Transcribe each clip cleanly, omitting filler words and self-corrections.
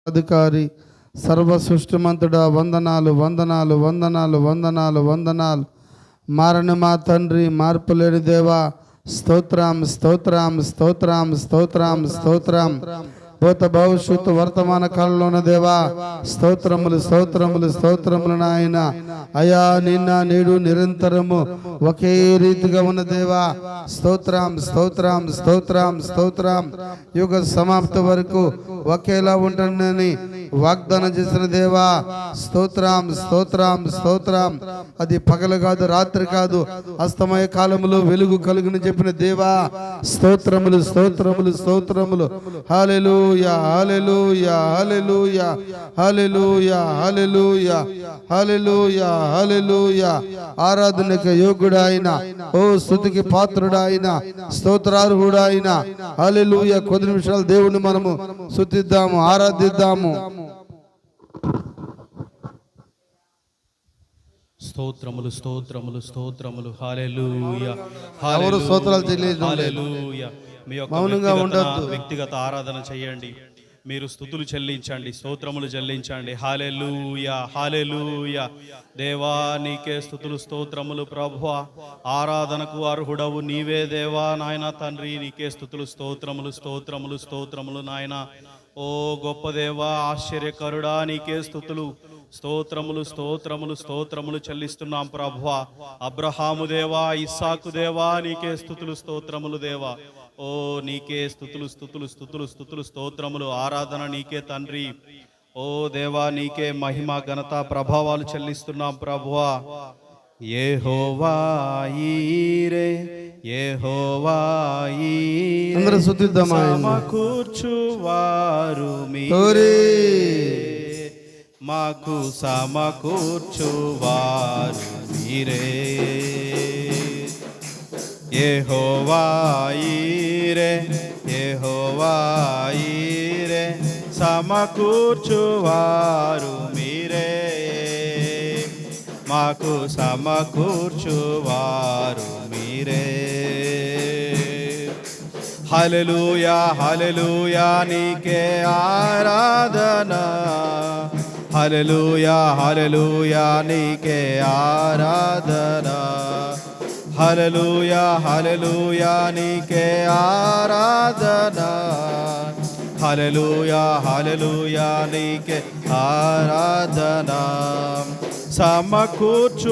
అధికారి సర్వ సృష్టిమంతుడా, వందనాలు వందనాలు వందనాలు వందనాలు వందనాలు. మారని మా తండ్రి, మార్పులేని దేవా, స్తోత్రం స్తోత్రం స్తోత్రం స్తోత్రం స్తోత్రం. భూత భవిష్యత్తు వర్తమాన కాలంలోన దేవా, స్తోత్రములు స్తోత్రములు స్తోత్రములు నాయన. అయా, నిన్న నేడు నిరంతరము ఒకే రీతిగా ఉన్న దేవా, స్తోత్రం స్తోత్రం స్తోత్రం స్తోత్రం. యుగ సమాప్తి వరకు ఒకేలా ఉంటుందని వాగ్దానం చేసిన దేవా, స్తోత్రం స్తోత్రం స్తోత్రం. అది పగలు కాదు, రాత్రి కాదు, అస్తమయ కాలములో వెలుగు కలుగుని చెప్పిన దేవా, స్తోత్రములు స్తోత్రములు స్తోత్రములు. హల్లెలూయా హల్లెలూయా హల్లెలూయా హల్లెలూయా హల్లెలూయా హల్లెలూయా హల్లెలూయా. ఆరాధనకు యోగ్యుడు ఆయన, ఓ స్తుతికి పాత్రుడు ఆయన, స్తోత్రార్హుడు ఆయన. హల్లెలూయా. కొద్ది నిమిషాలు దేవుని మనము స్తుతిద్దాము, ఆరాధిద్దాము. స్తోత్రములు స్తోత్రములు స్తోత్రములు. హల్లెలూయా. ఎవరు స్తోత్రాలు తెలియదు, హల్లెలూయా. మీ యొక్క మౌనంగా ఉండొద్దు. వ్యక్తిగత ఆరాధన చేయండి, మీరు స్తుతులు చెల్లించండి, స్తోత్రములు చెల్లించండి. హల్లెలూయా హల్లెలూయా. దేవా, నీకే స్తుతులు స్తోత్రములు ప్రభువా. ఆరాధనకు అర్హుడవు నీవే దేవా. నాయన తండ్రి, నీకే స్తుతులు స్తోత్రములు స్తోత్రములు స్తోత్రములు నాయన. ఓ గొప్ప దేవా, ఆశ్చర్యకరుడా, నీకే స్తుతులు స్తోత్రములు స్తోత్రములు స్తోత్రములు చెల్లిస్తున్నాం ప్రభువా. అబ్రహాము దేవా, ఇస్సాకు దేవా, నీకే స్తుతులు స్తోత్రములు దేవా. ఓ నీకే స్తుతులు స్తుతులు స్తుతులు స్తుతులు స్తోత్రములు. ఆరాధన నీకే తండ్రి. ఓ దేవా, నీకే మహిమ ఘనత ప్రభావాలు చెల్లిస్తున్నాం ప్రభువా. యెహోవా ఈరే యెహోవా ఈరే, అందరూ స్తుతిద్దాం ఆయన. సమకూర్చువారు మాకు సమకూర్చువారు మీరే. యెహోవా ఈరే యెహోవా ఈరే, సమకూర్చువారు మీరే. మాకు సమకూర్చువారు మీరే. హల్లెలూయా హల్లెలూయా, నీకే ఆరాధన. హల్లెలూయా హల్లెలూయా, నీకే ఆరాధన. హల్లెలూయా హల్లెలూయా, నీకే ఆరాధన. హల్లెలూయా హల్లెలూయా, నీకే ఆరాధన. సమకూర్చువానికే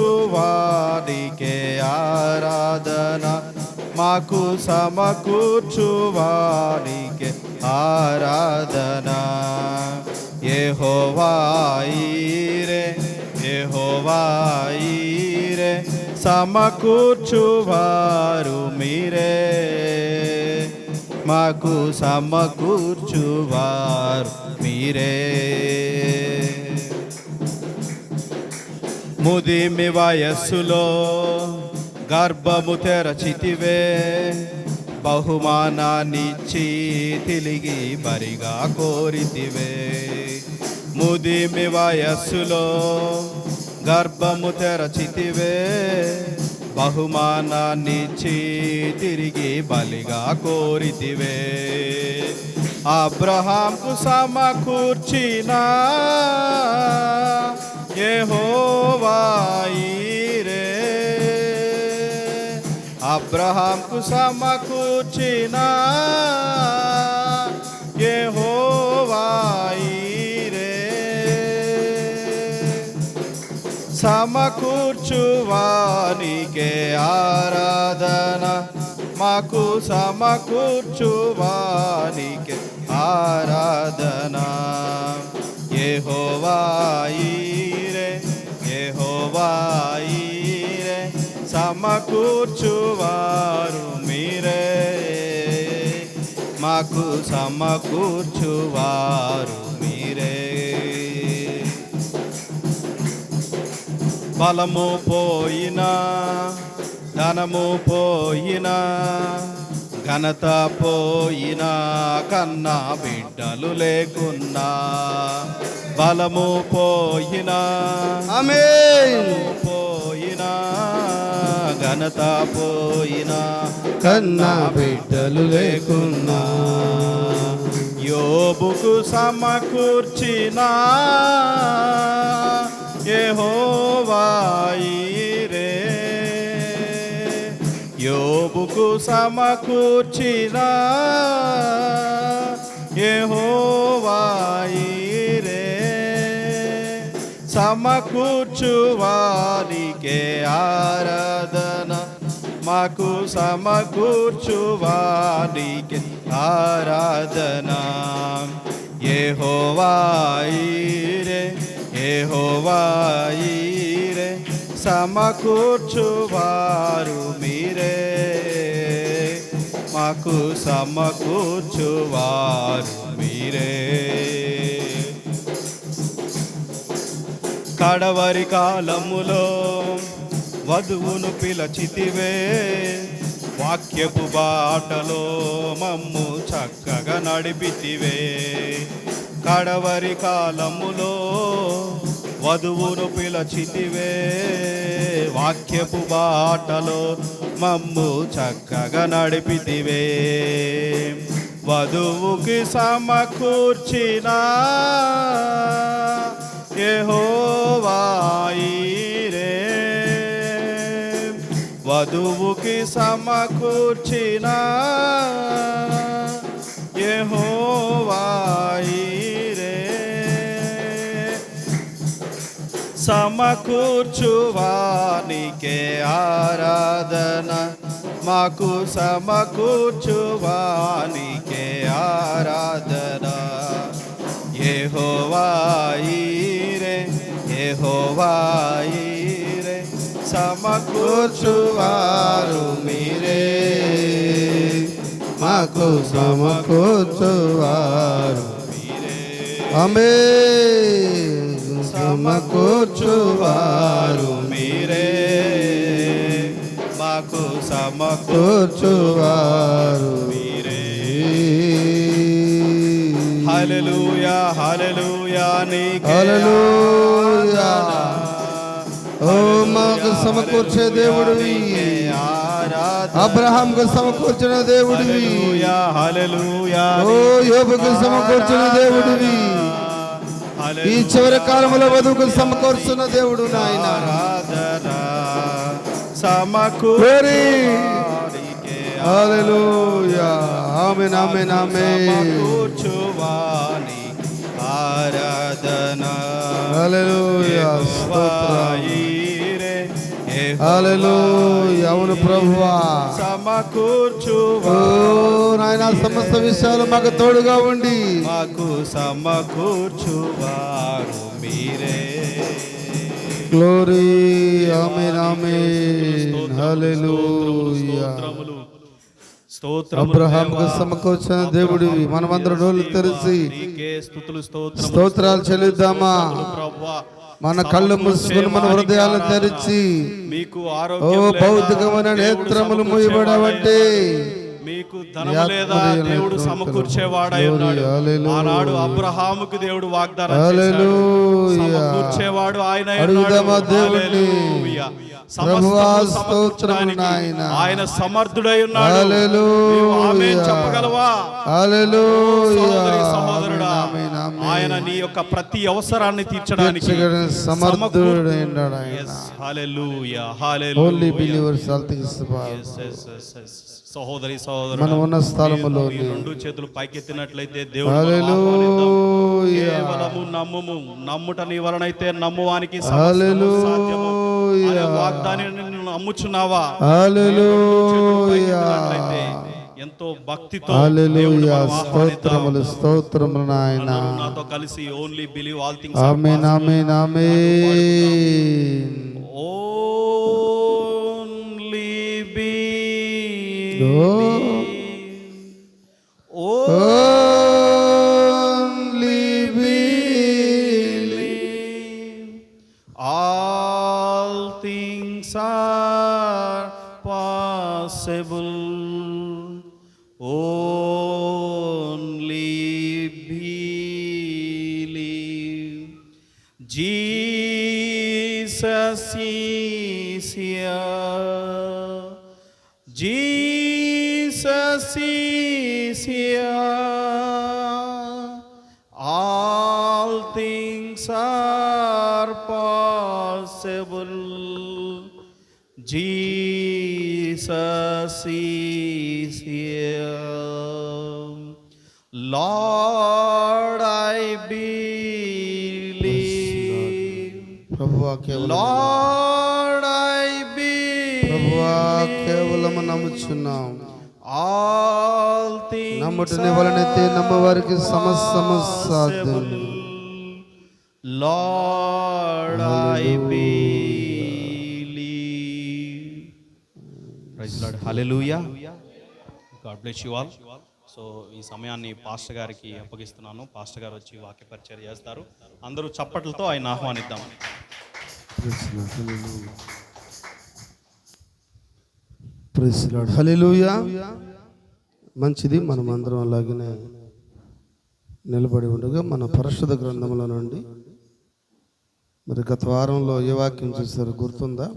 ఆరాధన. మాకు సమకూర్చువానికే ఆరాధన. యెహోవా ఈరే యెహోవా ఈరే, సమకూర్చువారు మీరే. మాకు సమకూర్చువారు మీరే. ముదిమి వయస్సులో గర్భము తెరచితివే, బహుమానాన్నిచ్చి తిరిగి బరిగా కోరితివే. ముదిమి వయస్సులో గర్భము తెరచితివే, బహుమానాన్నిచ్చి తిరిగి బలిగా కోరితివే. అబ్రహాంకు సమకూర్చిన యెహోవా ఈరే, అబ్రహాంకు సమకూర్చిన యెహోవా ఈరే. సమకూర్చువానికే ఆరాధన. మాకు సమకూర్చువానికే ఆరాధన. యెహోవా ఈరే యెహోవా ఈరే, సమకూర్చువారు మీరే. మాకు సమకూర్చువారు మీరే. బలము పోయినా, ధనము పోయినా, ఘనత పోయినా, కన్నా బిడ్డలు లేకున్నా. బలము పోయినా, ఆమేన్, పోయినా, ఘనత పోయినా, కన్నా బిడ్డలు లేకున్నా. యోబుకు సమకూర్చిన యెహోవా ఈరే, యోబుకు సమకూర్చిన యెహోవా ఈరే, సమకూర్చువానికే ఆరాధన, మాకు సమకూర్చువానికే ఆరాధన. యెహోవా ఈరే, యెహోవా ఈరే, సమకూర్చువారు మీరే, మాకు సమకూర్చువారు మీరే. కడవరి కాలములో వధువును పిలచితివే, వాక్యపు బాటలో మమ్ము చక్కగా నడిపితివే. కడవరి కాలములో వధువును పిలచితివే, వాక్యపు బాటలో మమ్ము చక్కగా నడిపితివే. వధువుకి సమకూర్చిన యెహోవా ఈరే, వధువుకి సమకూర్చిన యెహోవా ఈరే, సమకూర్చువానికే ఆరాధన, మాకు సమకూర్చువానికే ఆరాధన. యెహోవా ఈరే, యెహోవా ఈరే, సమకూర్చువారు మీరే, మాకు సమకూర్చువారు మీరే. ఆమేన్. సమకూర్చువారు మీరే, మాకు సమకూర్చువారు మీరే. హల్లెలూయా, హల్లెలూయా, నీకే హల్లెలూయా. ఆరాధన. ఓ మాకు సమకూర్చే దేవుడివి, ఆరాధన. అబ్రహాంకు సమకూర్చిన దేవుడివి, హల్లెలూయా, హల్లెలూయా, ఓ యోబుకు సమకూర్చిన దేవుడివి, ఈ చివరి కాలంలో వధువుకు సమకూర్చున్న దేవుడు నాయన. ఆరాధన Glory. సమకూర్చువానికే హల్లెలూయా. ఆమేన్, ఆమేన్, ఆమేన్. సమకూర్చువాని ఆరాధన. హల్లెలూయా. యెహోవా ఈరే, యెహోవా హల్లెలూయా. అవును ప్రభువా. ఓ సమకూర్చువా నాయన, సమస్త విషయాలు మాకు తోడుగా ఉండి మాకు సమకూర్చువారు మీరే. గ్లోరీ. ఆమేన్, ఆమేన్. హల్లెలూయా. అబ్రహాముకు సమకూర్చిన దేవుడివి, మనమందరం నోళ్ళు తెరిచి స్తోత్రాలు చెల్లిద్దామా? మన కళ్ళు మూసుకుని మన హృదయాలను తెరిచి, మీకు ఓ భౌతికమైన నేత్రములు మూయబడవంటే మీకు ధనము లేదా దేవుడు సమకూర్చేవాడై ఉన్నాడు. ఆనాడు అబ్రహాముకు దేవుడు వాగ్దానం చేశాడు, సమకూర్చేవాడు ఆయన అడుగుదామా దేవుణ్ణి? ప్రభువా స్తోత్రము నాయన, ఆయన సమర్థుడై ఉన్నాడు. హల్లెలూయా. ఆమేన్ చెప్పగలవా? హల్లెలూయా. సహోదరుడా, ఆయన నీ యొక్క ప్రతి అవసరాన్ని తీర్చడానికి సమర్థుడై ఉన్నాడు ఆయన. హల్లెలూయా, Only hallelujah. believers shall think about. సహోదరి సహోదరుడా, మనం ఉన్న స్థలములో ఈ రెండు చేతులు పైకెత్తినట్లయితే దేవుడు హల్లెలూయా. కేవలము నమ్ముము, నమ్ముట నీ వలనైతే నమ్మువానికి హల్లెలూయా. సాధ్యము అనే వాగ్దానాన్ని నువ్వు నమ్ముచున్నావా? హల్లెలూయా. ఎంతో భక్తితో హల్లెలూయా. స్తోత్రములు, స్తోత్రములు నాయన. నాతో కలిసి only believe all things amen, amen, amen. Only believe, Only believe. all things are possible. Only believe. Jesus is here. Jesus is here. things are possible. Jesus is here. Lord, I believe. ప్రభువా కేవలం Lord, I ప్రభువా believe. కేవలము నమ్ముచున్నాం. All things నమ్ముటని వలనైతే నమ్మవారికి సమస్తము సాధ్యం. possible. Lord, I believe. Praise the Lord. Hallelujah. God bless you all. So ఈ సమయాన్ని pastor గారికి అప్పగిస్తున్నాను. Pastor గారు వచ్చి వాక్య పరిచయం చేస్తారు. అందరూ చప్పట్లతో ఆయన ఆహ్వానిద్దాం. Praise the lord. హల్లెలూయా. మంచిది, మనం అందరం అలాగనే నిలబడి ఉండగా మన పరిశుద్ధ గ్రంథముల నుండి మరి గత వారంలో ఏ వాక్యం చూసారు గుర్తుందా?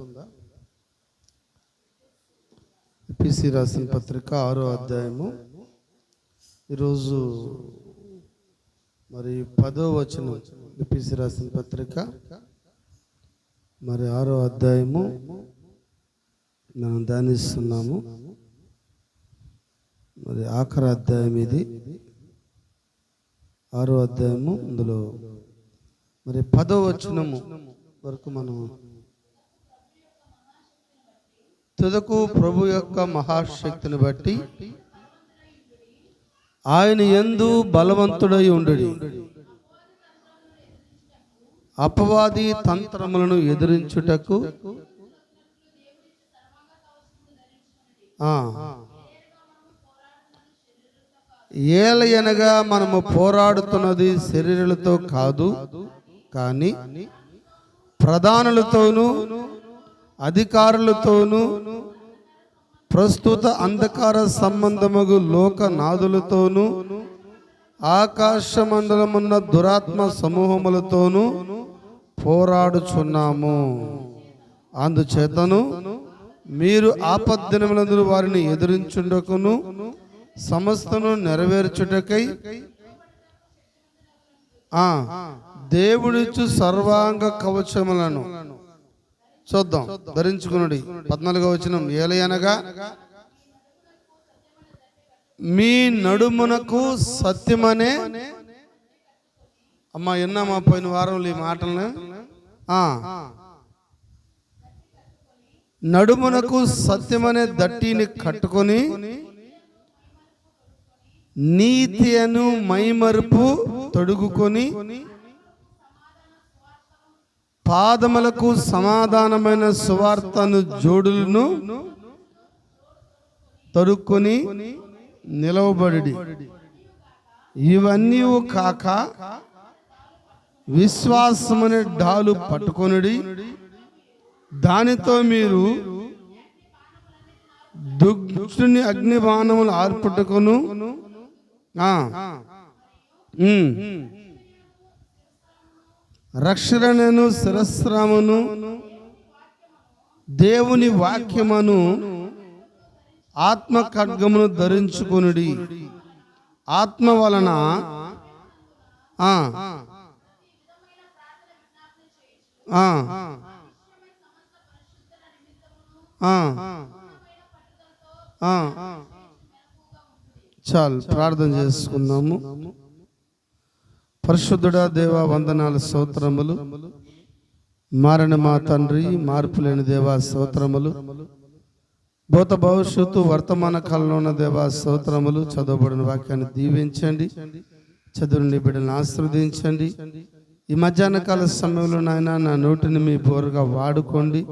ఎఫెసీ రాసిన పత్రిక 6వ అధ్యాయము. ఈరోజు మరి 10వ వచనం. ఎఫెసీ రాసిన పత్రిక మరి 6వ అధ్యాయము మనం ధ్యానిస్తున్నాము. మరి ఆఖరి అధ్యాయం ఇది, 6వ అధ్యాయము. ఇందులో మరి 10వ వచనము వరకు మనం తుదకు ప్రభు యొక్క మహాశక్తిని బట్టి ఆయన యందు బలవంతుడై ఉండడి, అపవాది తంత్రములను ఎదిరించుటకు ఏలయనగా మనము పోరాడుతున్నది శరీరులతో కాదు, కానీ ప్రధానులతోనూ అధికారులతోనూ ప్రస్తుత అంధకార సంబంధముగు లోకనాథులతోనూ ఆకాశమండలమున్న దురాత్మ సమూహములతోనూ పోరాడుచున్నాము. అందుచేతను మీరు ఆపద్దినములందు వారిని ఎదిరించుటకును సమస్తను నెరవేర్చుటకై దేవుడిచ్చు సర్వాంగ కవచములను చూద్దాం ధరించుకునుడి. 14వ వచనం. ఏలయనగా మీ నడుమునకు సత్యమనే. అమ్మా ఎన్నమ్మా పోయిన వారంలో ఈ మాటలను. నడుమునకు సత్యమనే దట్టిని కట్టుకొని నీతి అను మైమరుపు తొడుగుకొని పాదములకు సమాధానమైన సువార్తను జోడులను తొడుక్కొని నిలవబడి, ఇవన్నీ కాక విశ్వాసమనే డాలు పట్టుకొనుడి, దానితో మీరు దుష్టుని అగ్నిబాణములు ఆర్పుటకును రక్షణను శిరస్త్రమును దేవుని వాక్యమును ఆత్మ ఖడ్గమును ధరించుకొనుడి. ఆత్మ వలన చాలు ప్రార్థన చేసుకుందాము. పరిశుద్ధుడా దేవా, వందనాలు స్తోత్రములు. మారని మా తండ్రి, మార్పులేని దేవా స్తోత్రములు. భూత భవిష్యత్తు వర్తమాన కాలంలో ఉన్న దేవా స్తోత్రములు. చదవబడిన వాక్యాన్ని దీవించండి, చదువుని బిడ్డలను ఆశీర్వదించండి. ఈ మధ్యాహ్న కాల సమయంలో నాయన నా నోటిని మీ బోరుగా వాడుకోండి.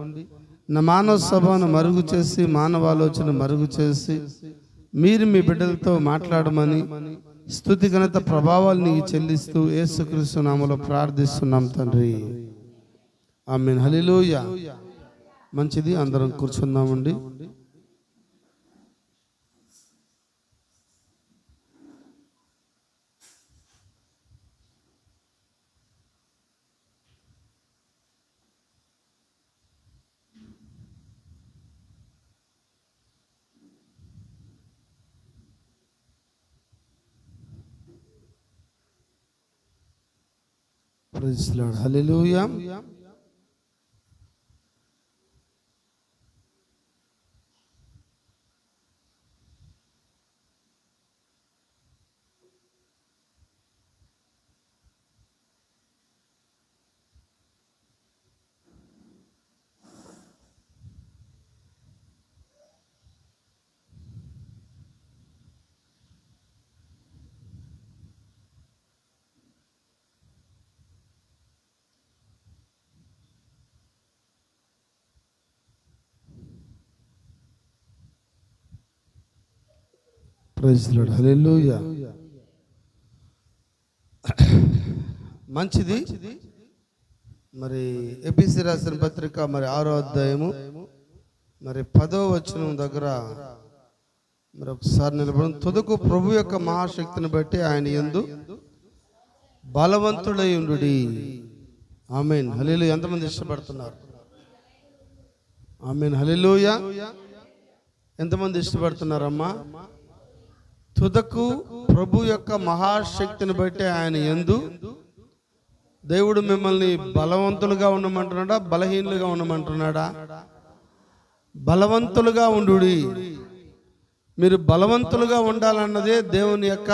నా మానవ సభను మరుగు చేసి, మానవ ఆలోచన మరుగు చేసి మీరు మీ బిడ్డలతో మాట్లాడమని స్తుతి ఘనత ప్రభావాలు నీకు చెల్లిస్తూ యేసుక్రీస్తు నామములో ప్రార్థిస్తున్నాం తండ్రి, ఆమేన్. హల్లెలూయా. మంచిది, అందరం కూర్చుందామండి. Praise lord. Hallelujah. Praise lord. Hallelujah. మంచిది. మరి ఎఫెసీ రాసిన పత్రిక మరి 6వ అధ్యాయము మరి 10వ వచనం దగ్గర మరి ఒకసారి నిలబడి, తుదకు ప్రభు యొక్క మహాశక్తిని బట్టి ఆయన యందు బలవంతుడై ఉండుడి. ఆమేన్. హల్లెలూయా. ఎంతమంది ఇష్టపడుతున్నారు? ఆమేన్. హల్లెలూయా. ఎంతమంది ఇష్టపడుతున్నారమ్మా? తుదకు ప్రభు యొక్క మహాశక్తిని బట్టి ఆయన యందు, దేవుడు మిమ్మల్ని బలవంతులుగా ఉండమంటున్నాడా, బలహీనులుగా ఉండమంటున్నాడా? బలవంతులుగా ఉండుడి. మీరు బలవంతులుగా ఉండాలన్నదే దేవుని యొక్క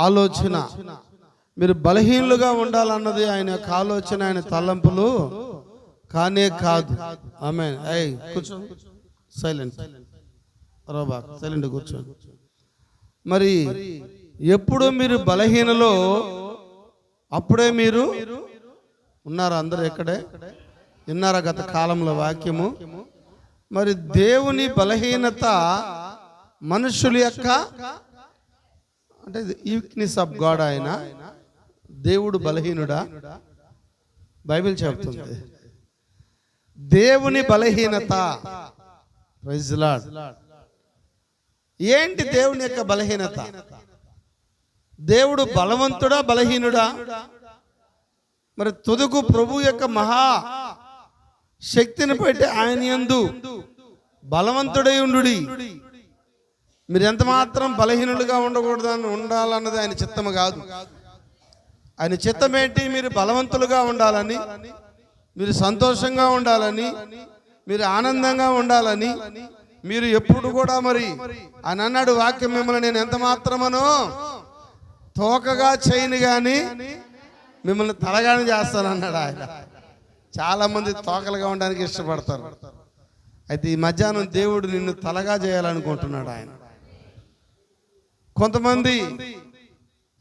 ఆలోచన. మీరు బలహీనులుగా ఉండాలన్నది ఆయన యొక్క ఆలోచన, ఆయన తలంపులు కానే కాదు. ఆమేన్. కూర్చో, సైలెంట్ రోబా, సైలెంట్ కూర్చో. మరి ఎప్పుడు మీరు బలహీనలో అప్పుడే మీరు ఉన్నారా? అందరూ ఎక్కడే విన్నారా గత కాలంలో వాక్యము? మరి దేవుని బలహీనత మనుషుల యొక్క అంటే వీక్నెస్ ఆఫ్ గాడ్. ఆయన దేవుడు బలహీనుడా? బైబిల్ చెప్తుంది దేవుని బలహీనత. Praise Lord. ఏంటి దేవుని యొక్క బలహీనత? దేవుడు బలవంతుడా, బలహీనుడా? మరి తుదకు ప్రభు యొక్క మహా శక్తిని బట్టి ఆయన యందు బలవంతుడై ఉండుడి. మీరు ఎంత మాత్రం బలహీనులుగా ఉండకూడదని ఉండాలన్నది ఆయన చిత్తము కాదు. ఆయన చిత్తం ఏంటి? మీరు బలవంతులుగా ఉండాలని, మీరు సంతోషంగా ఉండాలని, మీరు ఆనందంగా ఉండాలని, మీరు ఎప్పుడు కూడా మరి ఆయన అన్నాడు వాక్యం, మిమ్మల్ని నేను ఎంత మాత్రమనో తోకగా చేయను కానీ మిమ్మల్ని తలగాని చేస్తానన్నాడు ఆయన. చాలా మంది తోకలుగా ఉండడానికి ఇష్టపడతారు. అయితే ఈ మధ్యాహ్నం దేవుడు నిన్ను తలగా చేయాలనుకుంటున్నాడు ఆయన. కొంతమంది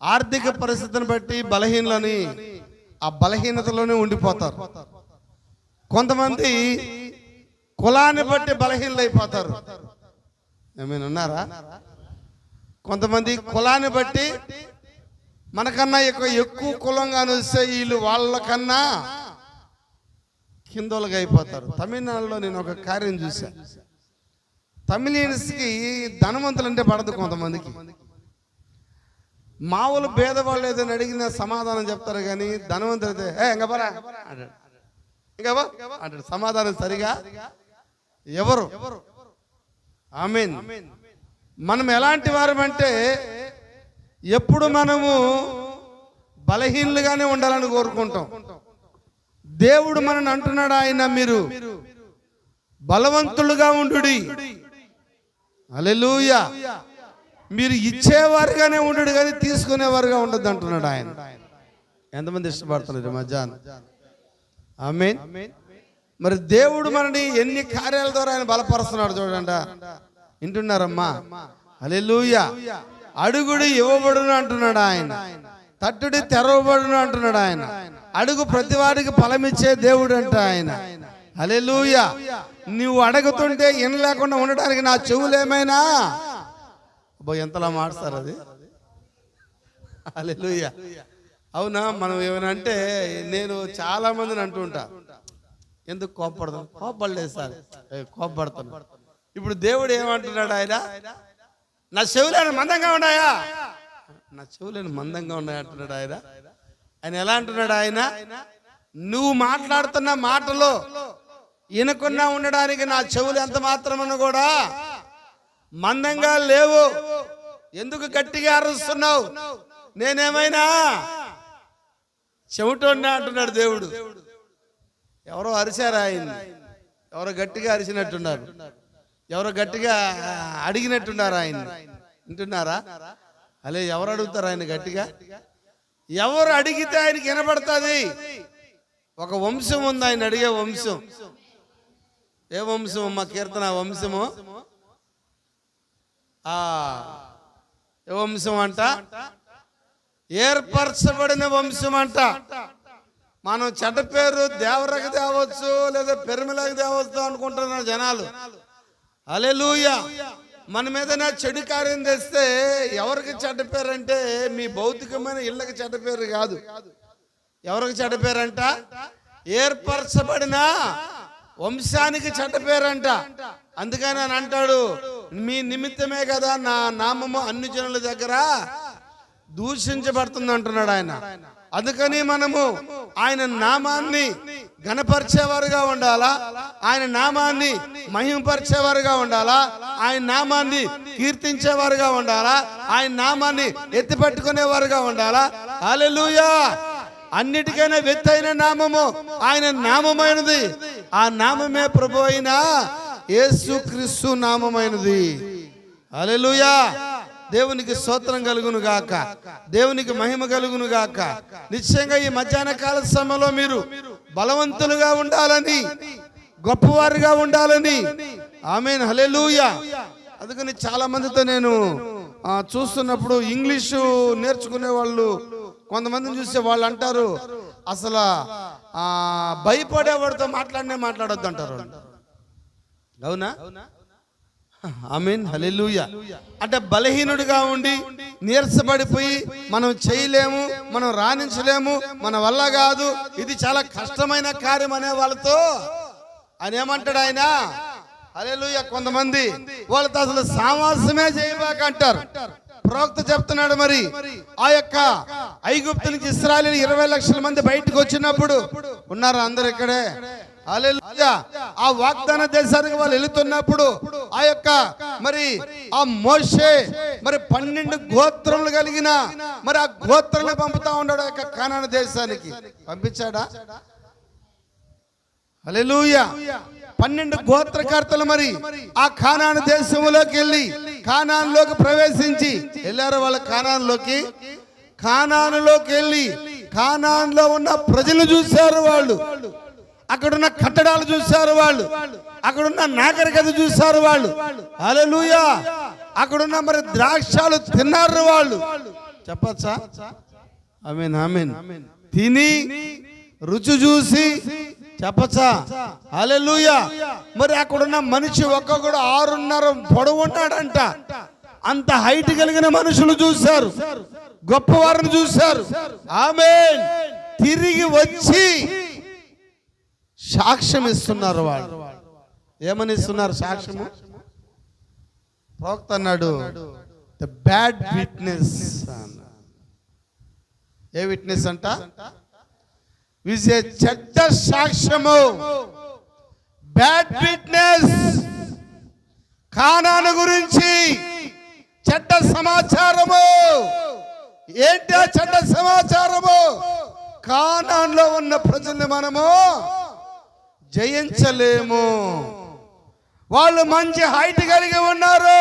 ఆర్థిక పరిస్థితిని బట్టి బలహీనలని ఆ బలహీనతలోనే ఉండిపోతారు. కొంతమంది కులాన్ని బట్టి బలహీనలు అయిపోతారు. ఏమైనా ఉన్నారా? కొంతమంది కులాన్ని బట్టి మనకన్నా ఎక్కువ కులంగా వస్తే వీళ్ళు వాళ్ళకన్నా కిందోలుగా అయిపోతారు. తమిళనాడులో నేను ఒక కార్యం చూశాను. తమిళియన్స్కి ధనవంతులు అంటే పడదు కొంతమందికి. మామూలు భేదవాళ్ళు ఏదైనా అడిగిన సమాధానం చెప్తారు, కానీ ధనవంతులు అయితే ఇంకబరా అంటాడు, ఇంకబా అంటాడు. సమాధానం సరిగా ఎవరు? ఆమేన్. మనం ఎలాంటి వారమంటే ఎప్పుడు మనము బలహీనులుగానే ఉండాలని కోరుకుంటాం. దేవుడు మనని అంటున్నాడు ఆయన, మీరు బలవంతులుగా ఉండుడి. హల్లెలూయా. మీరు ఇచ్చేవారుగానే ఉండు కానీ తీసుకునేవారుగా ఉండద్దు అంటున్నాడు ఆయన. ఎంతమంది ఇష్టపడుతున్నారు మధ్యాహ్నం? ఆమేన్. మరి దేవుడు మనని ఎన్ని కార్యాల ద్వారా ఆయన బలపరుస్తున్నాడు చూడండి. వింటున్నారమ్మా? హల్లెలూయా. అడుగుడు ఇవ్వబడును అంటున్నాడు ఆయన, తట్టుడి తెరవబడును అంటున్నాడు ఆయన. అడుగు ప్రతివాడికి ఫలమిచ్చే దేవుడు అంట ఆయన. హల్లెలూయా. నువ్వు అడుగుతుంటే వినలేకుండా ఉండడానికి నా చెవులు ఏమైనా ఎంతలా మారుస్తారు అది. హల్లెలూయా. అవునా? మనం ఏమైనా అంటే, నేను చాలా మందిని అంటూ ఉంటా, ఎందుకు కోప్పడతాను? కోప్పడలేదు సార్, కోప్పడతాను. ఇప్పుడు దేవుడు ఏమంటున్నాడు? ఆయన నా చెవులేని మందంగా ఉన్నాయా? నా చెవులేని మందంగా ఉన్నాయా అంటున్నాడు ఆయన. ఆయన ఎలా అంటున్నాడు? ఆయన నువ్వు మాట్లాడుతున్న మాటలో వినకుండా ఉండడానికి నా చెవులు ఎంత మాత్రమని కూడా మందంగా లేవు. ఎందుకు గట్టిగా అరుస్తున్నావు? నేనేమైనా చెవిటోడినా అంటున్నాడు దేవుడు. ఎవరో అరిచారు ఆయన్ని, ఎవరో గట్టిగా అరిచినట్టున్నారు, ఎవరో గట్టిగా అడిగినట్టున్నారు ఆయన్ని. వింటున్నారా? అలే ఎవరు అడుగుతారు ఆయన గట్టిగా? ఎవరు అడిగితే ఆయనకి వినపడుతుంది. ఒక వంశం ఉంది ఆయన అడిగే వంశం. ఏ వంశం అమ్మ కీర్తన వంశము? ఏ వంశం అంట? ఏర్పరచబడిన వంశం అంట. మనం చెడ్డ పేరు దేవరకు తేవచ్చు, లేదా పెరుమలకు తేవచ్చు అనుకుంటున్నారు జనాలు. హల్లెలూయా. మన మీద చెడు కార్యం తెస్తే ఎవరికి చెడ్డ పేరు అంటే మీ భౌతికమైన ఇళ్ళకి చెడ్డ పేరు కాదు. ఎవరికి చెడ్డ పేరంట? ఏర్పరచబడిన వంశానికి చెడ్డ పేరంట. అందుకని అని అంటాడు, మీ నిమిత్తమే కదా నా నామము అన్ని జనుల దగ్గర దూషించబడుతుంది అంటున్నాడు ఆయన. అందుకని మనము ఆయన నామాన్ని ఘనపరిచేవారుగా ఉండాలా, ఆయన నామాన్ని మహిమపరిచేవారుగా ఉండాలా, ఆయన నామాన్ని కీర్తించేవారుగా ఉండాలా, ఆయన నామాన్ని ఎత్తిపట్టుకునేవారుగా ఉండాలా. హల్లెలూయా. అన్నిటికైనా వెత్తైన నామము ఆయన నామమైనది. ఆ నామమే ప్రభు అయిన యేసుక్రీస్తు నామమైనది. హల్లెలూయా. దేవునికి స్తోత్రం కలుగును గాక, దేవునికి మహిమ కలుగును గాక. నిశ్చయంగా ఈ మధ్యాహ్న కాల సమయంలో మీరు బలవంతులుగా ఉండాలని, గొప్పవారుగా ఉండాలని. ఆమేన్. హల్లెలూయా. అందుకని చాలా మందితో నేను చూస్తున్నప్పుడు ఇంగ్లీషు నేర్చుకునే వాళ్ళు కొంతమందిని చూస్తే వాళ్ళు అంటారు, అసలు భయపడేవాడితో మాట్లాడొద్దు అంటారు. అవునా? ఆమేన్. హల్లెలూయా. అంటే బలహీనుడిగా ఉండి నీరసపడిపోయి మనం చేయలేము, మనం రాణించలేము, మన వల్ల కాదు, ఇది చాలా కష్టమైన కార్యం అనే వాళ్ళతో ఆయన ఏమంటాడు ఆయన? హల్లెలూయా. కొంతమంది వాళ్ళతో అసలు సావాసమే చేయబాక అంటారు. ప్రవక్త చెప్తున్నాడు, మరి ఆ యొక్క ఐగుప్తు నుంచి ఇశ్రాయేలు 20 లక్షల మంది బయటకు వచ్చినప్పుడు ఉన్నారు అందరు ఇక్కడే. హల్లెలూయా. ఆ వాగ్దాన దేశానికి వాళ్ళు వెళుతున్నప్పుడు ఆ యొక్క మరి ఆ మోషే మరి 12 గోత్రములు కలిగిన మరి ఆ గోత్రాలను పంపుతా ఉన్నాడు ఆ యొక్క కానాను దేశానికి. పంపించాడా? హల్లెలూయా. 12 గోత్రకర్తలు మరి ఆ కానాను దేశంలోకి వెళ్ళి కానానులోకి ప్రవేశించి వెళ్ళారు. వాళ్ళ కానానులోకి వెళ్ళి కానానులో ఉన్న ప్రజలు చూశారు. వాళ్ళు అక్కడున్న కట్టడాలు చూశారు, వాళ్ళు అక్కడున్న నాగరికత చూశారు వాళ్ళు. హల్లెలూయా. అక్కడున్న మరి ద్రాక్షాలు తిన్నారు వాళ్ళు. చెప్పచ్చా? ఆమేన్. ఆమేన్. తిని రుచి చూసి చెప్పచ్చా? హల్లెలూయా. మరి అక్కడున్న మనిషి ఒక్కొక్కడు 6.5 పొడవు ఉన్నాడంట. అంత హైట్ కలిగిన మనుషులు చూశారు, గొప్పవారిని చూశారు. ఆమేన్. తిరిగి వచ్చి సాక్ష్యం ఇస్తున్నారు. వాళ్ళు ఏమని ఇస్తున్నారు సాక్ష్యము? ప్రవక్త అన్నాడు, the bad witness. A witness అంట? చెడ్డ సాక్ష్యము, బ్యాడ్ విట్నెస్. కానాను గురించి చెడ్డ సమాచారము. ఏంటి ఆ చెడ్డ సమాచారము? కానాన్లో ఉన్న ప్రజల్ని మనము జయించలేము. వాళ్ళు మంచి హైట్ కలిగి ఉన్నారు,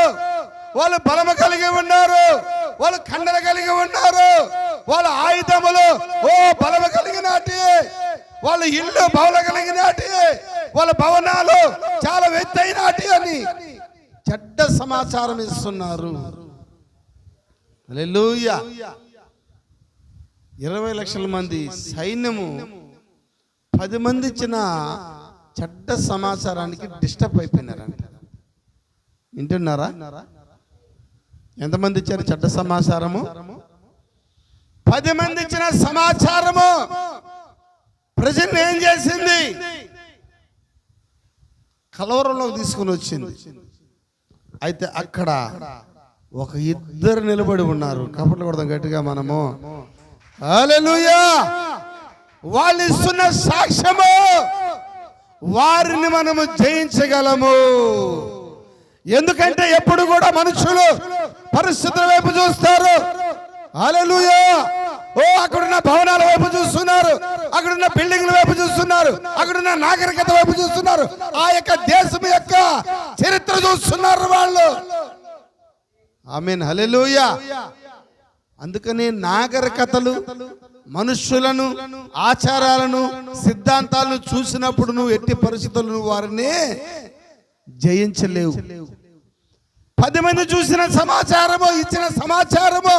వాళ్ళు బలము కలిగి ఉన్నారు, వాళ్ళు కండలు కలిగి ఉన్నారు, వాళ్ళ ఆయుధములు బలము కలిగినటి, వాళ్ళ ఇల్లు బౌల కలిగినటి, వాళ్ళ భవనాలు చాలా ఎత్తైనటి అని చెడ్డ సమాచారం ఇస్తున్నారు. హల్లెలూయా. 20 లక్షల మంది సైన్యము 10 మంది ఇచ్చిన చెడ్డ సమాచారానికి డిస్టర్బ్ అయిపోయినారంట. వింటున్నారా? ఎంతమంది ఇచ్చారు చెడ్డ సమాచారము? 10 మంది ఇచ్చిన సమాచారము ప్రజల్ని ఏం చేసింది? కలవరంలోకి తీసుకుని వచ్చింది. అయితే అక్కడ ఒక ఇద్దరు నిలబడి ఉన్నారు. కపట్లు కొడదాం గట్టిగా మనము. హల్లెలూయా. వాళ్ళు ఇస్తున్న సాక్ష్యము వారిని మనము జయించగలము. ఎందుకంటే ఎప్పుడు కూడా మనుషులు పరిస్థితుల వైపు చూస్తారు. హల్లెలూయా. ఓ అక్కడున్న భవనాల వైపు చూస్తున్నారు, అక్కడున్న బిల్డింగ్ల వైపు చూస్తున్నారు, అక్కడున్న నాగరికత వైపు చూస్తున్నారు, ఆ యొక్క దేశం యొక్క చరిత్ర చూస్తున్నారు వాళ్ళు. ఆమేన్, హల్లెలూయా. అందుకని నాగరికతలు, మనుష్యులను, ఆచారాలను, సిద్ధాంతాలను చూసినప్పుడు నువ్వు ఎట్టి పరిస్థితులను వారిని జయించలేవు. 10 మంది చూసిన సమాచారము, ఇచ్చిన సమాచారము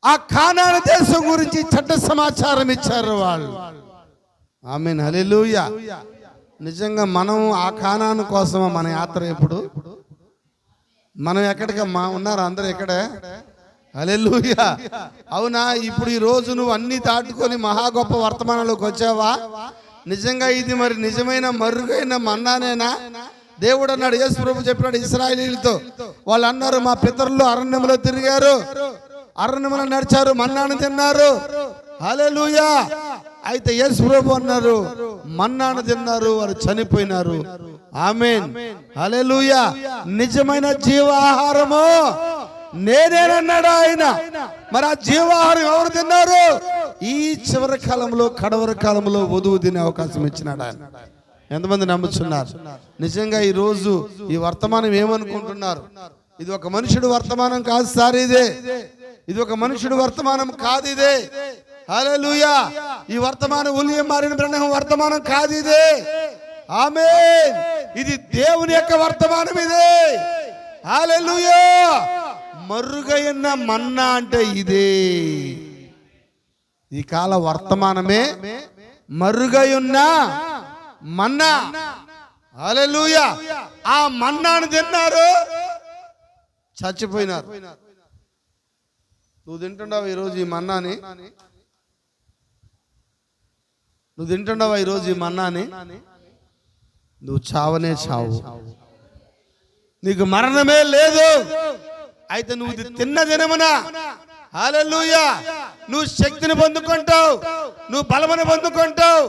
ఆ కానాను దేశం గురించి చెడ్డ సమాచారం ఇచ్చారు వాళ్ళు. ఆమేన్, హల్లెలూయా. నిజంగా మనం ఆ కానాను కోసం మన యాత్ర ఎప్పుడు? మనం ఎక్కడికమ్మా ఉన్నారు అందరూ ఇక్కడే? హల్లెలూయా. అవునా? ఇప్పుడు ఈ రోజు నువ్వు అన్ని దాటుకొని మహా గొప్ప వర్తమానంలోకి వచ్చావా? నిజంగా ఇది మరి నిజమైన మరుగైన మన్నానేనా? దేవుడు అన్నాడు, యేసు ప్రభు చెప్పినాడు ఇశ్రాయేలీయులతో. వాళ్ళు అన్నారు, మా పితరులు అరణ్యంలో తిరిగారు, అరణ్యంలో నడిచారు, మన్నాను తిన్నారు. హల్లెలూయా. అయితే యేసు ప్రభు అన్నారు, మన్నాను తిన్నారు, వారు చనిపోయినారు. ఆమేన్, హల్లెలూయా. నిజమైన జీవాహారము నేనేనన్నాడు ఆయన. మరి ఆ జీవాహారం ఎవరు తిన్నారు? ఈ చివరి కాలంలో, కడవరి కాలంలో వధువు తినే అవకాశం ఇచ్చినాడు ఆయన. ఎంతమంది నమ్ముతున్నారు? నిజంగా ఈ రోజు ఈ వర్తమానం ఏమనుకుంటున్నారు? ఇది ఒక మనుషుడు వర్తమానం కాదు సార్, ఇది ఒక మనుషుడు వర్తమానం కాదు ఇదే. హల్లెలూయా. ఈ వర్తమానం ఉలియం మారిన బ్రహ్మ వర్తమానం కాదు ఇదే. ఆమేన్. ఇది దేవుని యొక్క వర్తమానం ఇదే. హల్లెలూయా. మరుగైన మన్నా అంటే ఇదే. ఈ కాల వర్తమానమే మరుగైన మన్నా. హల్లెలూయా. ఆ మన్నాను తిన్నారు, చచ్చిపోయినారు. నువ్వు తింటున్నావా ఈరోజు ఈ మన్నాని? నువ్వు తింటున్నావా ఈరోజు ఈ మన్నాని? నువ్వు చావనే చావు, నీకు మరణమే లేదు. అయితే నువ్వు ఇది తిన్న దినమున, హల్లెలూయా, నువ్వు శక్తిని పొందుకుంటావు, నువ్వు బలమును పొందుకుంటావు.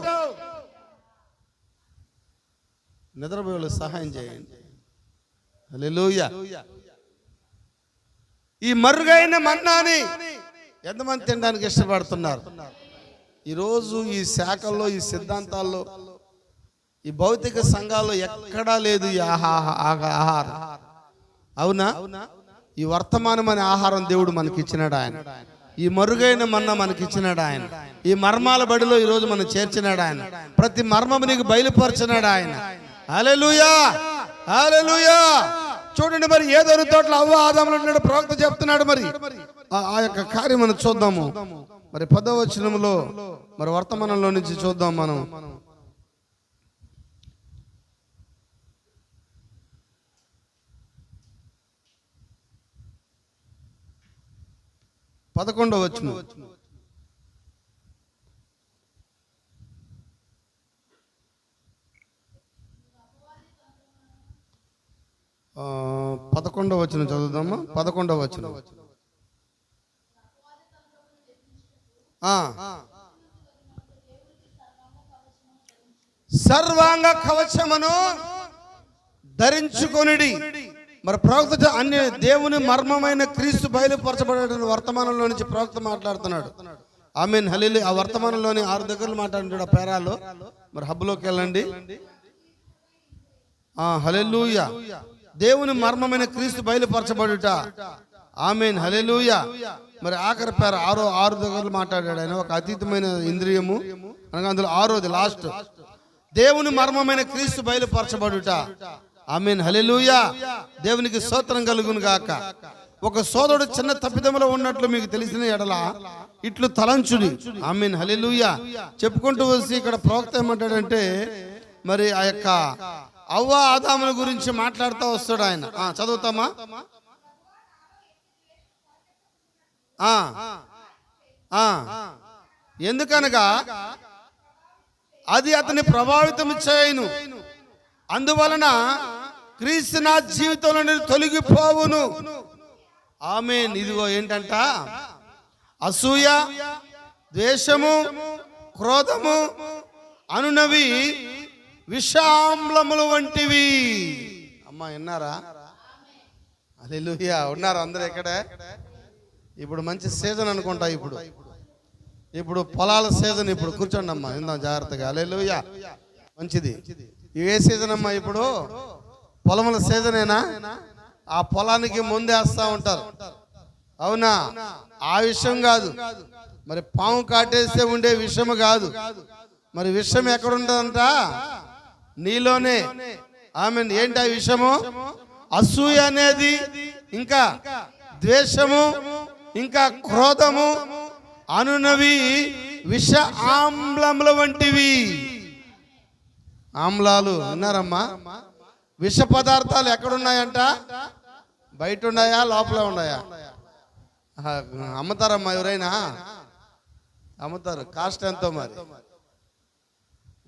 నిద్రపోయే సహాయం చేయండి. హల్లెలూయా. ఈ మరుగైన మన్నాని ఎంతమంది తినడానికి ఇష్టపడుతున్నారు? ఈరోజు ఈ శాఖల్లో, ఈ సిద్ధాంతాల్లో, ఈ భౌతిక సంఘాల్లో ఎక్కడా లేదు ఈ ఆహారం. అవునా? ఈ వర్తమానం అనే ఆహారం దేవుడు మనకి ఇచ్చినాడు ఆయన. ఈ మరుగైన మన్న మనకి ఇచ్చినాడు ఆయన. ఈ మర్మాల బడిలో ఈరోజు మనం చేర్చినాడు ఆయన. ప్రతి మర్మము నీకు బయలుపరిచినాడు ఆయన. హల్లెలూయా, హల్లెలూయా. చూడండి, మరి ఏదోని తోటలో అవ్వ ఆదాములు ఉన్నాడు, ప్రవక్త చెప్తున్నాడు. మరి ఆ యొక్క కార్యం మనం చూద్దాము. మరి 10వ వచనంలో, మరి వర్తమానంలో నుంచి చూద్దాం మనం. 11వ వచనం. 11వ వచనం చదువుదామా? 11వ వచనం. సర్వాంగ కవచమును ధరించుకొనిడి. మరి ప్రవక్త అన్ని దేవుని మర్మమైన క్రీస్తు బయలుపరచబడే వర్తమానంలో నుంచి ప్రవక్త మాట్లాడుతున్నాడు. ఆమేన్, హల్లెలూయా. ఆ వర్తమానంలోని 6 దగ్గరలు మాట్లాడుతున్నాడు ఆ పేరాలో. మరి హబ్లోకి వెళ్ళండి. హల్లెలూయా. దేవుని మర్మమైన క్రీస్తు బయలుపరచబడుట. ఆమేన్, హల్లెలూయా. మరి ఆఖరి పేర 6 దగ్గరలు మాట్లాడాడు ఆయన. ఒక అతీతమైన ఇంద్రియము అనగా అందులో 6వది లాస్ట్. దేవుని మర్మమైన క్రీస్తు బయలుపరచబడుట. ఆమేన్, హల్లెలూయా. దేవునికి స్తోత్రం కలుగును గాక. ఒక సోదరుడు చిన్న తప్పిదములో ఉన్నట్లు మీకు తెలిసిన ఎడల ఇట్లు తలంచుడి. ఆమేన్, హల్లెలూయా. చెప్పుకుంటూ వచ్చి ఇక్కడ ప్రవక్త ఏమంటాడంటే, మరి ఆ యొక్క అవ్వ ఆదాముల గురించి మాట్లాడుతూ వస్తాడు ఆయన. చదువుతామా? ఎందుకనగా అది అతని ప్రభావితం చేయను, అందువలన క్రీస్తు నా జీవితంలో నేను తొలగిపోవును. ఆమేన్. ఇదిగో ఏంటంట, అసూయ, ద్వేషము, క్రోధము అనునవి విషాంలములు వంటివి. అమ్మా విన్నారా? హల్లెలూయా. ఉన్నారు అందరూ ఎక్కడ? ఇప్పుడు మంచి సీజన్ అనుకుంటా. ఇప్పుడు పొలాల సీజన్. ఇప్పుడు కూర్చోండి అమ్మా, ఇందాం జాగ్రత్తగా. హల్లెలూయా. మంచిది. ఏ సీజన్ అమ్మా? ఇప్పుడు పొలముల సీజనేనా? ఆ పొలానికి ముందేస్తా ఉంటారు, అవునా? ఆ విషయం కాదు మరి. పాము కాటేస్తే ఉండే విషము కాదు మరి. విషం ఎక్కడుంటుందంట? నీలోనే. ఆమెన్. ఏంటి ఆ విషము? అసూయ అనేది, ఇంకా ద్వేషము, ఇంకా క్రోధము అనునవి విష ఆమ్లముల వంటివి. ఆమ్లాలు విన్నారమ్మా? విష పదార్థాలు ఎక్కడున్నాయంట? బయట ఉన్నాయా, లోపల ఉన్నాయా? అమ్ముతారమ్మా ఎవరైనా? అమ్ముతారు. కాస్ట్ ఎంతో మరి?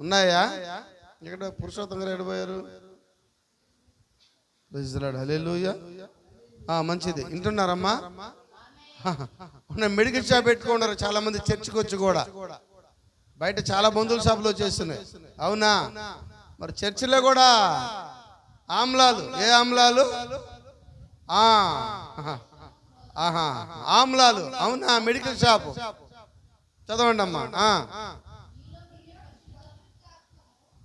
ఉన్నాయా? ఇక్కడ పురుషోత్తం గారు ఎడిపోయారు? హల్లెలూయా. మంచిది. వింటున్నారమ్మా? మెడికల్ షాప్ పెట్టుకున్నారు చాలా మంది. చర్చికి వచ్చి కూడా బయట చాలా మందుల షాపులు వచ్చేస్తున్నాయి, అవునా? మరి చర్చిలో కూడా ఆమ్లాలు. ఏ ఆమ్లాలు? ఆమ్లాలు, అవునా? Medical shop. చదవండి అమ్మా.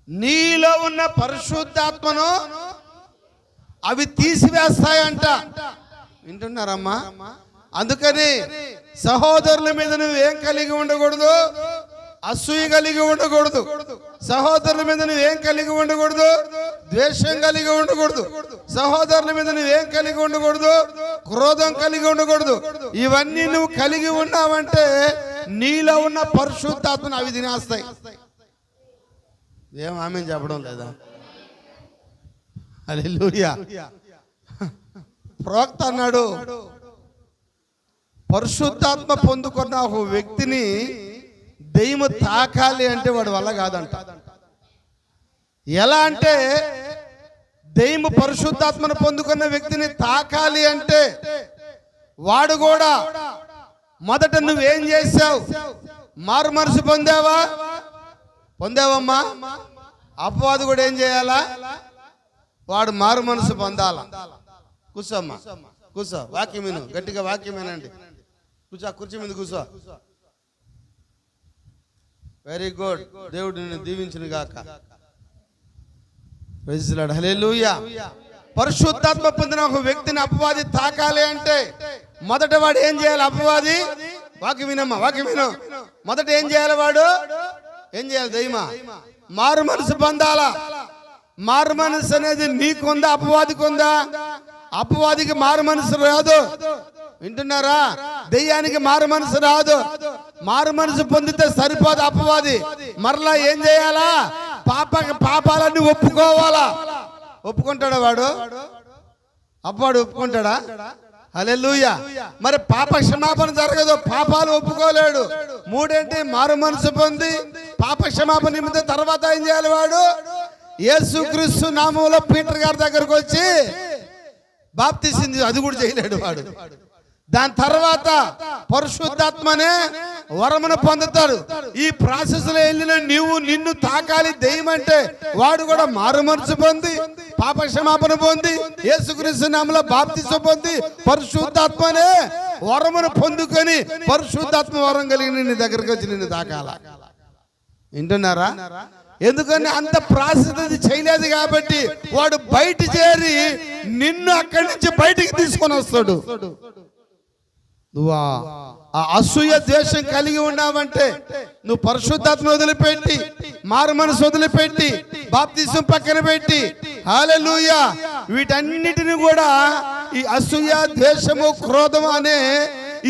నీలో ఉన్న పరిశుద్ధాత్మను అవి తీసివేస్తాయంట. వింటున్నారమ్మా? అందుకని సహోదరుల మీద నువ్వు ఏం కలిగి ఉండకూడదు? అసూయ కలిగి ఉండకూడదు. సహోదరుల మీద నువ్వేం కలిగి ఉండకూడదు? ద్వేషం కలిగి ఉండకూడదు. సహోదరుల మీద నువ్వేం కలిగి ఉండకూడదు? క్రోధం కలిగి ఉండకూడదు. ఇవన్నీ నువ్వు కలిగి ఉన్నావంటే నీలో ఉన్న పరిశుద్ధాత్మను అవి తినేస్తాయి. ఏం ఆమె చెప్పడం లేదా? హల్లెలూయా. ప్రవక్త అన్నాడు, పరిశుద్ధాత్మ పొందుకున్న ఒక వ్యక్తిని దెయ్యము తాకాలి అంటే వాడి వల్ల కాదంట. ఎలా అంటే, దెయ్యము పరిశుద్ధాత్మను పొందుకున్న వ్యక్తిని తాకాలి అంటే వాడు కూడా మొదట నువ్వేం చేసావు? మారు మనసు పొందావా? పొందావమ్మా? అపవాది కూడా ఏం చేయాలా? వాడు మారు మనసు పొందాలా. కూర్చోమ్మా, కూర్చో. వాక్యం విను, గట్టిగా వాక్యం వినండి. కూర్చో, కుర్చీ మీద కూర్చో. Very good. దేవుడు నిన్ను దీవించును గాక. Praise the lord. హల్లెలూయా. పరిశుద్ధాత్మ పొందిన ఒక వ్యక్తిని అపవాది తాకాలి అంటే మొదట వాడు ఏం చేయాలి? అపవాది, వాక్యం వినమ్మా, వాక్యం విను. మొదట ఏం చేయాలి? వాడు ఏం చేయాలి? దయ్యమా మారు మనసు పొందాలా. మారు మనసు అనేది నీకుందా, అపవాదికి ఉందా? అపవాదికి మారు మనసు రాదు. వింటున్నారా? దెయ్యానికి మారు మనసు రాదు. మారు మనసు పొందితే సరిపోదు. అపవాది మరలా ఏం చేయాలా? పాపాలన్నీ ఒప్పుకోవాలా. ఒప్పుకుంటాడా వాడు? అపవాడు ఒప్పుకుంటాడా? హల్లెలూయా. మరి పాప క్షమాపణ జరగదు, పాపాలు ఒప్పుకోలేడు. మూడేంటి? మారు మనసు పొంది పాప క్షమాపణ నిమిత్తం తర్వాత ఏం చేయాలి? వాడు యేసుక్రీస్తు నామములో పీటర్ గారి దగ్గరకు వచ్చి బాప్తిసం, అది కూడా చేయలేడు వాడు. దాని తర్వాత పరిశుద్ధాత్మనే వరమును పొందుతాడు. ఈ ప్రాసెస్ లో వెళ్ళిన నిన్ను తాకాలి దెయ్యం అంటే వాడు కూడా మారు మనసు పొంది పాప క్షమాపణ పొంది యేసుక్రీస్తు నామములో బాప్తిసం పొంది పరిశుద్ధాత్మనే వరమును పొందుకొని పరిశుద్ధాత్మ వరం కలిగి నీ దగ్గరకు వచ్చి నిన్ను తాకాల. వింటున్నారా? ఎందుకని అంత ప్రాసెస్ అది చేయలేదు కాబట్టి వాడు బయట చేరి నిన్ను అక్కడి నుంచి బయటికి తీసుకొని వస్తాడు. నువ్వు ఆ అసూయ ద్వేషం కలిగి ఉన్నావంటే నువ్వు పరిశుద్ధాత్మ వదిలిపెట్టి మారు మనసు వదిలిపెట్టి బాప్తిసం పక్కన పెట్టి, హల్లెలూయా, వీటన్నిటిని కూడా ఈ అసూయ ద్వేషము క్రోధము అనే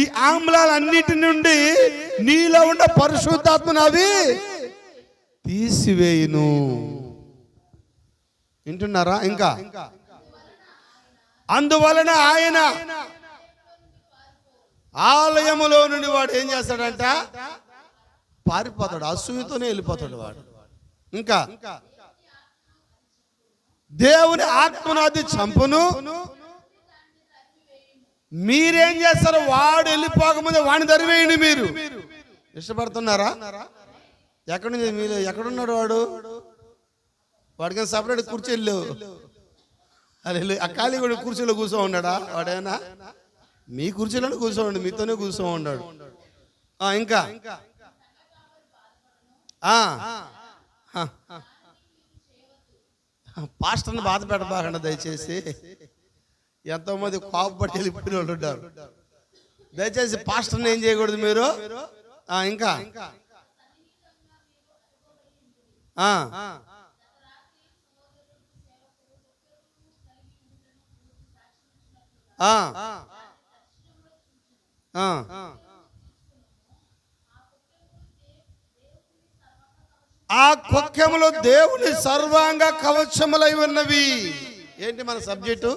ఈ ఆమ్లాలన్నిటి నుండి నీలో ఉన్న పరిశుద్ధాత్మను అవి తీసివేయును. వింటున్నారా? ఇంకా అందువలన ఆయన ఆలయములో నుండి వాడు ఏం చేస్తాడంట? పారిపోతాడు. అసూయతోనే వెళ్ళిపోతాడు వాడు. ఇంకా దేవుని ఆత్మను అది చంపును. మీరేం చేస్తారు? వాడు వెళ్ళిపోకముందే వాడిని తరివేయండి. మీరు ఇష్టపడుతున్నారా? ఎక్కడి నుంచి మీరు ఎక్కడున్నాడు వాడు? వాడికి సపరేట్ కుర్చీలు లేవు. అదే ఆ ఖాళీ కూడా కుర్చీలో కూర్చో ఉన్నాడా వాడేనా? మీ కుర్చీలో కూర్చోండి, మీతోనే కూర్చో ఉన్నాడు. ఇంకా పాస్టర్ని బాధ పెట్టబాకండి దయచేసి. ఎంతోమంది కోపపడి వెళ్ళిపోయిన వాళ్ళు ఉంటారు. దయచేసి పాస్టర్ని ఏం చేయకూడదు మీరు. ఇంకా ఆ కుక్కెములు దేవుని సర్వాంగ కవచములై ఉన్నవి. ఏంటి మన సబ్జెక్టు?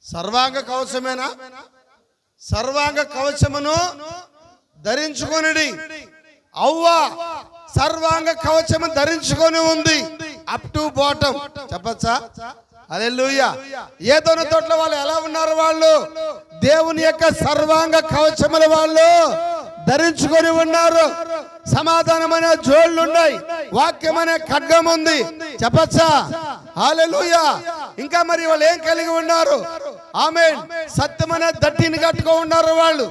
సర్వాంగ కవచమేనా? సర్వాంగ కవచమును ధరించుకొనిడి. అవ్వ సర్వాంగ కవచము ధరించుకొని ఉంది, అప్ టు బాటమ్. చెప్పచ్చా? హల్లెలూయా. ఏదోను తోటలో వాళ్ళు ఎలా ఉన్నారు? వాళ్ళు దేవుని యొక్క సర్వాంగ కవచముల వాళ్ళు ధరించుకొని ఉన్నారు. సమాధానమైన జోళ్ళు ఉన్నాయి, వాక్యం అనే ఖడ్గం ఉంది. చెప్పచ్చా? హల్లెలూయా. ఇంకా మరి వాళ్ళు ఏం కలిగి ఉన్నారు? ఆమేన్. సత్యమనే దట్టిని కట్టుకో ఉన్నారు వాళ్ళు.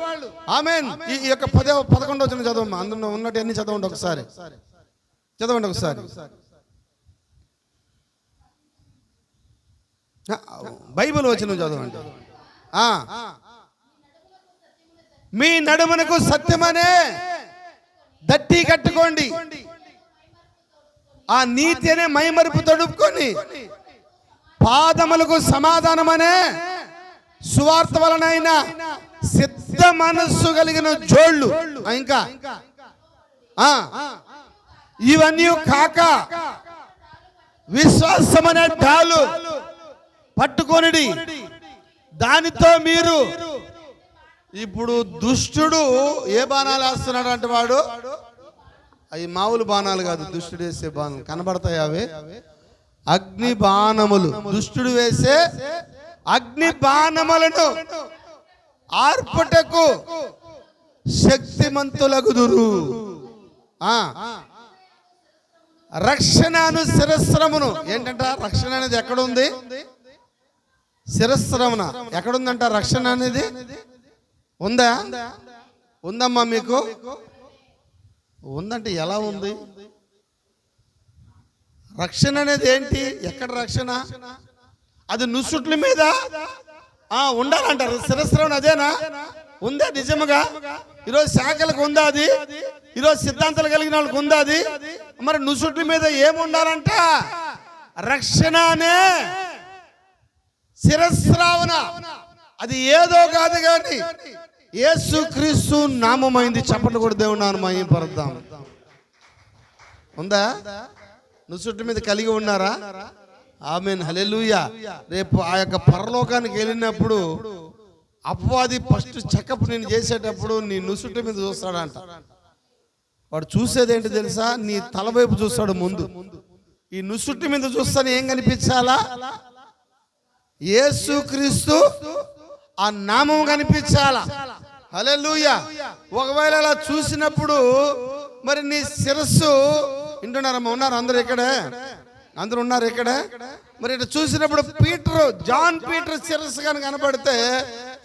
ఆమేన్. ఈ యొక్క 11 వచ్చిన చదవమ్మా. అందులో ఉన్నట్టు ఎన్ని చదవండి ఒకసారి, చదవండి ఒకసారి. బైబిల్ వచ్చిన చదవండి. మీ నడుమునకు సత్యమనే దట్టి కట్టుకోండి, ఆ నీతి అనే మైమరుపు తొడుపుకొని పాదములకు సమాధానమనే సువార్త వలనైన సిద్ధ మనస్సు కలిగిన జోళ్ళు. ఇంకా ఇవన్నీ కాక విశ్వాసమనే డాలు పట్టుకొనిడి, దానితో మీరు. ఇప్పుడు దుష్టుడు ఏ బాణాలు వేస్తున్నాడు అంటే వాడు, అవి మామూలు బాణాలు కాదు, దుష్టుడు వేసే బాణాలు కనబడతాయి. అవి అగ్ని బాణములు. దుష్టుడు వేసే అగ్ని బాణములను ఆర్పుటకు శక్తిమంతులగుదురు. రక్షణను శిరస్త్రమును. ఏంటంట రక్షణ అనేది ఎక్కడుంది? శిరస్త్రమున ఎక్కడుందంట రక్షణ అనేది? ఉందా? ఉందమ్మా మీకు? ఉందంటే ఎలా ఉంది? రక్షణ అనేది ఏంటి? ఎక్కడ రక్షణ? అది నుసుట్ల మీద ఉండాలంటారు. శిరస్త్రం అదేనా? ఉందా నిజముగా? ఈరోజు శాఖలకు ఉందా అది? ఈరోజు సిద్ధాంతాలు కలిగిన వాళ్ళకి ఉందా అది? మరి నుసుట్ల మీద ఏముండాలంట? రక్షణ అనే శిరస్త్రావన. అది ఏదో కాదు కానీ యేసుక్రీస్తు నామమైంది. చప్పట్లు కూడా దేవుని నామం పరుద్దాం. ఉందా? నుసుట్ల మీద కలిగి ఉన్నారా? ఆమేన్. హల్లెలూయా. రేపు ఆ యొక్క పరలోకానికి వెళ్ళినప్పుడు అపవాది ఫస్ట్ చెకప్ నేను చేసేటప్పుడు నీ నుసుట్ల మీద చూస్తాడంట. వాడు చూసేది ఏంటి తెలుసా? నీ తల వైపు చూస్తాడు ముందు. ఈ నుసుట్ల మీద చూస్తాను ఏం కనిపించాలా? యేసుక్రీస్తు ఆ నామం కనిపించాలా? హల్లెలూయా. ఒకవేళ అలా చూసినప్పుడు మరి నీ శిరస్సు వింటున్నారమ్మా? ఉన్నారు అందరు ఇక్కడే? అందరు ఉన్నారు ఇక్కడే? మరి ఇట్లా చూసినప్పుడు జాన్ పీటర్ శిరస్సు కానీ కనబడితే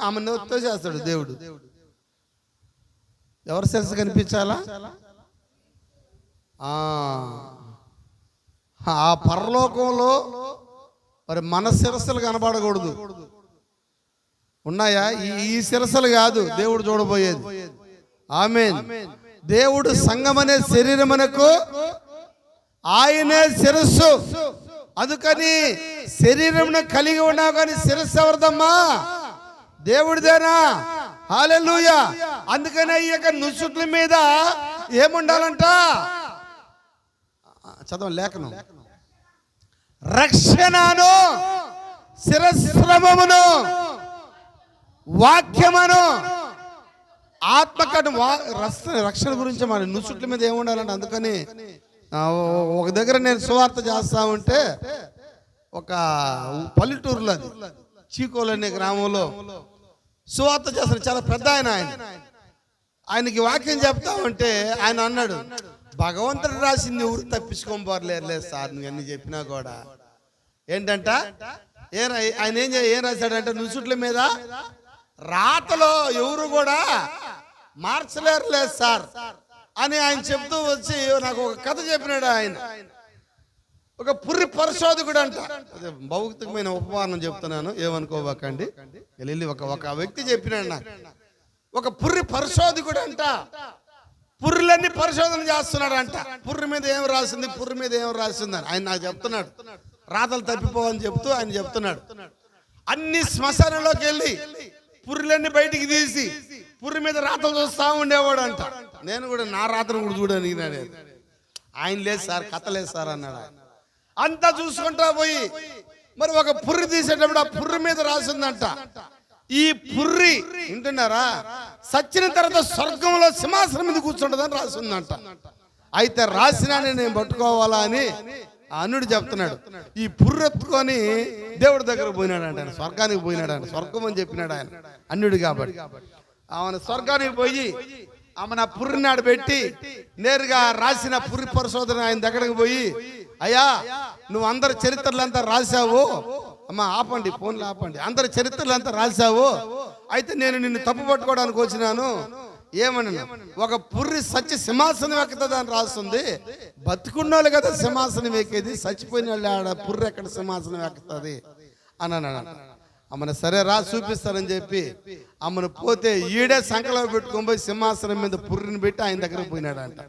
ఆమె నొత్తో చేస్తాడు దేవుడు. ఎవరి శిరస్సు కనిపించాలా? ఆ పరలోకంలో మరి మన శిరస్సులు కనబడకూడదు. ఉన్నాయా? ఈ శిరస్సులు కాదు దేవుడు చూడబోయేది. ఆమేన్. దేవుడు సంఘమనే శరీరమునకు ఆయనే శిరస్సు. అందుకని శరీరమును కలిగి ఉన్నావు కానీ శిరస్సు ఎవరిదమ్మా? దేవుడిదేనా? హల్లెలూయా. అందుకనే ఈ యొక్క నుసుట్ల మీద ఏముండాలంట? చదవం లేఖనం. రక్షణను శిరస్త్రమును వాక్యమును ఆత్మకను. రక్షణ గురించి మన నుసుట్ల మీద ఏముండాలంటే, అందుకని ఒక దగ్గర నేను సువార్త చేస్తా ఉంటే ఒక పల్లెటూరులో చీకోలు అనే గ్రామంలో సువార్త చేస్తాడు. చాలా పెద్ద ఆయనకి వాక్యం చెప్తా ఉంటే ఆయన అన్నాడు, భగవంతుడు రాసింది ఊరు తప్పించుకొని పోరలేదు సార్, నువ్వు అన్ని చెప్పినా కూడా. ఏంటంట ఆయన ఏం రాశాడంటే నుసుట్ల మీద రాతలో ఎవరు కూడా మార్చలేరులే సార్ అని ఆయన చెప్తూ వచ్చి నాకు ఒక కథ చెప్పినాడు. ఆయన ఒక పుర్రి పరిశోధకుడు అంట. భౌతికమైన ఉపమానం చెప్తున్నాను, ఏమనుకోబాకండి. వెళ్ళి ఒక వ్యక్తి చెప్పినాడు నాకు, ఒక పుర్రి పరిశోధకుడు అంట పుర్రులన్నీ పరిశోధన చేస్తున్నాడు అంట. పుర్రి మీద ఏం రాసింది, పుర్రి మీద ఏం రాసింది అని ఆయన నాకు చెప్తున్నాడు. రాతలు తప్పిపోవని చెప్తూ ఆయన చెప్తున్నాడు. అన్ని శ్మశానంలోకి వెళ్ళి పుర్రులన్నీ బయటికి తీసి పుర్రి మీద రాతలు చూస్తా ఉండేవాడు అంట. నేను కూడా నా రాతను కూడా చూడని ఆయన లేదు సార్, కథ లేదు సార్ అన్నాడు. అంతా చూసుకుంటా పోయి మరి ఒక పుర్రి తీసేటప్పుడు ఆ పుర్రి మీద రాసిందంట, ఈ పుర్రి వింటున్నారా, సచ్చిన తర్వాత స్వర్గంలో సింహాసనం మీద కూర్చుంటుందని రాసిందంట. అయితే రాసినా నేను పట్టుకోవాలా అని అన్నుడు చెప్తున్నాడు. ఈ పుర్రి ఎత్తుకొని దేవుడి దగ్గర పోయినాడంట, ఆయన స్వర్గానికి పోయినాడు. స్వర్గం అని చెప్పినాడు ఆయన అన్నుడు కాబట్టి. ఆయన స్వర్గానికి పోయి ఆమె పుర్రిని నాడు పెట్టి నేరుగా రాసిన పుర్రి పరిశోధన ఆయన దగ్గరకు పోయి, అయ్యా నువ్వు అందరి చరిత్రలంతా రాశావు, అమ్మా ఆపండి ఫోన్లు ఆపండి, అందరి చరిత్రలంతా రాశావు, అయితే నేను నిన్ను తప్పు పట్టుకోవడానికి వచ్చినాను. ఏమన్నా ఒక పుర్రి సచ్చి సింహాసనం ఎక్కుతుంది అని రాస్తుంది. బతుకున్నోళ్ళు కదా సింహాసనం ఎక్కేది, చచ్చిపోయిన వాళ్ళు ఆడ పుర్రి ఎక్కడ సింహాసనం ఎక్కుతుంది అని అన్నాడు. అమ్మను సరే రా చూపిస్తానని చెప్పి అమ్మను పోతే ఈడే సంకలో పెట్టుకొని పోయి సింహాసనం మీద పుర్రిని పెట్టి ఆయన దగ్గర పోయినాడంట.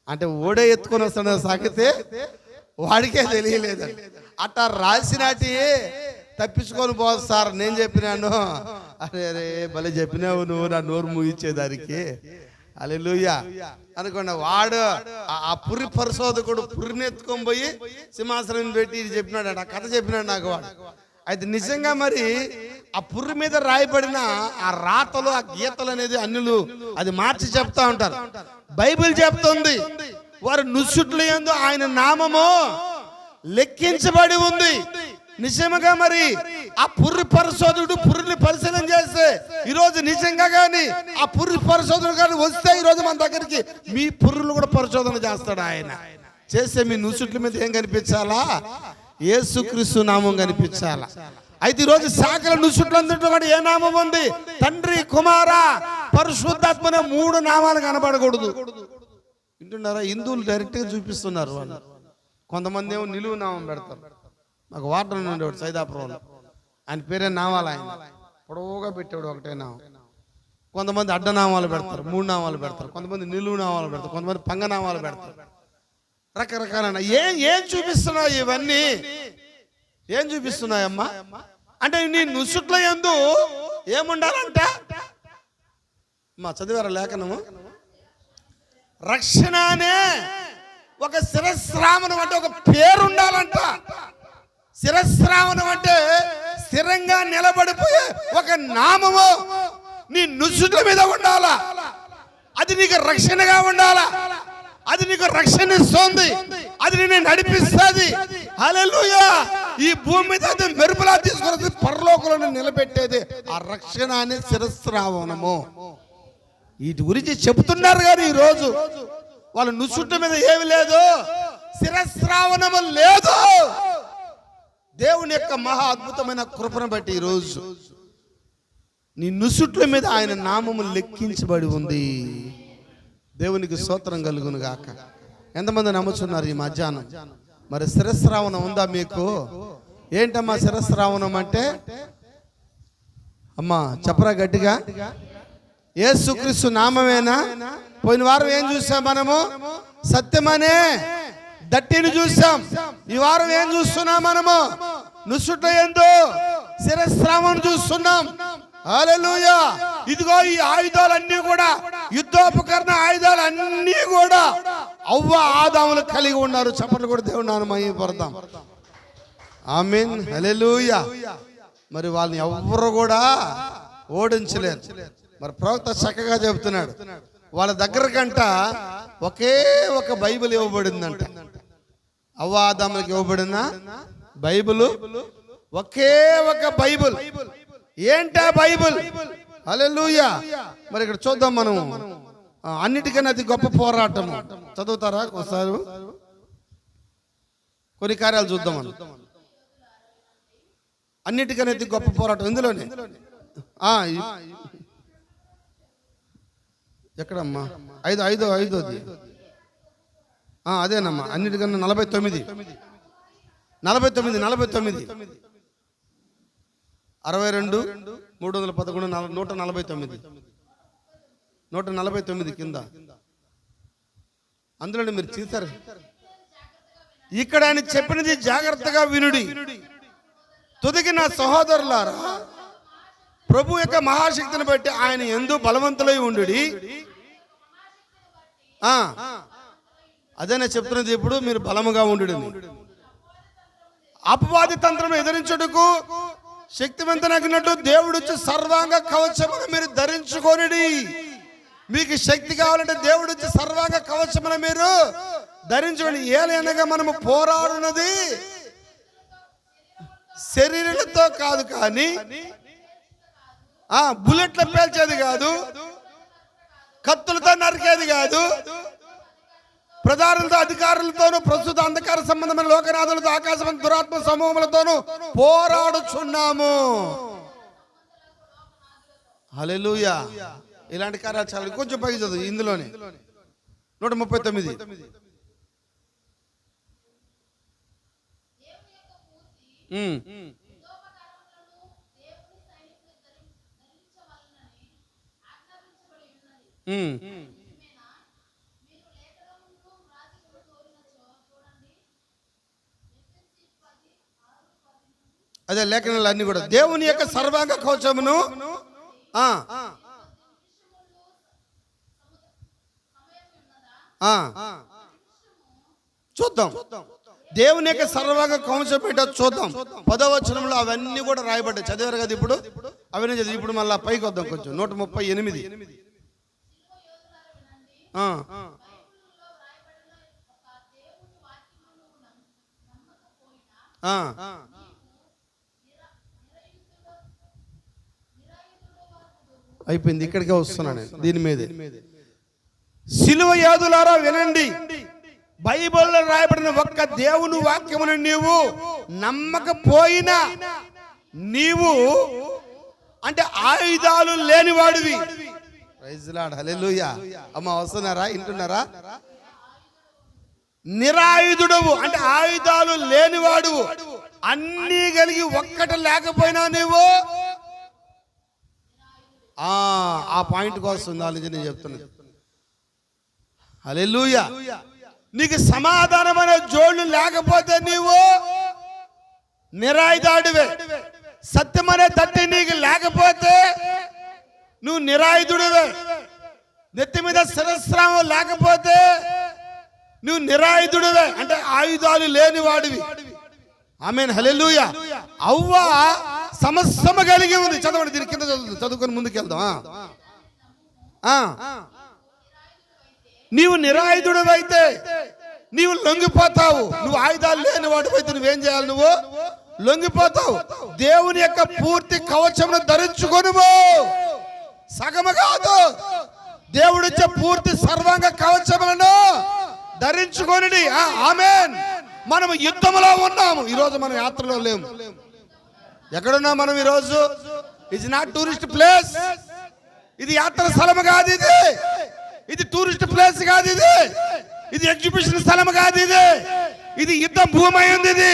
అంటే ఓడే ఎత్తుకొని వస్తాడు సాగితే వాడికే తెలియలేదు. అట్టా రాసినాటి తప్పించుకొని పోదు సార్ నేను చెప్పినాను. అరే అరే భలే చెప్పినావు నువ్వు, నా నోరు ముగించేదానికి హల్లెలూయా అనుకోండి. వాడు ఆ పుర్రి పరిశోధకుడు పుర్రిని ఎత్తుకొని పోయి సింహాసనం పెట్టి ఇది చెప్పినాడు. ఆ కథ చెప్పినాడు నాకు వాడు. అయితే నిజంగా మరి ఆ పుర్రి మీద రాయబడిన ఆ రాతలు ఆ గీతలు అనేది అన్యులు అది మార్చి చెప్తా ఉంటారు. బైబిల్ చెప్తుంది వారు నుసుట్లు యందు ఆయన నామము లెక్కించబడి ఉంది. నిజంగా మరి ఆ పుర్రి పరిశోధకుడు పుర్రిని పరిశీలన చేస్తే ఈరోజు నిజంగా కానీ ఆ పుర్రి పరిశోధన కానీ వస్తే ఈరోజు మన దగ్గరికి మీ పుర్రులు కూడా పరిశోధన చేస్తాడు ఆయన. చేస్తే మీ నుసుట్ల మీద ఏం కనిపించాలా, యేసుక్రీస్తు నామం కనిపించాలా. అయితే ఈరోజు శాఖల నుసుట్లందరిలో కూడా ఏ నామం ఉంది, తండ్రి కుమార పరిశుద్ధాత్మ అనే 3 నామాలు కనబడకూడదు. వింటున్నారా? హిందువులు డైరెక్ట్ గా చూపిస్తున్నారు వాళ్ళు. కొంతమంది ఏమో నిలువు నామం పెడతారు. మాకు వాటర్ ఉండేవాడు సైదాపురంలో, ఆయన పేరే నామాలు, ఆయన పొడవుగా పెట్టాడు ఒకటే నామం. కొంతమంది అడ్డనామాలు పెడతారు, 3 నామాలు పెడతారు, కొంతమంది నిలువు నామాలు పెడతారు, కొంతమంది పంగనామాలు పెడతారు. రకరకాల ఏం చూపిస్తున్నాయి ఇవన్నీ, ఏం చూపిస్తున్నాయమ్మా అంటే నీ నుసుట్ల యందు ఏముండాలంట మా చదివారా లేఖనము, రక్షణ అనే ఒక శిరస్రావణం అంటే ఒక పేరు ఉండాలంట. శిరస్రావణం అంటే స్థిరంగా నిలబడిపోయే ఒక నామము నీ నుసుట్ల మీద ఉండాలా. అది నీకు రక్షణగా ఉండాలా, అది నీకు రక్షణ ఇస్తుంది, అది నిన్ను నడిపిస్తుంది. హల్లెలూయా. ఈ భూమి మీద అది మెరుపులా తీసుకుని పరలోకంలో నిలబెట్టేది ఆ రక్షణ అనే శిరస్రావణము. వీటి గురించి చెబుతున్నారు కానీ ఈ రోజు వాళ్ళ నుసుట్ల మీద ఏమి లేదు, శిరస్రావణము లేదు. దేవుని యొక్క మహా అద్భుతమైన కృపను బట్టి ఈరోజు నీ నుసుట్ల మీద ఆయన నామము లెక్కించబడి ఉంది. దేవునికి స్తోత్రం కలుగును గాక. ఎంతమంది నమ్ముతున్నారు ఈ మధ్యాహ్నం? మరి శిరస్రావణం ఉందా మీకు? ఏంటమ్మా శిరస్రావణం అంటే? అమ్మా చెప్పరా గట్టిగా. యేసుక్రీస్తు నామమేనా? పోయిన వారం ఏం చూసాం మనము? సత్యమనే దట్టిని చూసాం. ఈ వారం ఏం చూస్తున్నాం మనము? నుసుట యందు శిరస్రావణం చూస్తున్నాం. హల్లెలూయా. ఇదిగో ఈ ఆయుధాలన్నీ కూడా, యుద్ధోపకరణ ఆయుధాలన్నీ కూడా అవ్వ ఆదాములు కలిగి ఉన్నారు. చప్పట్లు కూడా దేవుని నామమున మహిమపడదాం. ఆమేన్. హల్లెలూయా. మరి వాళ్ళని ఎవ్వరు కూడా ఓడించలేరు. మరి ప్రవక్త చక్కగా చెబుతున్నాడు, వాళ్ళ దగ్గర కంట ఒకే ఒక బైబిల్ ఇవ్వబడిందంట. అవ్వ ఆదాములకు ఇవ్వబడిన బైబిల్ ఒకే ఒక బైబిల్. ఏంటా బైబిల్? హల్లెలూయా. మరి ఇక్కడ చూద్దాం మనం. అన్నిటికన్నా అతి గొప్ప పోరాటం చదువుతారా ఒకసారి? కొన్ని కార్యాలు చూద్దాం మనం. అన్నిటికన్నా అతి గొప్ప పోరాటం ఇందులోనే ఎక్కడమ్మా? ఐదోది అదేనమ్మా. అన్నిటికన్నా 49 62 311 149 కింద. అందులో మీరు చూసారు. ఇక్కడ ఆయన చెప్పినది జాగ్రత్తగా వినుడి. తుదికి నా సహోదరులారా, ప్రభు యొక్క మహాశక్తిని బట్టి ఆయన యందు బలవంతులై ఉండుడి. అదేనా చెప్తున్నది. ఇప్పుడు మీరు బలముగా ఉండుడి. అపవాది తంత్రం ఎదిరించుటకు శక్తివంతనగినట్టు దేవుడిచ్చి సర్వాంగ కవచమును మీరు ధరించుకొనిడి. మీకు శక్తి కావాలంటే దేవుడిచ్చి సర్వాంగ కవచమును మీరు ధరించుకొని. ఏలైనగా మనము పోరాడున్నది శరీరంతో కాదు, కానీ బుల్లెట్లు పేల్చేది కాదు, కత్తులతో నరికేది కాదు, ప్రధానులతో అధికారులతోనూ ప్రస్తుత అంధకార సంబంధమైన లోకనాథులతో ఆకాశమైన దురాత్మ సమూహములతోనూ పోరాడుచున్నాము. హల్లెలూయా. ఇలాంటి కార్యాలు చాలా. కొంచెం పైకి చదువు. ఇందులోనే 139. అదే లేఖనాలు అన్ని కూడా దేవుని యొక్క సర్వాంగ కవచమును చూద్దాం. దేవుని యొక్క సర్వాంగ కవచం ఏంటో చూద్దాం. 10వ వచనంలో అవన్నీ కూడా రాయబడ్డాయి. చదివారు కదా ఇప్పుడు? అవన్నీ చదివి ఇప్పుడు మళ్ళీ పైకి వద్దాం కొంచెం. 138. అయిపోయింది. ఇక్కడికే వస్తున్నాను నేను దీని మీదే. సిలువ యోధులారా వినండి, బైబిల్లో రాయబడిన ఒక్క దేవుని వాక్యమును నీవు నమ్మకపోయినా నీవు అంటే ఆయుధాలు లేనివాడివి. Praise lord. హల్లెలూయా. అమ్మ వస్తున్నారా? వింటున్నారా? నిరాయుధుడవు అంటే ఆయుధాలు లేనివాడు. అన్నీ కలిగి ఒక్కటి లేకపోయినా నీవు ఆ పాయింట్ వస్తుంది. ఆలోచన నేను చెప్తున్నాను. హల్లెలూయా. నీకు సమాధానమైన జోళ్ళు లేకపోతే నీవు నిరాయుధాడివే. సత్యమనే తట్టి నీకు లేకపోతే నువ్వు నిరాయుధుడివే. నెత్తి మీద శిరస్రామం లేకపోతే నువ్వు నిరాయుధుడివే అంటే ఆయుధాలు లేనివాడివి. ఆమేన్. హల్లెలూయా. అవ్వ సమస్తము కలిగి ఉంది. చదవండి దీని కింద చదువుకొని ముందుకెళ్దాం. నీవు నిరాయుధుడివైతే నీవు లొంగిపోతావు. నువ్వు ఆయుధాలు లేని వాడివైతే నువ్వేం చేయాలి? నువ్వు లొంగిపోతావు. దేవుని యొక్క పూర్తి కవచమును ధరించుకొనుము. సగము కాదు, దేవుడిచ్చే పూర్తి సర్వాంగ కవచములను ధరించుకొనిడి. ఆమేన్. మనము యుద్ధంలో ఉన్నాము. ఈరోజు మనం యాత్రలో లేము. ఎక్కడున్నాం మనం ఈరోజు? It's not tourist place. ఇది యాత్ర స్థలం కాదు. ఇది టూరిస్ట్ ప్లేస్ కాదు. ఇది ఎగ్జిబిషన్ స్థలం కాదు. ఇది యుద్ధం భూమి అయింది.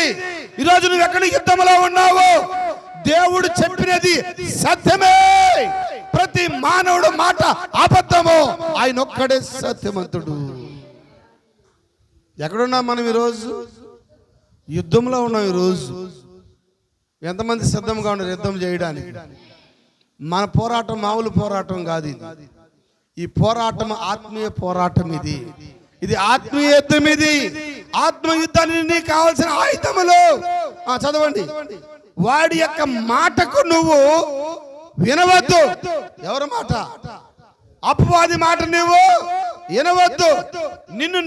ఈరోజు నువ్వు ఎక్కడ యుద్ధంలో ఉన్నావు? దేవుడు చెప్పినది సత్యమే. ప్రతి మానవుడు మాట అబద్ధము, ఆయన ఒక్కడే సత్యవంతుడు. ఎక్కడున్నాం మనం ఈరోజు? యుద్ధంలో ఉన్నాం. ఈరోజు ఎంతమంది సిద్ధంగా ఉన్నారు యుద్ధం చేయడానికి? మన పోరాటం మామూలు పోరాటం కాదు. ఈ పోరాటం ఆత్మీయ పోరాటం. ఇది ఆత్మీయ యుద్ధం. ఇది ఆత్మ యుద్ధానికి నీకు కావాల్సిన ఆయుధములు చదవండి. వాడి యొక్క మాటకు నువ్వు వినవద్దు. ఎవరి మాట? అపవాది మాట నువ్వు వినవద్దు. నిన్ను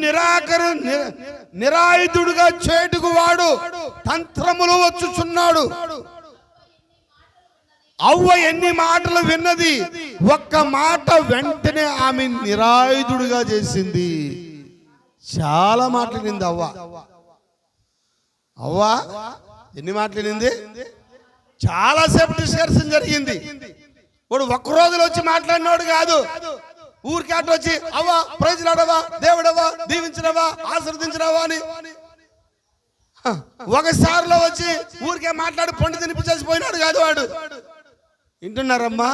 నిరాయుధుడుగా చేటుకు వాడు తంత్రములు వచ్చుచున్నాడు. అవ్వ ఎన్ని మాటలు విన్నది, ఒక్క మాట వెంటనే ఆమె నిరాయుధుడుగా చేసింది. చాలా మాటలు వినింది అవ్వ. ఎన్ని మాటలు వినింది? చాలాసేపు డిస్కషన్ జరిగింది. వాడు ఒక్క రోజులో వచ్చి మాట్లాడినోడు కాదు. ఊరికి అటు వచ్చి అవ్వా ప్రైజ్ లాడవా, దేవుడవా, దీవించినవా, ఆశీర్వదించినవా అని ఒకసారిలో వచ్చి ఊరికే మాట్లాడి పండు తినిపించేసిపోయినాడు కాదు వాడు. వింటున్నారమ్మా?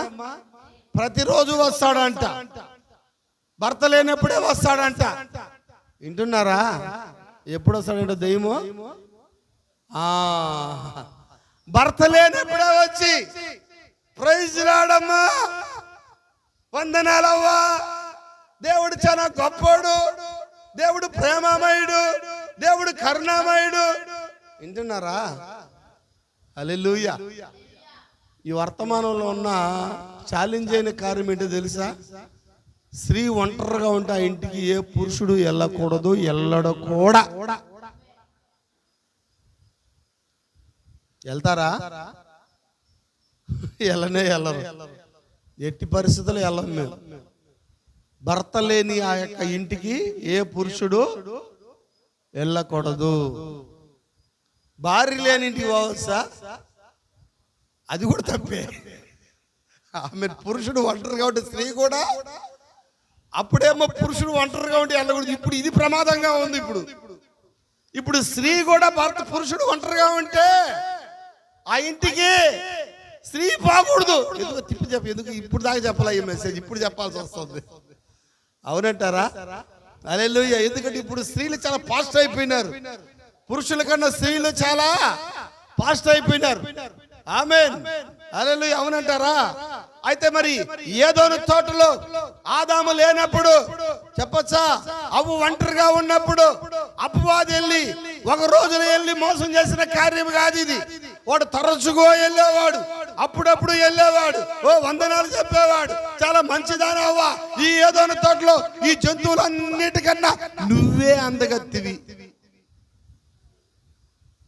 ప్రతిరోజు వస్తాడంట, భర్త లేనప్పుడే వస్తాడంట. వింటున్నారా? ఎప్పుడు వస్తాడంట దెయ్యము? భర్త లేనప్పుడే వచ్చి ప్రైజ్ లాడమ్మా, వందనాలవ్వా, దేవుడు చాలా గొప్పోడు, దేవుడు ప్రేమమయుడు, దేవుడు కరుణామయుడు. వింటున్నారా? హల్లెలూయా. ఈ వర్తమానంలో ఉన్న ఛాలెంజ్ అయిన కార్యం ఏంటో తెలుసా? స్త్రీ ఒంటరిగా ఉంటే ఆ ఇంటికి ఏ పురుషుడు వెళ్ళకూడదు, వెళ్ళడు కూడా. వెళ్తారా? వెళ్ళనే వెళ్ళరు. ఎట్టి పరిస్థితులు వెళ్ళం మేము. భర్త లేని ఆ యొక్క ఇంటికి ఏ పురుషుడు వెళ్ళకూడదు. భార్య లేని ఇంటికి పోవచ్చా? అది కూడా తప్పే. ఆమె పురుషుడు ఒంటరిగా ఉంటే స్త్రీ కూడా, అప్పుడేమో పురుషుడు ఒంటరిగా ఉంటే వెళ్ళకూడదు. ఇప్పుడు ఇది ప్రమాదంగా ఉంది. ఇప్పుడు స్త్రీ కూడా భర్త పురుషుడు ఒంటరిగా ఉంటే ఆ ఇంటికి స్త్రీ పోకూడదు. ఎందుకు తిప్పి చెప్పు, ఎందుకు ఇప్పుడు దాకా చెప్పాలా ఈ మెసేజ్? ఇప్పుడు చెప్పాల్సి వస్తుంది. అవునంటారా? హల్లెలూయా. ఎందుకంటే ఇప్పుడు స్త్రీలు చాలా ఫాస్ట్ అయిపోయినారు. పురుషుల కన్నా స్త్రీలు చాలా ఫాస్ట్ అయిపోయినారు. ఆమేన్. హల్లెలూయా. అవునంటారా? అయితే మరి ఏదోను తోటలో ఆదాము లేనప్పుడు చెప్పచ్చా? అవ్వ ఒంటరిగా ఉన్నప్పుడు అపవాది వెళ్ళి ఒక రోజున వెళ్ళి మోసం చేసిన కార్యం కాదు ఇది. వాడు తరచుగా వెళ్ళేవాడు, అప్పుడప్పుడు వెళ్ళేవాడు, ఓ వందనాలు చెప్పేవాడు, చాలా మంచిదానవ్వా, ఈ ఏదోను తోటలో ఈ జంతువులన్నిటికన్నా నువ్వే అందగత్తివి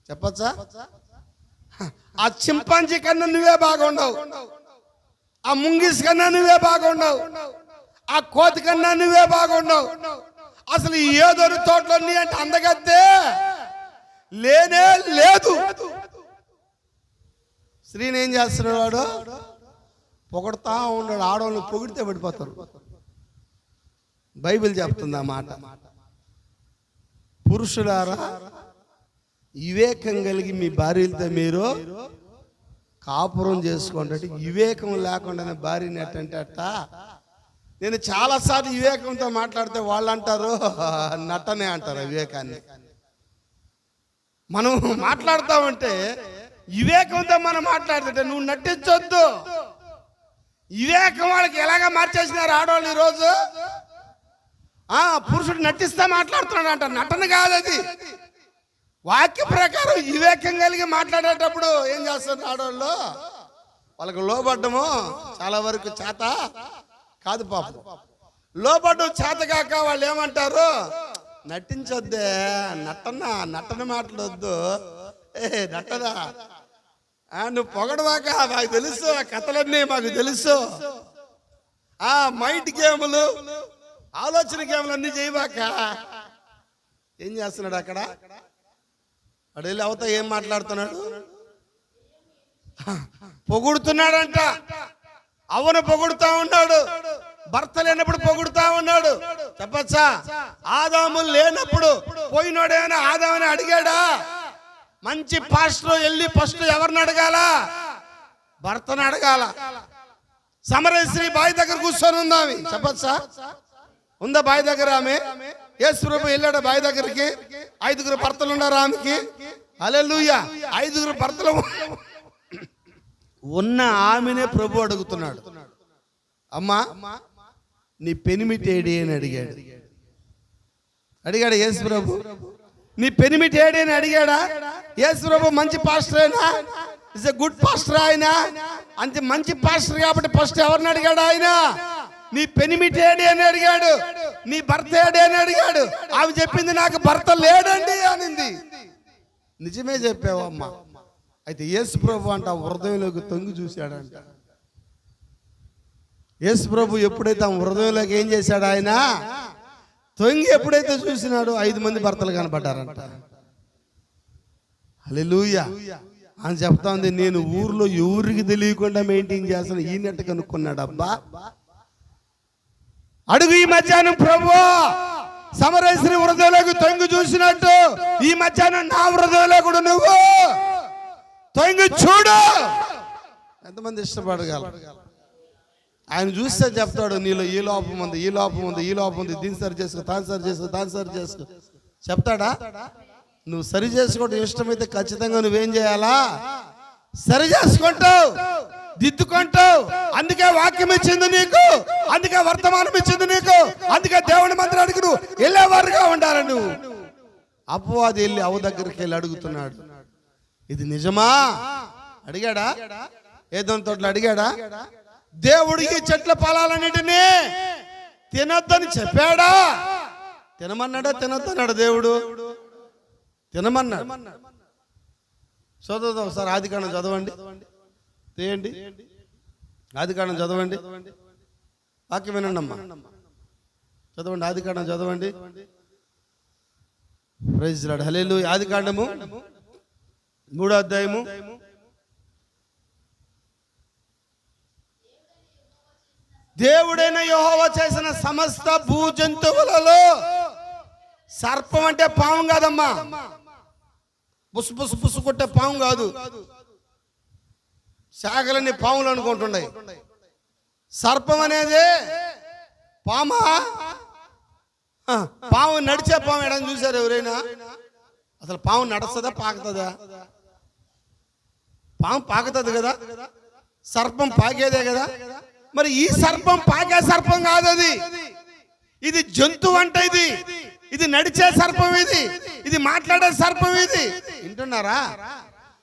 చెప్పచ్చా? ఆ చింపాంజీ కన్నా నువ్వే బాగుండవు, ఆ ముంగిస్ కన్నా నువ్వే బాగుండవు, ఆ కోతి కన్నా నువ్వే బాగుండవు. అసలు ఏదో తోటలో నీ అంటే అందగత్తే లేనే లేదు. స్త్రీని ఏం చేస్తున్నాడు వాడు? పొగడతా ఉన్నాడు. ఆడవాళ్ళు పొగిడితే పడిపోతారు. బైబిల్ చెప్తుంది ఆ మాట. పురుషులారా, వివేకం కలిగి మీ భార్యలతో మీరు కాపురం చేసుకోండి. వివేకం లేకుండా భార్యని ఎట్టంటే అట్ట. నేను చాలాసార్లు వివేకంతో మాట్లాడితే వాళ్ళు అంటారు నటనే అంటారు వివేకాన్ని. మనం మాట్లాడతామంటే వివేకంతో మనం మాట్లాడుతుంటే నువ్వు నటించొద్దు. వివేకం వాళ్ళకి ఎలాగా మార్చేసినారు ఆడవాళ్ళు ఈరోజు. పురుషుడు నటిస్తా మాట్లాడుతున్నాడు అంట. నటన కాదు అది. వాక్య ప్రకారం వివేకం కలిగి మాట్లాడేటప్పుడు ఏం చేస్తారు ఆడవాళ్ళు? వాళ్ళకి లోబడ్డము చాలా వరకు చేత కాదు పాపం. లోబడ్డం చేత కాక వాళ్ళు ఏమంటారు? నటించొద్దే, నటన మాట్లాడొద్దు, నటనా, నువ్వు పొగడవాక మాకు తెలుసు, ఆ కథలన్నీ మాకు తెలుసు, ఆ మైండ్ గేములు, ఆలోచన గేములు అన్నీ చేయవాక. ఏం చేస్తున్నాడు అక్కడ? అడు వెళ్ళి అవత ఏం మాట్లాడుతున్నాడు? పొగుడుతున్నాడంట. అవను పొగుడుతా ఉన్నాడు. భర్త లేనప్పుడు పొగుడుతా ఉన్నాడు. చెప్పచ్చా? ఆదాము లేనప్పుడు పోయినోడేమైనా ఆదామని అడిగాడా? మంచి పాస్టర్ వెళ్ళి ఫస్ట్ ఎవరిని అడగాల? భర్తను అడగాల. సమరశ్రీ బావి దగ్గర కూర్చొని ఉందా? చెప్పచ్చా? ఉందా బావి దగ్గర ఆమె? యేసు ప్రభు వెళ్ళాడు బావి దగ్గరికి. 5 భర్తలు ఉన్నారు ఆమెకి. హల్లెలూయా. 5 భర్తలు ఉన్న ఆమెనే ప్రభు అడుగుతున్నాడు. అమ్మా, నీ పెనిమిటేడి అని అడిగాడు యేసు ప్రభు. నీ పెనిమిటేడి అని అడిగాడా? యేసు ప్రభు మంచి పాస్టర్ అయినా, ఇస్ ఎ గుడ్ పాస్టర్ ఆయన. అంతే మంచి పాస్టర్ కాబట్టి ఫస్ట్ ఎవరిని అడిగాడు ఆయన? నీ పెనిమిటేడి అని అడిగాడు. నీ భర్త ఏడి అని అడిగాడు. ఆమె చెప్పింది నాకు భర్త లేడండి అనింది. నిజమే చెప్పావమ్మా. అయితే యేసు ప్రభు అంట హృదయంలోకి తొంగి చూశాడంట. యేసు ప్రభు ఎప్పుడైతే ఆ హృదయంలోకి ఏం చేశాడు? ఆయన తొంగి ఎప్పుడైతే చూసినాడు 5 మంది భర్తలు కనపడ్డారంట. హల్లెలూయా. అని చెప్తా ఉంది. నేను ఊర్లో ఎవరికి తెలియకుండా మెయింటైన్ చేస్తాను, ఈ నెట్ కనుక్కున్నాడు. అబ్బా అడుగు ఈ మధ్యాహ్నం ప్రభువా, సమరశ్రీ హృదయంలోకి తొంగి చూసినట్టు ఈ మధ్యాహ్నం నా హృదయంలో కూడా నువ్వు తొంగి చూడు. ఎంతమంది ఇష్టపడగలరు? ఆయన చూస్తే చెప్తాడు, నీలో ఈ లోపం ఉంది, ఈ లోపం ఉంది, ఈ లోపం ఉంది, దీన్ని సరి చేసుకో, తాను సరి చేసుకో, తాను సరి చేసుకో చెప్తాడా? నువ్వు సరి చేసుకోవడం ఇష్టమైతే ఖచ్చితంగా నువ్వేం చేయాలా? సరి చేసుకుంటావు, దిద్దుకుంటావు. అందుకే వాక్యం ఇచ్చింది నీకు, అందుకే వర్తమానం ఇచ్చింది నీకు, అందుకే దేవుని మందిరానికి నువ్వు వెళ్ళేవారుగా ఉండాలి. నువ్వు అపవాది వెళ్ళి అవ దగ్గరికి వెళ్ళి అడుగుతున్నాడు, ఇది నిజమా? అడిగాడా? ఏదైనా తోటలో అడిగాడా? దేవుడు ఈ చెట్ల ఫలాలన్నిటినీ తినొద్దని చెప్పాడా? తినమన్నాడా? తినొద్దన్నాడు దేవుడు? తినమన్నాడు. చదువుదాం ఒకసారి ఆదికాండం చదవండి, తీయండి ఆదికాండం చదవండి, వాక్యం వినండి అమ్మా, చదవండి ఆదికాండం చదవండి. ప్రైజ్ లార్డ్, హల్లెలూయా. ఆదికాండము 3వ అధ్యాయము దేవుడైన యెహోవా చేసిన సమస్త భూజంతువులలో సర్పం అంటే పాము కాదమ్మా, బుసు బుసు బుసు కొట్టే పాము కాదు. శాఖలన్నీ పాములు అనుకుంటున్నాయి. సర్పం అనేది పామా? పాము నడిచే పాము ఎడని చూసారు ఎవరైనా? అసలు పాము నడుస్తుందా, పాకుతుందా? పాము పాకుతుంది కదా, సర్పం పాకేదే కదా. మరి ఈ సర్పం పాకే సర్పం కాదు, అది ఇది జంతువు అంట, ఇది నడిచే సర్పం, ఇది మాట్లాడే సర్పం. ఇది వింటున్నారా?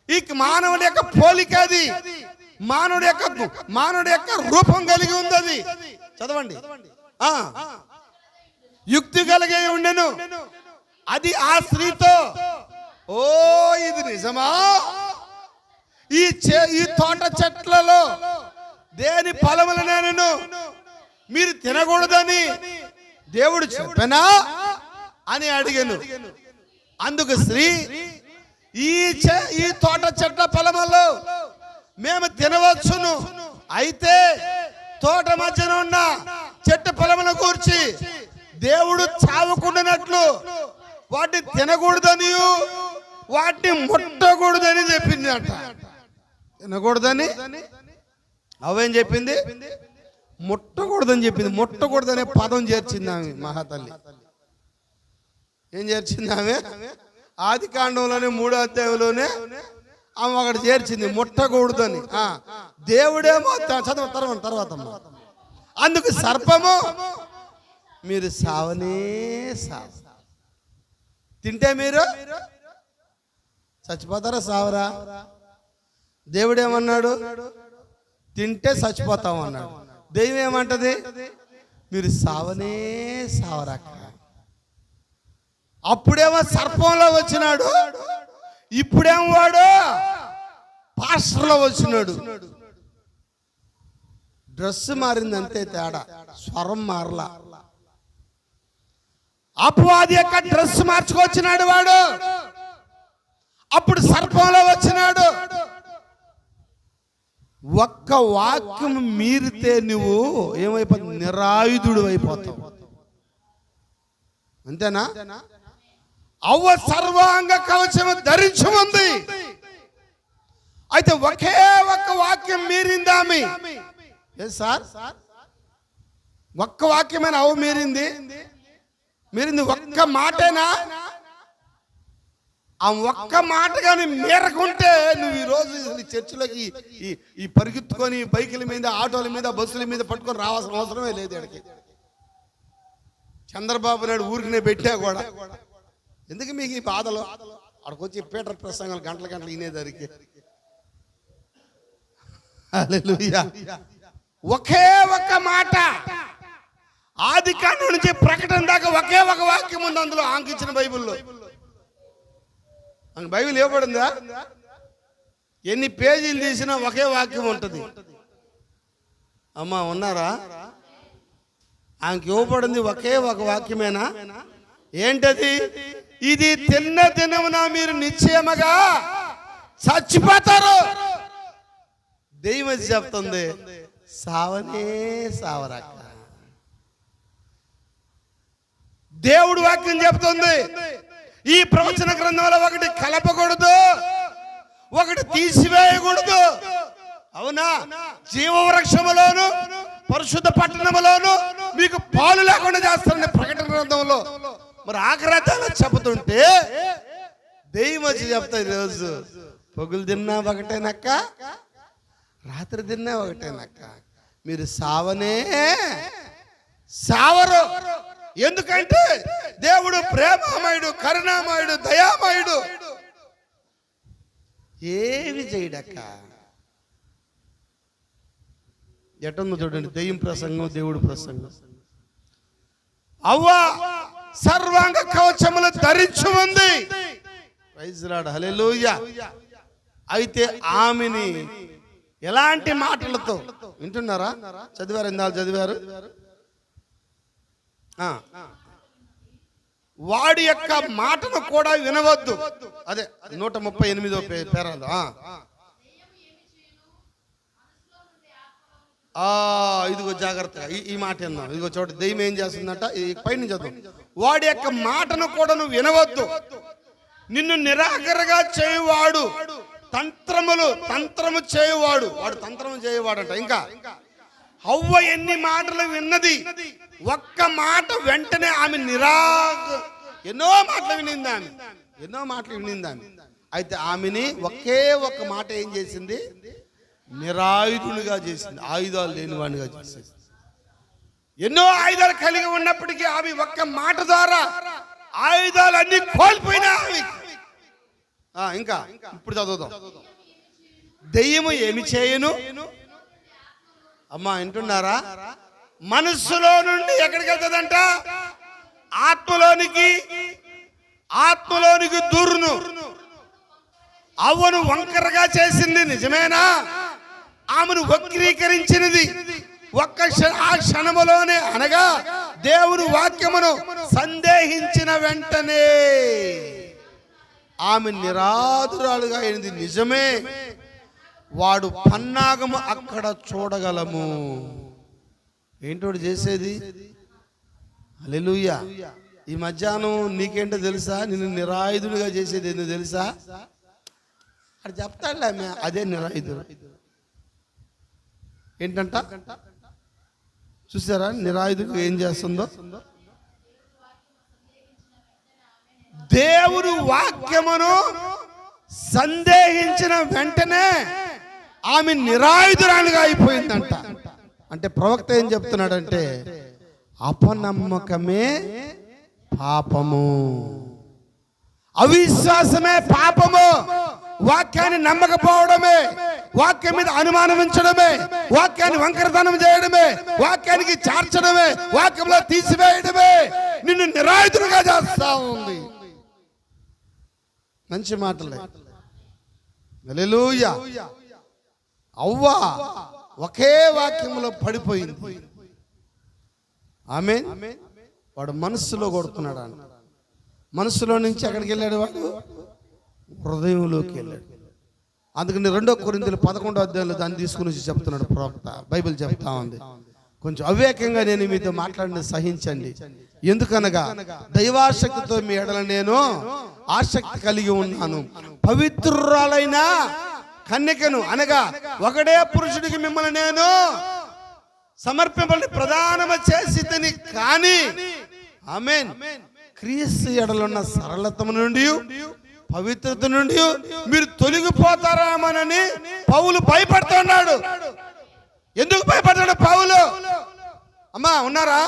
ఈ మానవుడి యొక్క పోలిక, అది మానవుడి యొక్క రూపం కలిగి ఉంది. అది చదవండి. యుక్తి కలిగి ఉండెను అది ఆ స్త్రీతో. ఓ ఇది నిజమా? ఈ తోట చెట్లలో దేని ఫలములనేను మీరు తినకూడదని దేవుడు చెప్పనా అని అడిగాను. అందుకు స్త్రీ, ఈ తోట చెట్ల ఫలములు మేము తినవచ్చును, అయితే తోట మధ్యన ఉన్న చెట్టు ఫలముల కూర్చి దేవుడు చావకుండానట్లు వాటిని తినకూడదని, వాటిని ముట్టకూడదని చెప్పింది అంట. తినకూడదని అవేం చెప్పింది? ముట్టకూడదని చెప్పింది. ముట్టకూడదనే పదం చేర్చింది ఆమె, మహాతల్లి. ఏం చేర్చింది ఆమె? ఆదికాండంలోనే 3వ అధ్యాయంలోనే ఆమె అక్కడ చేర్చింది, ముట్టకూడదని. దేవుడేమో చదవ తర్వాత అందుకు సర్పము, మీరు సావనే సావ, తింటే మీరు చచ్చిపోతారా సావరా? దేవుడేమన్నాడు? తింటే చచ్చిపోతాం అన్నాడు. దెయ్యం ఏమంటది? మీరు సావనే సావరా. అప్పుడేమో సర్పంలో వచ్చినాడు, ఇప్పుడేమో వాడు పాస్టర్లో వచ్చినాడు. డ్రెస్ మారింది అంతే తేడా, స్వరం మారలా. అపవాది యొక్క డ్రెస్ మార్చుకొచ్చినాడు వాడు, అప్పుడు సర్పంలో వచ్చినాడు. ఒక్క వాక్యం మీరితే నువ్వు ఏమైపోతావు? నిరాయుధుడు అయిపోతావు. అంతేనా? అవ్వ సర్వాంగ కవచము ధరించి ఉంది, అయితే ఒకే ఒక్క వాక్యం మీరిందామి. ఏ సార్, ఒక్క వాక్యమేనా అవ్వ మీరింది? ఒక్క మాటేనా? ఆ ఒక్క మాట కానీ మేరకుంటే నువ్వు ఈరోజు చర్చిలోకి ఈ పరిగెత్తుకొని బైకుల మీద, ఆటోల మీద, బస్సుల మీద పట్టుకొని రావాల్సిన అవసరమే లేదు. ఇక్కడికి చంద్రబాబు నాయుడు ఊరికినే పెట్టా కూడా. ఎందుకు మీకు ఈ బాధలు? అక్కడికి వచ్చి పీటర్ ప్రసంగాలు గంటల గంటలు వినేదానికి. హల్లెలూయా. ఒకే ఒక్క మాట, ఆదికాండం నుంచి ప్రకటన దాకా ఒకే ఒక వాక్యం ఉంది అందులో, ఆంకించిన బైబిల్లో. బైబిల్ ఇవ్వబడిందా? ఎన్ని పేజీలు తీసినా ఒకే వాక్యం ఉంటుంది. అమ్మా ఉన్నారా? ఆమెకి ఇవ్వబడింది ఒకే ఒక వాక్యమేనా? ఏంటది? ఇది తిన్న దినమున మీరు నిశ్చయముగా చచ్చిపోతారు. దెయ్యం చెప్తుంది సావనే సావరక్క. దేవుడు వాక్యం చెప్తుంది ఈ ప్రవచన గ్రంథంలో ఒకటి కలపకూడదు, ఒకటి తీసివేయకూడదు. అవునా? జీవవృక్షములోను పరిశుద్ధ పట్టణములోను మీకు పాలు లేకుండా చేస్తారని ప్రకటన గ్రంథంలో. మరి ఆఖరాలు చెబుతుంటే దెయ్యం వచ్చి చెప్తా ఈరోజు పొగులు తిన్నా ఒకటేనక్క, రాత్రి తిన్నా ఒకటేనక్క, మీరు సావనే సావరు. ఎందుకంటే దేవుడు ప్రేమామయుడు, కరుణామయుడు, దయామయుడు, ఏమి చేయడక్క. ఎటుందో చూడండి దెయ్యం ప్రసంగం, దేవుడు ప్రసంగం. అవ్వ సర్వాంగ కవచములు ధరించి ఉంది. ప్రైజ్ లార్డ్, హల్లెలూయా. అయితే ఆమెని ఎలాంటి మాటలతో వింటున్నారా? చదివారు, ఇందాలు చదివారు. వాడి యొక్క మాటను కూడా వినవద్దు. అదే 138వ పేరాలు. ఇదిగో జాగ్రత్తగా ఈ మాట విందాం. ఇదిగో చూడ దెయ్యం ఏం చేస్తుందంట, పైన చదువు. వాడి యొక్క మాటను కూడా నువ్వు వినవద్దు. నిన్ను నిరాకరగా చేయువాడు తంత్రము చేయువాడు, వాడు తంత్రము చేయువాడంట. ఇంకా హవ్వ ఎన్ని మాటలు విన్నది, ఒక్క మాట వెంటనే ఆమె ఎన్నో మాటలు వినింది ఆమె. అయితే ఆమెని ఒకే ఒక్క మాట ఏం చేసింది? నిరాయుధునిగా చేసింది, ఆయుధాలు లేనివాడిగా చేసింది. ఎన్నో ఆయుధాలు కలిగి ఉన్నప్పటికీ ఆమె ఒక్క మాట ద్వారా ఆయుధాలు అన్ని కోల్పోయినా. ఇంకా ఇప్పుడు చదువుదాం. దెయ్యము ఏమి చేయను? అమ్మా వింటున్నారా? మనస్సులో నుండి ఎక్కడికి వెళ్తుందంట? ఆత్మలోనికి దూరును. అవ్వను వంకరగా చేసింది నిజమేనా? ఆమెను వక్రీకరించినది ఆ క్షణములోనే, అనగా దేవుని వాక్యమును సందేహించిన వెంటనే ఆమె నిరాదురాలుగా అయింది. నిజమే, వాడు పన్నాగము అక్కడ చూడగలము. ఏంటోడు చేసేది? హల్లెలూయా. ఈ మధ్యాహ్నం నీకేంటో తెలుసా? నిన్ను నిరాయుధుడిగా చేసేది ఎందుకు తెలుసా? అది చెప్తాడులే ఆమె, అదే నిరాయుధుడు. ఏంటంట చూసారా నిరాయుధుడు ఏం చేస్తుందో? దేవుడు వాక్యమును సందేహించిన వెంటనే ఆమె నిరాయుధురాలుగా అయిపోయిందంట. అంటే ప్రవక్త ఏం చెప్తున్నాడంటే అపనమ్మకమే పాపము, అవిశ్వాసమే పాపము, వాక్యాన్ని నమ్మకపోవడమే, వాక్యం మీద అనుమానం ఉంచడమే, వాక్యాన్ని వంకరతనం చేయడమే, వాక్యానికి చార్చడమే, వాక్యంలో తీసివేయడమే నిన్ను నిరాయుధులుగా చేస్తా ఉంది. మంచి మాటలే. హల్లెలూయా. అవ్వ ఒకే వాక్యంలో పడిపోయింది. ఆమేన్. వాడు మనస్సులో కొడుతున్నాడు. మనస్సులో నుంచి ఎక్కడికి వెళ్ళాడు? వాడు హృదయంలోకి వెళ్ళాడు. అందుకని 2 కొరింథీయులు 11వ అధ్యాయంలో దాన్ని తీసుకుని చెప్తున్నాడు ప్రవక్త. బైబిల్ చెప్తా ఉంది. కొంచెం అవివేకంగా నేను మీతో మాట్లాడిన సహించండి. ఎందుకనగా దైవాసక్తితో మీ ఎడల నేను ఆసక్తి కలిగి ఉన్నాను. పవిత్రురాలైన కన్యకను, అనగా ఒకడే పురుషుడికి మిమ్మల్ని నేను సమర్పింపని ప్రదానము చేసి తిని, కానీ ఆమేన్, క్రీస్తు ఎడలున్న సరళతము నుండి, పవిత్రత నుండి మీరు తొలగిపోతారామనని పౌలు భయపడుతున్నాడు. ఎందుకు భయపడుతున్నాడు పౌలు? అమ్మా ఉన్నారా?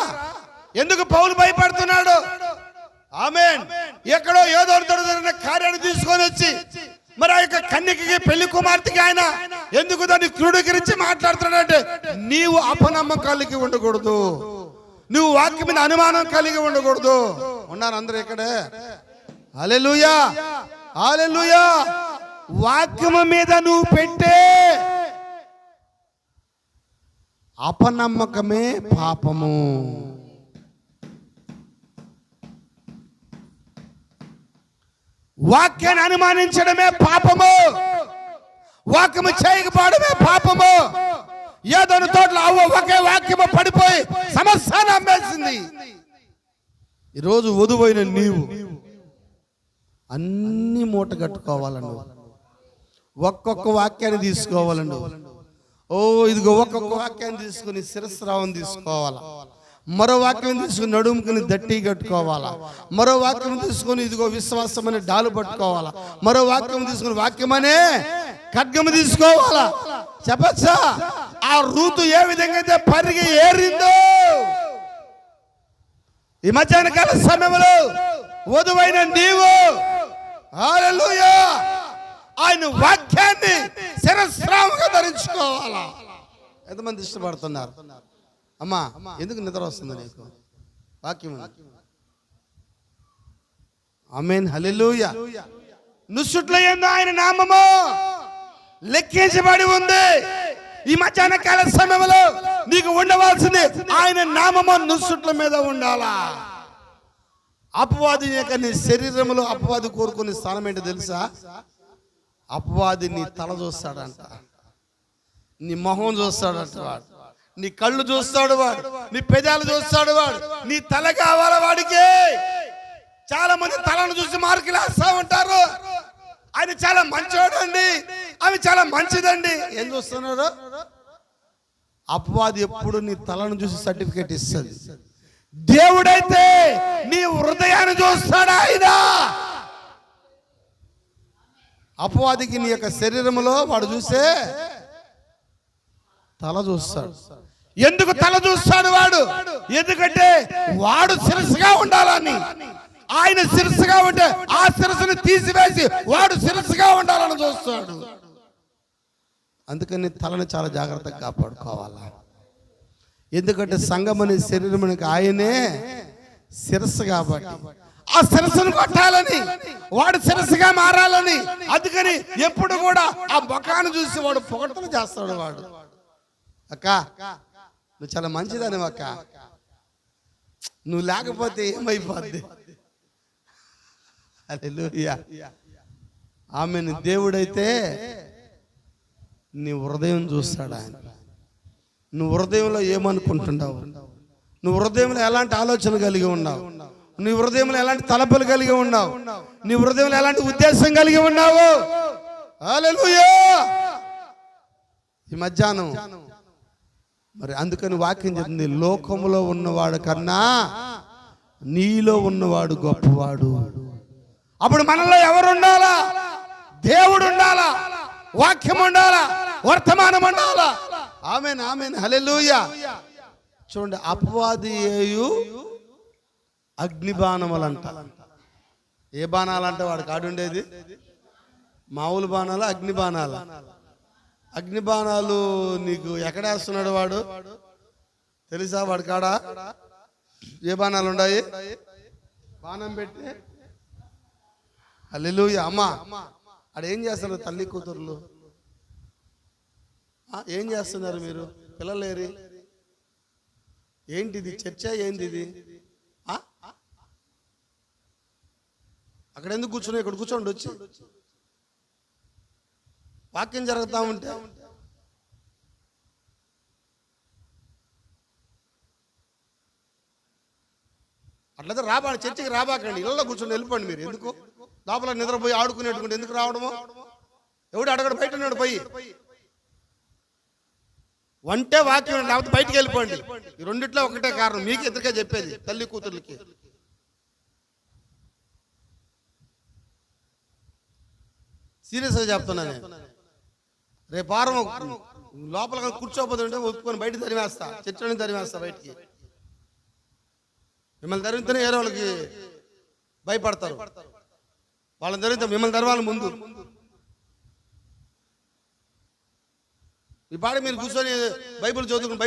ఎందుకు పౌలు భయపడుతున్నాడు? ఆమేన్. ఎక్కడో ఏదో జరిగిన కార్యాన్ని తీసుకొని వచ్చి మరి ఆ యొక్క కన్యకకి, పెళ్లి కుమార్తెకి ఆయన ఎందుకు దాన్ని క్రోడీకరించి మాట్లాడుతున్నాడంటే, నీవు అపనమ్మకం కలిగి ఉండకూడదు, నువ్వు వాక్యం మీద అనుమానం కలిగి ఉండకూడదు. ఉన్నారు అందరూ ఇక్కడే? హల్లెలూయా, హల్లెలూయా. వాక్యము మీద నువ్వు పెట్టే అపనమ్మకమే పాపము. వాక్యాన్ని అనుమానించడమే పాపము. వాక్యము చేయకపోవడమే పాపము. ఏదోని తోటలో అవ్వ ఒకే వాక్యము పడిపోయి సమస్తాన్ని అమ్మేసింది. ఈరోజు వధువైన నీవు అన్ని మూట కట్టుకోవాలండి. ఒక్కొక్క వాక్యాన్ని తీసుకోవాలండి. ఇదిగో ఒక్కొక్క వాక్యాన్ని తీసుకుని శిరస్రావం తీసుకోవాలా, మరో వాక్యం తీసుకుని నడుముకుని దట్టి కట్టుకోవాలా, మరో వాక్యం తీసుకొని ఇదిగో విశ్వాసమని డాలు పట్టుకోవాలా, మరో వాక్యం తీసుకుని వాక్యమనే ఖడ్గము తీసుకోవాలా. చెప్పచ్చా? ఆ రూతు ఏ విధంగా అయితే పరిగి ఏరిందో ఈ మధ్యాహ్న కాల సమయంలో వధువైన నీవు హల్లెలూయా ఆయన వాక్యాన్ని శిరస్రాముగా ధరించుకోవాలా. ఎంతమంది ఇష్టపడుతున్నారు? అమ్మా ఎందుకు నిద్ర వస్తుంది నీకు? వాక్యం ఆమేన్ హల్లెలూయా. నుసుట్లో ఏందో ఆయన నామము లెక్కించబడి ఉంది. ఈ మధ్యాహ్న కాల సమయంలో నీకు ఉండవలసింది ఆయన నామము నుసుట్ల మీద ఉండాలా. అపవాది యొక్క నీ శరీరంలో అపవాది కోరుకునే స్థానం ఏంటో తెలుసా? అపవాది నీ తల చూస్తాడంట, నీ మొహం చూస్తాడంట వాడు, నీ కళ్ళు చూస్తాడు వాడు, నీ పెదాలు చూస్తాడు వాడు. నీ తల కావాలా వాడికి. చాలా మంది తలను చూసి మార్కులు వేస్తా ఉంటారు. ఆయన చాలా మంచోడండి, అవి చాలా మంచిదండి. ఏం చూస్తున్నారు? అపవాది ఎప్పుడు నీ తలను చూసి సర్టిఫికేట్ ఇస్తుంది. దేవుడైతే నీ హృదయాన్ని చూస్తాడు ఆయన. అపవాదికి నీ యొక్క శరీరంలో వాడు చూసే తల చూస్తాడు. ఎందుకు తల చూస్తాడు వాడు? ఎందుకంటే వాడు శిరస్సుగా ఉండాలని. ఆయన శిరస్సుగా ఉంటే ఆ శిరస్సును తీసివేసి వాడు శిరస్సుగా ఉండాలని చూస్తాడు. అందుకని తలని చాలా జాగ్రత్తగా కాపాడుకోవాలా. ఎందుకంటే సంఘం అనే శరీరమునికి ఆయనే శిరస్సు కాబట్టి ఆ శిరస్సును కొట్టాలని, వాడు శిరస్సుగా మారాలని. అందుకని ఎప్పుడు కూడా ఆ ముఖాన్ని చూసి వాడు పొగడ్తలు చేస్తాడు. వాడు అక్క నువ్వు చాలా మంచిదని అక్క, నువ్వు లేకపోతే ఏమైపోద్ది. హల్లెలూయా ఆమెను. దేవుడైతే నీ హృదయం చూస్తాడు ఆయన. నువ్వు హృదయంలో ఏమనుకుంటున్నావు, నువ్వు హృదయంలో ఎలాంటి ఆలోచన కలిగి ఉన్నావు, నీ హృదయంలో ఎలాంటి తలపులు కలిగి ఉన్నావు, నీ హృదయంలో ఎలాంటి ఉద్దేశం కలిగి ఉన్నావు. హల్లెలూయా. ఈ మధ్యాహ్నం మరి అందుకని వాక్యం చెప్తుంది, లోకములో ఉన్నవాడు కన్నా నీలో ఉన్నవాడు గొప్పవాడు. అప్పుడు మనలో ఎవరు ఉండాలా? దేవుడు ఉండాలా, వాక్యం ఉండాలా, వర్తమానం ఉండాలా. ఆమేన్ ఆమేన్ హల్లెలూయా. చూడండి, అపవాది అగ్ని బాణములంట. ఏ బాణాలంటే వాడు కాడుండేది? మామూలు బాణాలు, అగ్ని బాణాలు. అగ్ని బాణాలు నీకు ఎక్కడేస్తున్నాడు వాడు తెలుసా? వాడు కాడ ఏ బాణాలు ఉన్నాయి? బాణం పెట్టి హల్లెలూయా. అమ్మా ఆడ ఏం చేస్తున్నారు తల్లి కూతుర్లు? ఏం చేస్తున్నారు మీరు? పిల్లలేరి? ఏంటిది? చర్చ ఏంటిది? అక్కడ ఎందుకు కూర్చున్నావు? ఇక్కడ కూర్చోండి. వచ్చి వాక్యం జరుగుతా ఉంటే అట్లయితే రాబాడు, చర్చికి రాబాకండి, ఇళ్ళలో కూర్చొని వెళ్ళిపోండి. మీరు ఎందుకు లోపల నిద్రపోయి ఆడుకునేట్టుకుంటే ఎందుకు రావడము? ఎవడు అడగడు, బయట ఉన్నాడు పోయి. వంటే వాక్యం, లేకపోతే బయటికి వెళ్ళిపోండి. ఈ రెండిట్లో ఒకటే కారణం, మీకు ఎదురుగా చెప్పేది తల్లి కూతుర్లకి. సీరియస్గా చెప్తున్నాను. రేపు వారం లోపల కూర్చోపోతుంటే ఒప్పుకొని బయట తరిమేస్తా, చర్చని తరిమేస్తా బయటికి. మిమ్మల్ని తరిగితేనే వేరే వాళ్ళకి భయపడతారు. వాళ్ళని తరిగితే మిమ్మల్ని తరవాలి ముందు. ఈ పాట మీరు కూర్చొని బైబిల్ చదువుకోండి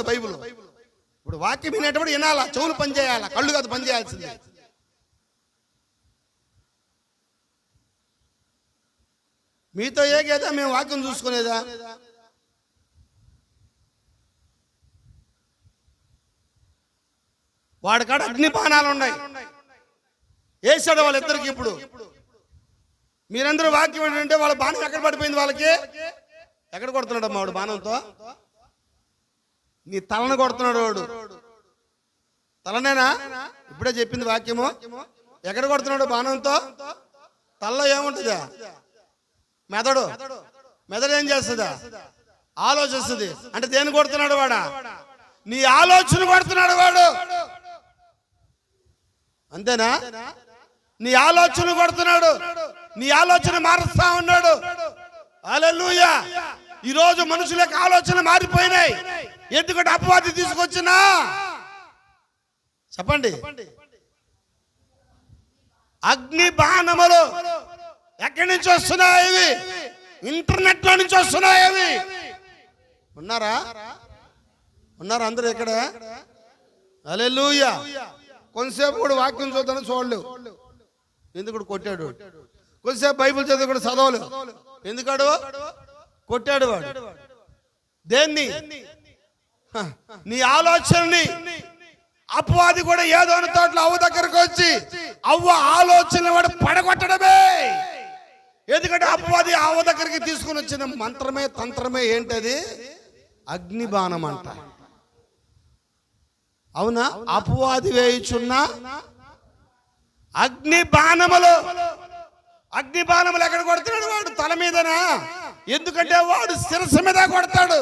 బైబిల్. ఇప్పుడు వాక్యం వినేటప్పుడు వినాలా, చెవులు పని చేయాలా, కళ్ళు కాదు పని చేయాల్సింది. మీతో ఏగేదా మేము వాక్యం చూసుకునేదా? వాడికాడ అగ్ని బాణాలు ఉన్నాయి, వేసాడు వాళ్ళిద్దరికి. ఇప్పుడు మీరందరూ వాక్యం ఏంటంటే వాళ్ళ బాణం ఎక్కడ పడిపోయింది? వాళ్ళకి ఎక్కడ కొడుతున్నాడు అమ్మా వాడు బాణంతో? నీ తలను కొడుతున్నాడు వాడు. తలనేనా? ఇప్పుడే చెప్పింది వాక్యము. ఎక్కడ కొడుతున్నాడు బాణంతో? తలలో ఏముంటుందా? మెదడు. మెదడు ఏం చేస్తుందా? ఆలోచిస్తుంది. అంటే దేన్ని కొడుతున్నాడు వాడా? నీ ఆలోచన కొడుతున్నాడు వాడు. అంతేనా? నీ ఆలోచన కొడుతున్నాడు. నీ ఆలోచన మారుస్తా ఉన్నాడు. హల్లెలూయా. ఈరోజు మనుషుల యొక్క ఆలోచన మారిపోయినాయి. ఎందుకంటే అపవాది తీసుకొచ్చినా చెప్పండి అగ్ని బాణములు ఎక్కడి నుంచి వస్తున్నాయి? ఇవి ఇంటర్నెట్ లో నుంచి వస్తున్నాయి. అవి ఉన్నారా అందరూ ఇక్కడ? హల్లెలూయా. కొంతసేపు కూడా వాక్యం చూద్దాను చూడలేవు. ఎందుకు కొట్టాడు? కొంతసేపు బైబిల్ చదివి కూడా చదవలేవు. ఎందుకాడు? కొట్టాడు వాడు. దేన్ని? నీ ఆలోచనని. అపవాది కూడా ఏదో తోటలో అవ్వ దగ్గరకు వచ్చి అవ్వ ఆలోచన వాడు పడగొట్టడమే. ఎందుకంటే అపవాది అవ్వ దగ్గరికి తీసుకుని వచ్చిన మంత్రమే తంత్రమే ఏంటది? అగ్ని బాణం అంట. అవునా? అపవాది వేయుచున్న అగ్ని బాణములు. అగ్ని బాణములు ఎక్కడ కొడతాడు వాడు? తల మీదనా? ఎందుకంటే వాడు శిరస్సు మీద కొడతాడు.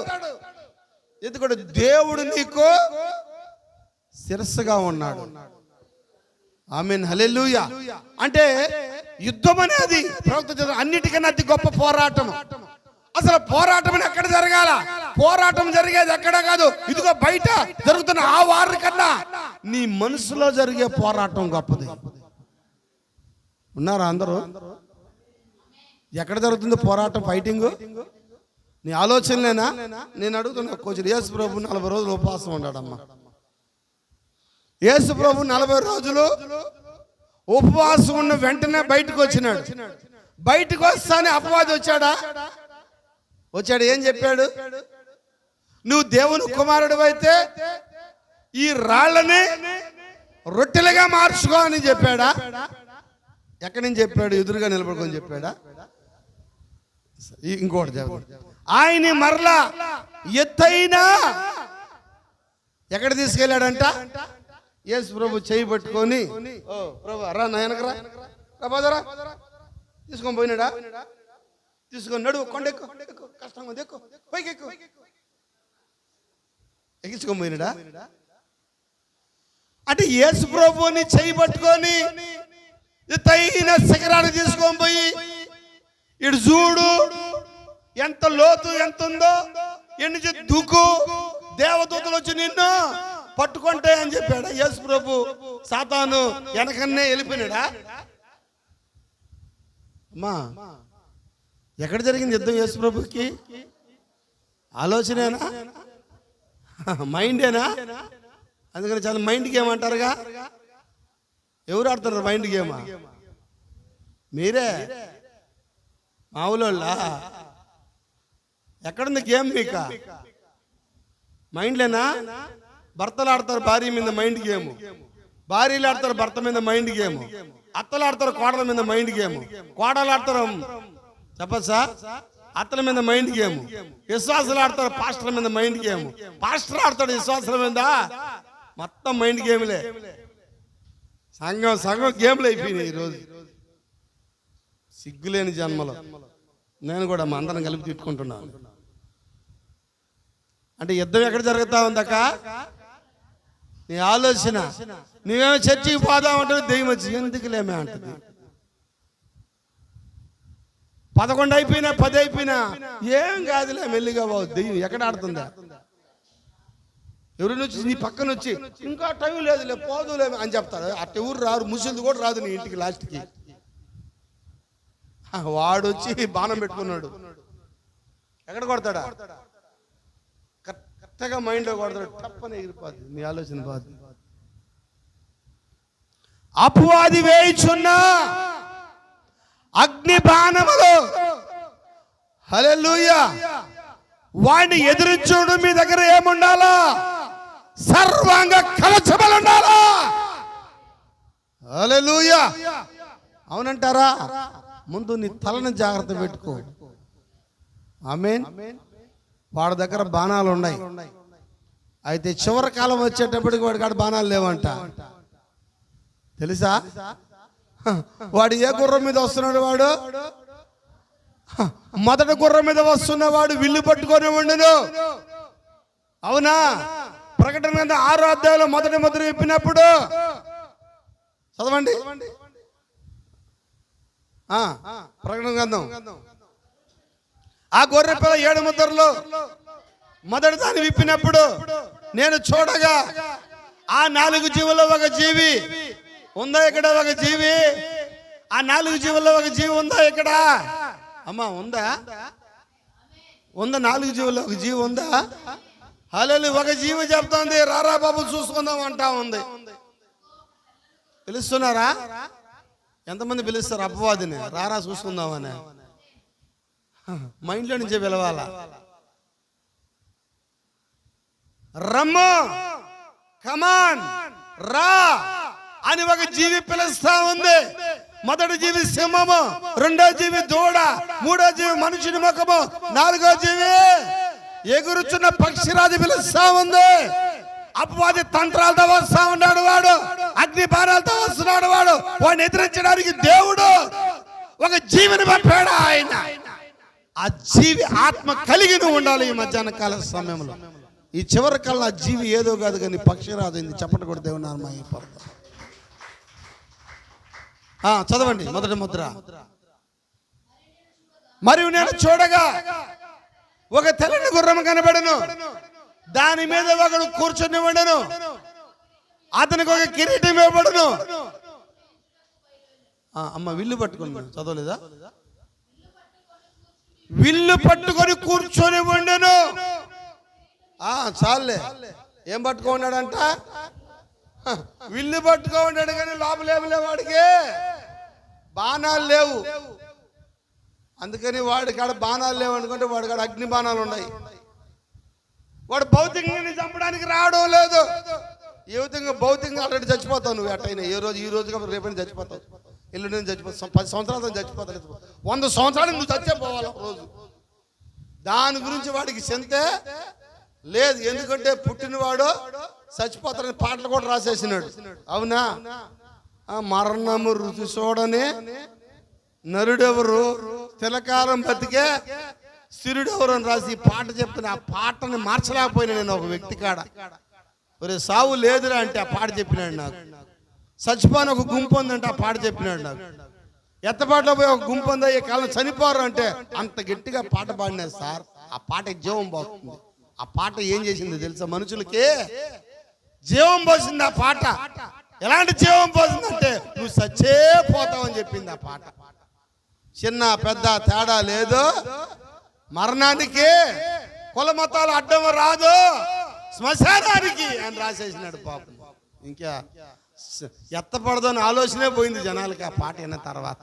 ఎందుకంటే దేవుడు నీకు శిరస్సుగా ఉన్నాడు. ఆమేన్. హల్లెలూయా. అంటే యుద్ధం అనేది అన్నిటికన్నా అతి గొప్ప పోరాటం. అసలు పోరాటం ఎక్కడ జరగాల? పోరాటం జరిగేది ఎక్కడ కాదు, ఇదిగో బయట జరుగుతున్న ఆ వారి కన్నా నీ మనసులో జరిగే పోరాటం గొప్పది. ఉన్నారా అందరూ? ఎక్కడ జరుగుతుంది పోరాటం? ఫైటింగ్ నీ ఆలోచనలేనా? నేను అడుగుతున్నా కొంచెం. యేసు ప్రభు 40 రోజులు ఉపవాసం ఉన్నాడమ్మా. యేసు ప్రభు 40 రోజులు ఉపవాసం ఉన్న వెంటనే బయటకు వచ్చినాడు. బయటకు వస్తానే అపవాది వచ్చాడా? వచ్చాడు. ఏం చెప్పాడు? నువ్వు దేవుని కుమారుడు అయితే ఈ రాళ్ళని రొట్టెలుగా మార్చుకో అని చెప్పాడా? ఎక్కడి నుంచి చెప్పాడు? ఎదురుగా నిలబడుకొని చెప్పాడా? ఇంకోటి ఆయన మరలా ఎత్తైన ఎక్కడ తీసుకెళ్ళాడంట? యేసు ప్రభు చేయి పట్టుకొని, ఓ ప్రభు రా నాయనకరా రాబాదరా తీసుకొని పోయినాడా? తీసుకొని నడువు, కొండెక్కు, కష్టంగా ఉంది, ఎక్కు, పైకి ఎక్కు, ఎక్కించుకొని పోయినాడా? అంటే యేసు ప్రభుని చేయి పట్టుకొని ఎత్తైన శిఖరాన్ని తీసుకొని పోయి, ఇటు చూడు ఎంత లోతు ఎంత ఉందో, ఎన్ని దుక్కు దేవదూతలు వచ్చి నిన్ను పట్టుకుంటే అని చెప్పాడా యేసు ప్రభు? సాతాను వెనకన్నే వెళ్ళిపోయినాడా? అమ్మా ఎక్కడ జరిగింది యుద్ధం యేసు ప్రభుకి? ఆలోచనేనా? మైండేనా? అందుకని చాలా మైండ్ గేమ్ అంటారుగా. ఎవరు ఆడుతున్నారు మైండ్ గేమా? మీరే మావులోళ్ళా? ఎక్కడుంది గేమ్ మీక? మైండ్లేనా? భర్తలు ఆడతారు భార్య మీద మైండ్ గేమ్, భార్యలు ఆడతారు భర్త మీద మైండ్ గేమ్, అత్తలు ఆడతారు కోడల మీద మైండ్ గేమ్, కోడలు ఆడతారు చెప్పచ్చా అత్తల మీద మైండ్ గేమ్, విశ్వాసాలు ఆడతారు పాస్టర్ల మీద మైండ్ గేమ్, పాస్టర్ ఆడతాడు విశ్వాసాల మీద. మొత్తం మైండ్ గేమ్లే. సగం గేమ్లు అయిపోయినాయి ఈరోజు. సిగ్గులేని జన్మలో నేను కూడా మా అందరం కలిపి తిట్టుకుంటున్నాను. అంటే యుద్ధం ఎక్కడ జరుగుతా ఉందక్క? నీ ఆలోచన. నువ్వేమో చర్చికి పోదామంటే దెయ్యం వచ్చి ఎందుకులేమే అంటుంది. 11 అయిపోయినా 10 అయిపోయినా ఏం కాదులే మెల్లిగా బావు. దెయ్యం ఎక్కడ ఆడుతుందా? ఎవరి నుంచి నీ పక్కన వచ్చి ఇంకా టైం లేదులే పోదులే అని చెప్తారు. అట్ట ఎవరు రారు, ముసలిది కూడా రాదు నీ ఇంటికి లాస్ట్కి. వాడు వచ్చి బాణం పెట్టుకున్నాడు. ఎక్కడ కొడతాడా? కరెక్ట్గా మైండ్లో కొడతాడు. తప్పని ఎగిరిపోద్ది నీ ఆలోచన బాధ. అపవాది వేయుచున్న అగ్ని బాణములు, హల్లెలూయా, వాడిని ఎదురించుడు మీ దగ్గర ఏముండాలా? సర్వాంగ కవచములు ఉండాలా? హల్లెలూయా. అవునంటారా? ముందు నీ తలని జాగ్రత్త పెట్టుకో. ఆమేన్. వాడి దగ్గర బాణాలు ఉన్నాయి, అయితే చివరి కాలం వచ్చేటప్పటికి వాడి కాడ బాణాలు లేవంట. తెలుసా? వాడు ఏ గుర్రం మీద వస్తున్నాడు? వాడు మొదటి గుర్రం మీద వస్తున్నవాడు విల్లు పట్టుకొని ఉండను. అవునా? ప్రకటన గ్రంథం 6వ అధ్యాయంలో మొదటి ముద్ర విప్పినప్పుడు చదవండి. ప్రకటన గ్రంథం ఆ గొర్రె పిల్ల 7 ముద్రలు మొదటి దాన్ని విప్పినప్పుడు నేను చూడగా ఆ 4 జీవుల్లో ఒక జీవి ఉందా ఇక్కడ? ఒక జీవి. ఆ 4 జీవుల్లో ఒక జీవి ఉందా ఇక్కడ? అమ్మా ఉందా? 4 జీవుల్లో ఒక జీవి ఉందా? హల్లెలూయా. ఒక జీవి చెప్తోంది రారా బాబు చూసుకుందాం అంటా ఉంది. పిలుస్తున్నారా? ఎంతమంది పిలుస్తారు అపవాదిని రారా చూసుకుందామని? మైండ్లో నుంచే పిలవాలా? రమ్ము, కమాన్, రా అని ఒక జీవి పిలుస్తా ఉంది. మొదటి జీవి సింహము, రెండో జీవి దూడ, మూడో జీవి మనుషుని ముఖము, 4వ జీవి ఎగురుచున్న పక్షిరాజు పిలుస్తా ఉంది. అపవాది తంత్రాలతో వస్తా ఉన్నాడు వాడు, అగ్ని బాణాలతో వస్తున్నాడు వాడు. వాడిని ఎదిరించడానికి దేవుడు ఒక జీవిని పంపాడు ఆయన. ఆ జీవి ఆత్మ కలిగి నువ్వు ఉండాలి. ఈ మధ్యాహ్న కాల సమయంలో ఈ చివరి కాలం ఆ జీవి ఏదో కాదు కానీ పక్షిరాజు అయింది. చెప్పండి కూడా దేవుని నామమున. చదవండి మొదటి ముద్ర. మరియు నేను చూడగా ఒక తెల్లని గుర్రం కనబడను, దాని మీద ఒకడు కూర్చొని ఉండను, అతనికి ఒక కిరీటం ఇవ్వబడును. అమ్మ విల్లు పట్టుకుని చదవలేదా? విల్లు పట్టుకొని కూర్చొని ఉండను. చాలే. ఏం పట్టుకున్నాడంట? విల్లు పట్టుకో ఉన్నాడు కానీ లోపలేములే వాడికి బాణాలు లేవు. అందుకని వాడి కాడ బాణాలు లేవు అనుకుంటే వాడి కాడ అగ్ని బాణాలు ఉన్నాయి. వాడు భౌతికంగా చంపడానికి రావడం లేదు. ఏ విధంగా భౌతికంగా ఆల్రెడీ చచ్చిపోతావు నువ్వు. ఎట్టయినా ఈ రోజు కాబట్టి రేపైనా చచ్చిపోతావు, ఎల్లుండి చచ్చిపోతావు, 10 సంవత్సరాలతో చచ్చిపోతావు, 100 సంవత్సరాలు నువ్వు చచ్చిపోవాలి రోజు. దాని గురించి వాడికి చింతే లేదు. ఎందుకంటే పుట్టినవాడు చచ్చిపోతాడని పాటలు కూడా రాసేసినాడు. అవునా? మరణము రుచి చూడని నరుడెవరు, తిలకాలం బతికే స్థిరుడెవరు అని రాసి పాట చెప్తున్నా. ఆ పాటని మార్చలేకపోయినా నేను ఒక వ్యక్తి కాడ. ఒరే సావు లేదురా అంటే ఆ పాట చెప్పినాడు నాకు. చచ్చిపోయిన ఒక గుంపు ఉందంటే ఆ పాట చెప్పినాడు నాకు. ఎత్తపాటలో పోయి ఒక గుంపు ఉందా ఈ కాలం చనిపోరు అంటే అంత గట్టిగా పాట పాడినారు సార్. ఆ పాట జీవం పోతుంది. ఆ పాట ఏం చేసిందో తెలుసా? మనుషులకి జీవం పోసింది ఆ పాట. ఎలాంటి జీవం పోసిందంటే నువ్వు సచ్చే పోతావు అని చెప్పింది ఆ పాట. చిన్న పెద్ద తేడా లేదు, మరణానికి కుల మతాలు అడ్డం రాదు, శ్మశానానికి అని రాసేసినాడు పాపం. ఇంకా ఎత్తపడదు అని ఆలోచనే పోయింది జనాలకి ఆ పాట విన్న తర్వాత.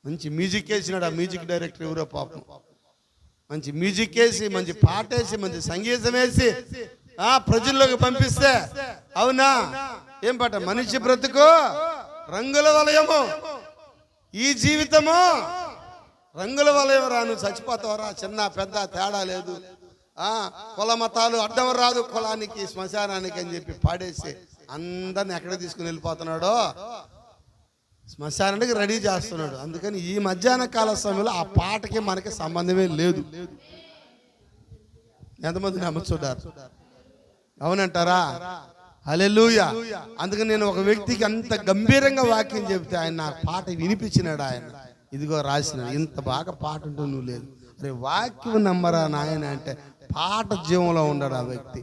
మంచి మ్యూజిక్ వేసినాడు ఆ మ్యూజిక్ డైరెక్టర్ ఎవరో పాపం. మంచి మ్యూజిక్ వేసి, మంచి పాట వేసి, మంచి సంగీతం వేసి ప్రజల్లోకి పంపిస్తే, అవునా ఏం పాట? మనిషి బ్రతుకు రంగుల వలయము, ఈ జీవితము రంగుల వలయం రా, నువ్వు చచ్చిపోతావరా, చిన్న పెద్ద తేడా లేదు, కుల మతాలు అడ్డం రాదు కులానికి శ్మశానానికి అని చెప్పి పాడేసి అందరిని ఎక్కడ తీసుకుని వెళ్ళిపోతున్నాడో శ్మశానానికి రెడీ చేస్తున్నాడు. అందుకని ఈ మధ్యాహ్న కాల సమయంలో ఆ పాటకి మనకి సంబంధమే లేదు. ఎంతమంది నమ్ముతున్నారు? అవునంటారా? హల్లెలూయా. అందుకని నేను ఒక వ్యక్తికి అంత గంభీరంగా వాక్యం చెప్తే ఆయన నాకు పాట వినిపించినాడు. ఆయన ఇదిగో రాసినాడు. ఇంత బాగా పాట ఉంటూ నువ్వు లేదు. అరే వాక్యం నమ్మరా నాయన అంటే పాట జీవంలో ఉన్నాడు ఆ వ్యక్తి.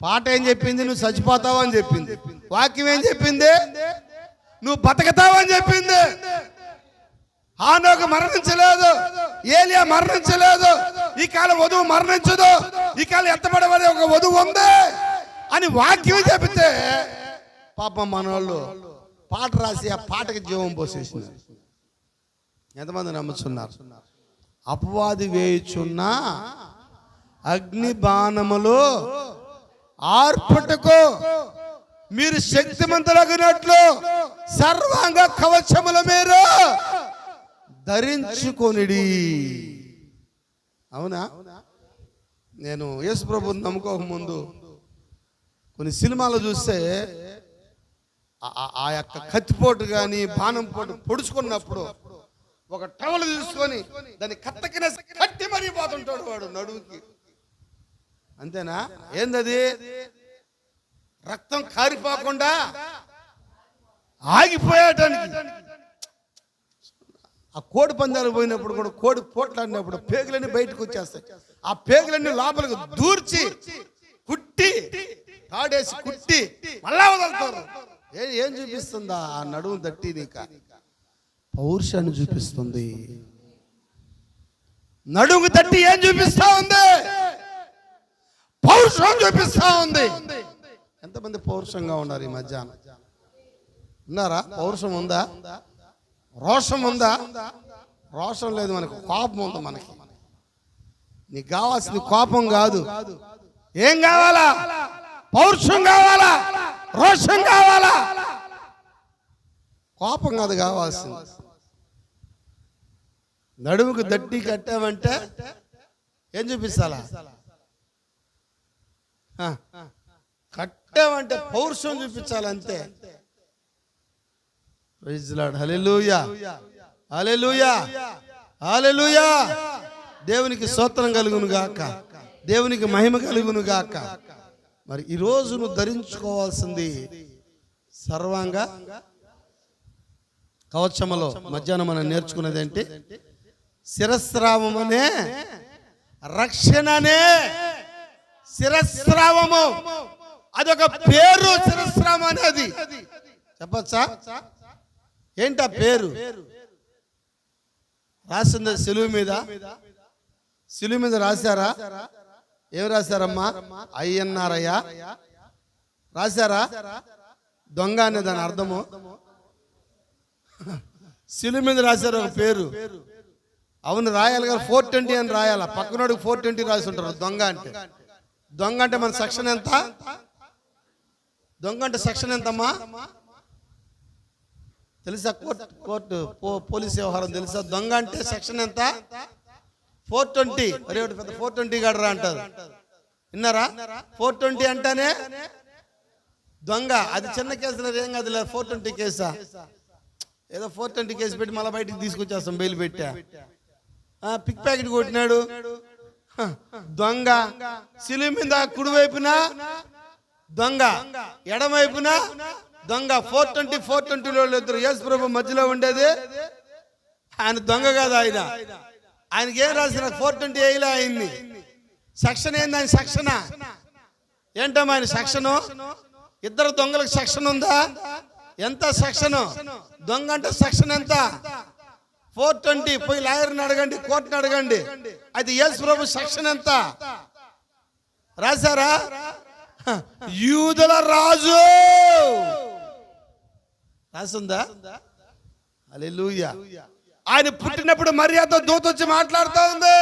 పాట ఏం చెప్పింది? నువ్వు చచ్చిపోతావు అని చెప్పింది. వాక్యం ఏం చెప్పింది? నువ్వు బతకతావు అని చెప్పింది. హానోకు మరణించలేదు, ఏలియా మరణించలేదు, ఈ కాలం వధువు మరణించదు, ఈ కాలం ఎత్తబడబడే ఒక వధువు ఉంది అని వాక్యం చెబితే పాపం మనోళ్ళు పాట రాసి ఆ పాటకి జీవం పోసేసినారు. ఎంతమంది నమ్ముతున్నారు? అపవాది వేయుచున్న అగ్ని బాణములు ఆర్పటకు మీరు శక్తిమంతులగినట్లు సర్వాంగ కవచముల మీరు ధరించుకొనిడి. అవునా? నేను యేసు ప్రభువుని నమ్ముకోక ముందు కొన్ని సినిమాలు చూస్తే ఆ యొక్క కత్తిపోటు కానీ బాణం పోటు పొడుచుకున్నప్పుడు ఒక టవల్ తీసుకొని దాన్ని కట్టకిన కట్టి మరీ పోతుంటాడు వాడు నడువుకి. అంతేనా? ఏందది? రక్తం కారిపోకుండా ఆగిపోయేటానికి. ఆ కోడి పందాలు పోయినప్పుడు కూడా కోడి పోట్లాడినప్పుడు పేగులన్నీ బయటకు వచ్చేస్తాయి. ఆ పేగులన్నీ లోపలికి దూర్చి కుట్టి తాడేసి కుట్టి మళ్ళా వదులుతారు. ఏం చూపిస్తుందా ఆ నడుము దట్టి? నీక పౌరుషాన్ని చూపిస్తుంది. నడుము తట్టి ఏం చూపిస్తా ఉంది? పౌరుషం చూపిస్తా ఉంది. ఎంతమంది పౌరుషంగా ఉన్నారు ఈ మధ్యాహ్నం? ఉన్నారా? పౌరుషం ఉందా? రోషం ఉందా? రోషం లేదు మనకు, కోపం ఉంది మనకి. నీకు కావాల్సింది కోపం కాదు. ఏం కావాలా? పౌరుషం కావాలా? రోషం కావాలా? కోపం కాదు కావాల్సింది. నడుముకు దట్టి కట్టామంటే ఏం చూపిస్తాలా? కట్టామంటే పౌరుషం చూపించాలంతే. Praise lord. హల్లెలూయా, హల్లెలూయా, హల్లెలూయా. దేవునికి స్తోత్రం కలుగును గాక, దేవునికి మహిమ కలుగును గాక. మరి ఈరోజు నువ్వు ధరించుకోవాల్సింది సర్వాంగ కవచములో మధ్యాహ్నం మనం నేర్చుకున్నది ఏంటి? శిరస్రావమనే రక్షణనే. శిరస్రావము అదొక పేరు. శిరస్రావం అనేది చెప్పచ్చా? ఏంటి ఆ పేరు? రాసింది సిలువ మీద. సిలువ మీద రాశారా? ఏం రాశారమ్మా? అయ్యన్నారయ్యా రాశారా? దొంగ అనే దాని అర్థము. సిలువ మీద రాశారు ఒక పేరు. అవును, రాయాలి కదా. 420 అని రాయాల. పక్కనోడికి 420 రాసి ఉంటారు. దొంగ అంటే. దొంగ అంటే మన సెక్షన్ ఎంత? దొంగ అంటే సెక్షన్ ఎంతమ్మా తెలుసా? కోర్టు పోలీస్ వ్యవహారం తెలుసా? దొంగ అంటే సెక్షన్ ఎంత? 420. అరే పెద్ద 420 గడరా అంటారు. విన్నారా? 420 అంటానే దొంగ. అది చిన్న కేసులో ఏం కాదు. 420 కేసా? ఏదో 420 కేసు పెట్టి మళ్ళీ బయటికి తీసుకొచ్చేస్తాం బెయిల్ పెట్టా. పిక్ ప్యాకెట్ కొట్టినాడు దొంగ. సిలువ మీద కుడి వైపున దొంగ, ఎడమవైపున దొంగ. 420 ఇద్దరు. యేసు ప్రభు మధ్యలో ఉండేది. ఆయన దొంగ కాదు. ఆయనకి ఏం రాసిన 420 వేయలే ఆయన్ని. సెక్షన్ ఏంది? ఆయన సెక్షన్ ఏంటమ్మా? ఆయన సెక్షను. ఇద్దరు దొంగలకు సెక్షన్ ఉందా? ఎంత సెక్షన్? దొంగ అంటే సెక్షన్ ఎంత? 420. పోయి లాయర్ని అడగండి, కోర్టుని అడగండి. అయితే యేసు ప్రభు సెక్షన్ ఎంత రాశారా? యూదుల రాజు రాసిందా? హల్లెలూయా. ఆయన పుట్టినప్పుడు మర్యాద దూత వచ్చి మాట్లాడుతూ ఉంది.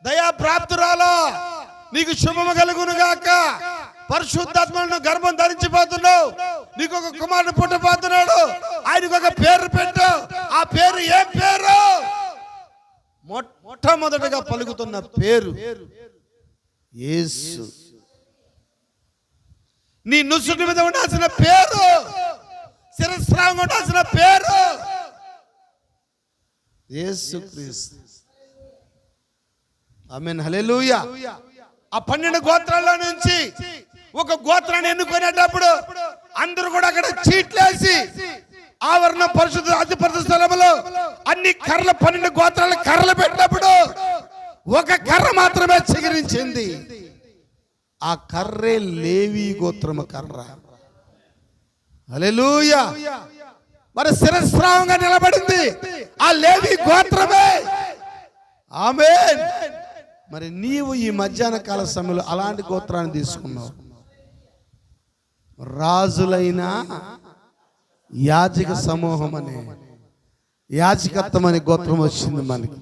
దయా ప్రాప్తురాలా, నీకు శుభము కలుగును గాక. పరిశుద్ధాత్మను గర్భం ధరించిపోతున్నావు. నీకు ఒక కుమారుడు పుట్టబోతున్నాడు. ఆయనకు ఒక పేరు పెట్టు. ఆ పేరు ఏం పేరు? మొట్టమొదటిగా పలుకుతున్న పేరు యేసు. నీ నుసుటి మీద ఉండాల్సిన పేరు, శిరస్రావం ఉండాల్సిన పేరు యేసుక్రీస్తు. ఆమేన్, హల్లెలూయా. ఆ 12 గోత్రాల్లో నుంచి ఒక గోత్రాన్ని ఎన్నుకునేటప్పుడు అందరూ కూడా అక్కడ చీట్లేసి ఆవరణ పరిశుద్ధ అతి పరిశుద్ధ స్థలములో అన్ని కర్రల 12 గోత్రాల కర్రలు పెట్టినప్పుడు ఒక కర్ర మాత్రమే చిగురించింది. ఆ కర్రే లేవి గోత్రము కర్ర. హల్లెలూయా. మరి శిరస్రావంగా నిలబడింది ఆ లేవి గోత్రమే. ఆమేన్. మరి నీవు ఈ మధ్యాహ్న కాల సమయంలో అలాంటి గోత్రాన్ని తీసుకున్నావు. రాజులైన యాజక సమూహం అనే యాజకత్వం అనే గోత్రం వచ్చింది మనకి.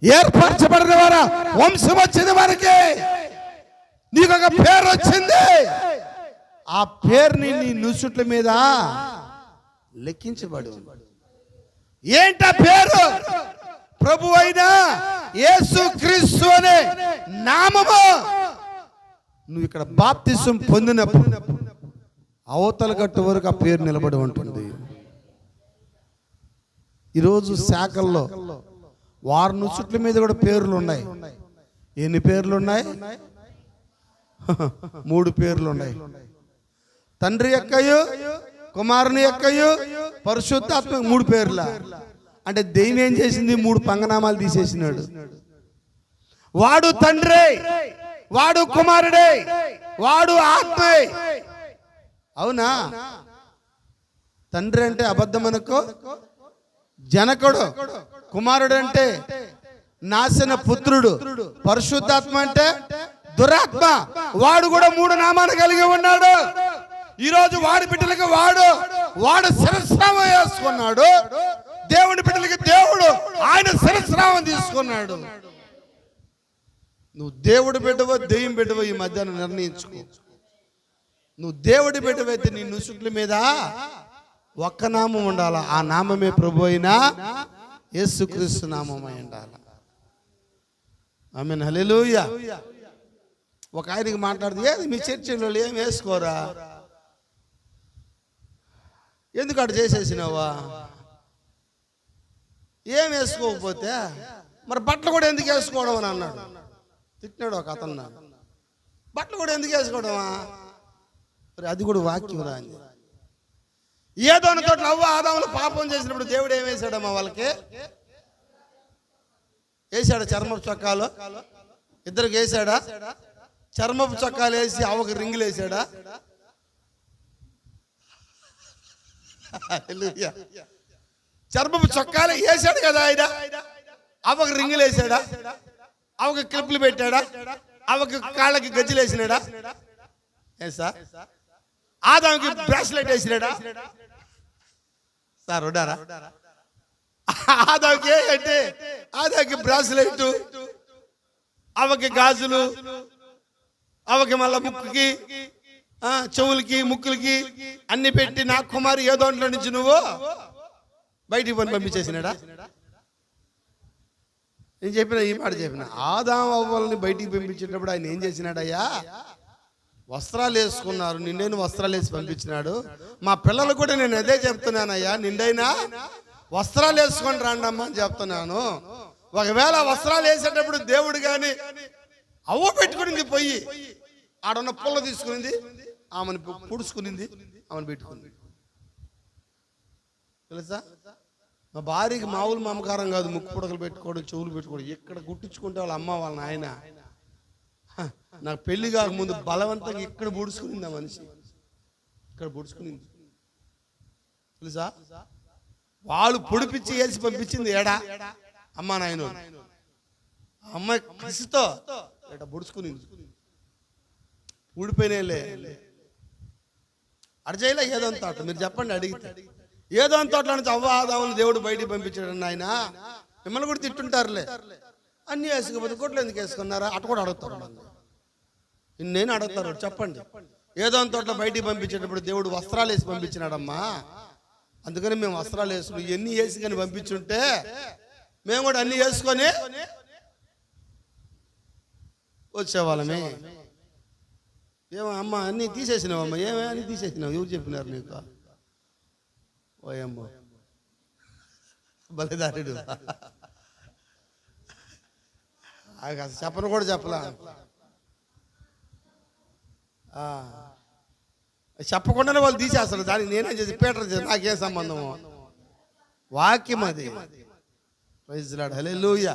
ఏర్పరచబడిన వారా వంశం వచ్చింది మనకి. నీకు ఒక పేరు వచ్చింది. ఆ పేరుని నీ నుసుట్ల మీద లెక్కించబడి ఏంట పేరు? ప్రభు అయిన యేసు క్రీస్తు అనే నామము. నువ్వు ఇక్కడ బాప్తిసం పొందినప్పుడు అవతల గట్టు వరకు ఆ పేరు నిలబడి ఉంటుంది. ఈరోజు శాఖల్లో వారి నుసుట్ల మీద కూడా పేర్లు ఉన్నాయి. ఎన్ని పేర్లు ఉన్నాయి? 3 పేర్లు ఉన్నాయి. తండ్రి యొక్కయు, కుమారుని యొక్కయు, పరిశుద్ధాత్మ 3 పేర్ల. అంటే దెయ్యం ఏం చేసింది? 3 పంగనామాలు తీసేసినాడు. వాడు తండ్రి, వాడు కుమారుడే, వాడు ఆత్మే. అవునా? తండ్రి అంటే అబద్ధమనుకో జనకుడు, కుమారుడు అంటే నాశన పుత్రుడు, పరిశుద్ధాత్మ అంటే దురాత్మ. వాడు కూడా 3 నామాలు కలిగి ఉన్నాడు. ఈరోజు వాడి బిడ్డలకి వాడు శిరస్రావం వేసుకున్నాడు. దేవుని బిడ్డలకి దేవుడు ఆయన శిరస్రావం తీసుకున్నాడు. నువ్వు దేవుడి బిడ్డవో దెయ్యం బిడ్డవో ఈ మధ్యాహ్నం నిర్ణయించుకో. నువ్వు దేవుడి బిడ్డవైతే నీ నుసుట్ల మీద ఒక్క నామం ఉండాలి. ఆ నామమే ప్రభు అయిన యేసుక్రీస్తు నామమై ఉండాలి. ఆమేన్, హల్లెలూయా. ఒక ఆయనకి మాట్లాడుతూ, ఏది మీ చర్చిలో ఏం వేసుకోరా? ఎందుకు అటు చేసేసినావా? ఏం వేసుకోకపోతే మరి బట్టలు కూడా ఎందుకు వేసుకోవడం అని అన్నాడు. తిట్టినాడు ఒక అతను. బట్టలు కూడా ఎందుకు వేసుకోవడమా? మరి అది కూడా వాక్యం రాని. ఏదో అన్న తోట అవ్వ ఆదాములు పాపం చేసినప్పుడు దేవుడు ఏం వేసాడమ్మా వాళ్ళకి? వేసాడా చర్మపు చొక్కాలు? ఇద్దరికి వేసాడా? చర్మపు చొక్కాలు వేసి అవ్వకి రింగులు వేసాడా? చర్మపు చొక్కాలు వేసాడు కదా ఆయన. అవ్వకి రింగులు వేసాడా? అవ్వకి క్లిప్లు పెట్టాడా? అవ్వకి కాళ్ళకి గజ్జలు వేసినాడా? సార్ ఆదాముకి బ్రాస్లెట్ వేసినాడా? సార్ ఉన్నారా? ఆదాముకి అంటే ఆదాముకి బ్రాస్లెట్, అవ్వకి గాజులు, అవ్వకి మళ్ళా ముక్కుకి, చెవులకి, ముక్కులకి అన్ని పెట్టి నా కుమారి ఏ దాంట్లో నుంచి నువ్వు బయటికి పంపించేసినాడా? నేను చెప్పిన ఈ మాట చెప్పిన. ఆదాము అవ్వల్ని బయటికి పంపించేటప్పుడు ఆయన ఏం చేసినాడయ్యా? వస్త్రాలు వేసుకున్నారు, నిండైన వస్త్రాలు వేసి పంపించినాడు. మా పిల్లలు కూడా నేను అదే చెప్తున్నానయ్యా, నిండైనా వస్త్రాలు వేసుకొని రాండమ్మా అని చెప్తున్నాను. ఒకవేళ వస్త్రాలు వేసేటప్పుడు దేవుడు కానీ అవ్వ పెట్టుకునింది పోయి ఆడున్న పుల్ల తీసుకునింది, ఆమెను పుడుచుకునింది, ఆమెను పెట్టుకుంది. తెలుసా? మా భార్యకి మామూలు మమకారం కాదు, ముక్కు పుడకలు పెట్టుకోవడం, చెవులు పెట్టుకోవడం. ఎక్కడ గుట్టించుకుంటే వాళ్ళ అమ్మ వాళ్ళ నాయన. నాకు పెళ్లి కాకముందు బలవంతంగా ఇక్కడ బుడుచుకునింది ఆ మనిషి, ఇక్కడ బుడుచుకునింది. తెలుసా? వాళ్ళు పొడిపించి వేసి పంపించింది ఏడా అమ్మా నాయన. అమ్మాయి కసితో ఏట బుడుచుకునింది. ఊడిపోయినాలే అర్జైలా ఏదో అంత తోట. మీరు చెప్పండి అడిగితే ఏదో అంత తోటలో నుంచి అవ్వ ఆదాములు దేవుడు బయటికి పంపించాడు ఆయన. మిమ్మల్ని కూడా తిట్టుంటారులే. అన్ని వేసుకోకపోతే కొట్లు ఎందుకు వేసుకున్నారా అటు కూడా అడుగుతారు. నేను అడుగుతారు, చెప్పండి. ఏదో అంత తోటలో బయటికి పంపించేటప్పుడు దేవుడు వస్త్రాలు వేసి పంపించినాడమ్మా, అందుకని మేము వస్త్రాలు వేసుకుని ఎన్ని వేసి కానీ పంపించుంటే మేము కూడా అన్ని వేసుకొని వచ్చేవాళ్ళమే. ఏమో అమ్మ అన్నీ తీసేసినావమ్మా, ఏమే అన్ని తీసేసినావు, ఎవరు చెప్పినారు నీకు? ఓయమ్మో బలిదారుడు. చెప్పను కూడా చెప్పలా. చెప్పకుండానే వాళ్ళు తీసేస్తారు. దానికి నేనేం చేసి పీటర్ చేసి నాకేం సంబంధము? వాక్యం అది. ప్రైజ్ లార్డ్, హల్లెలూయా.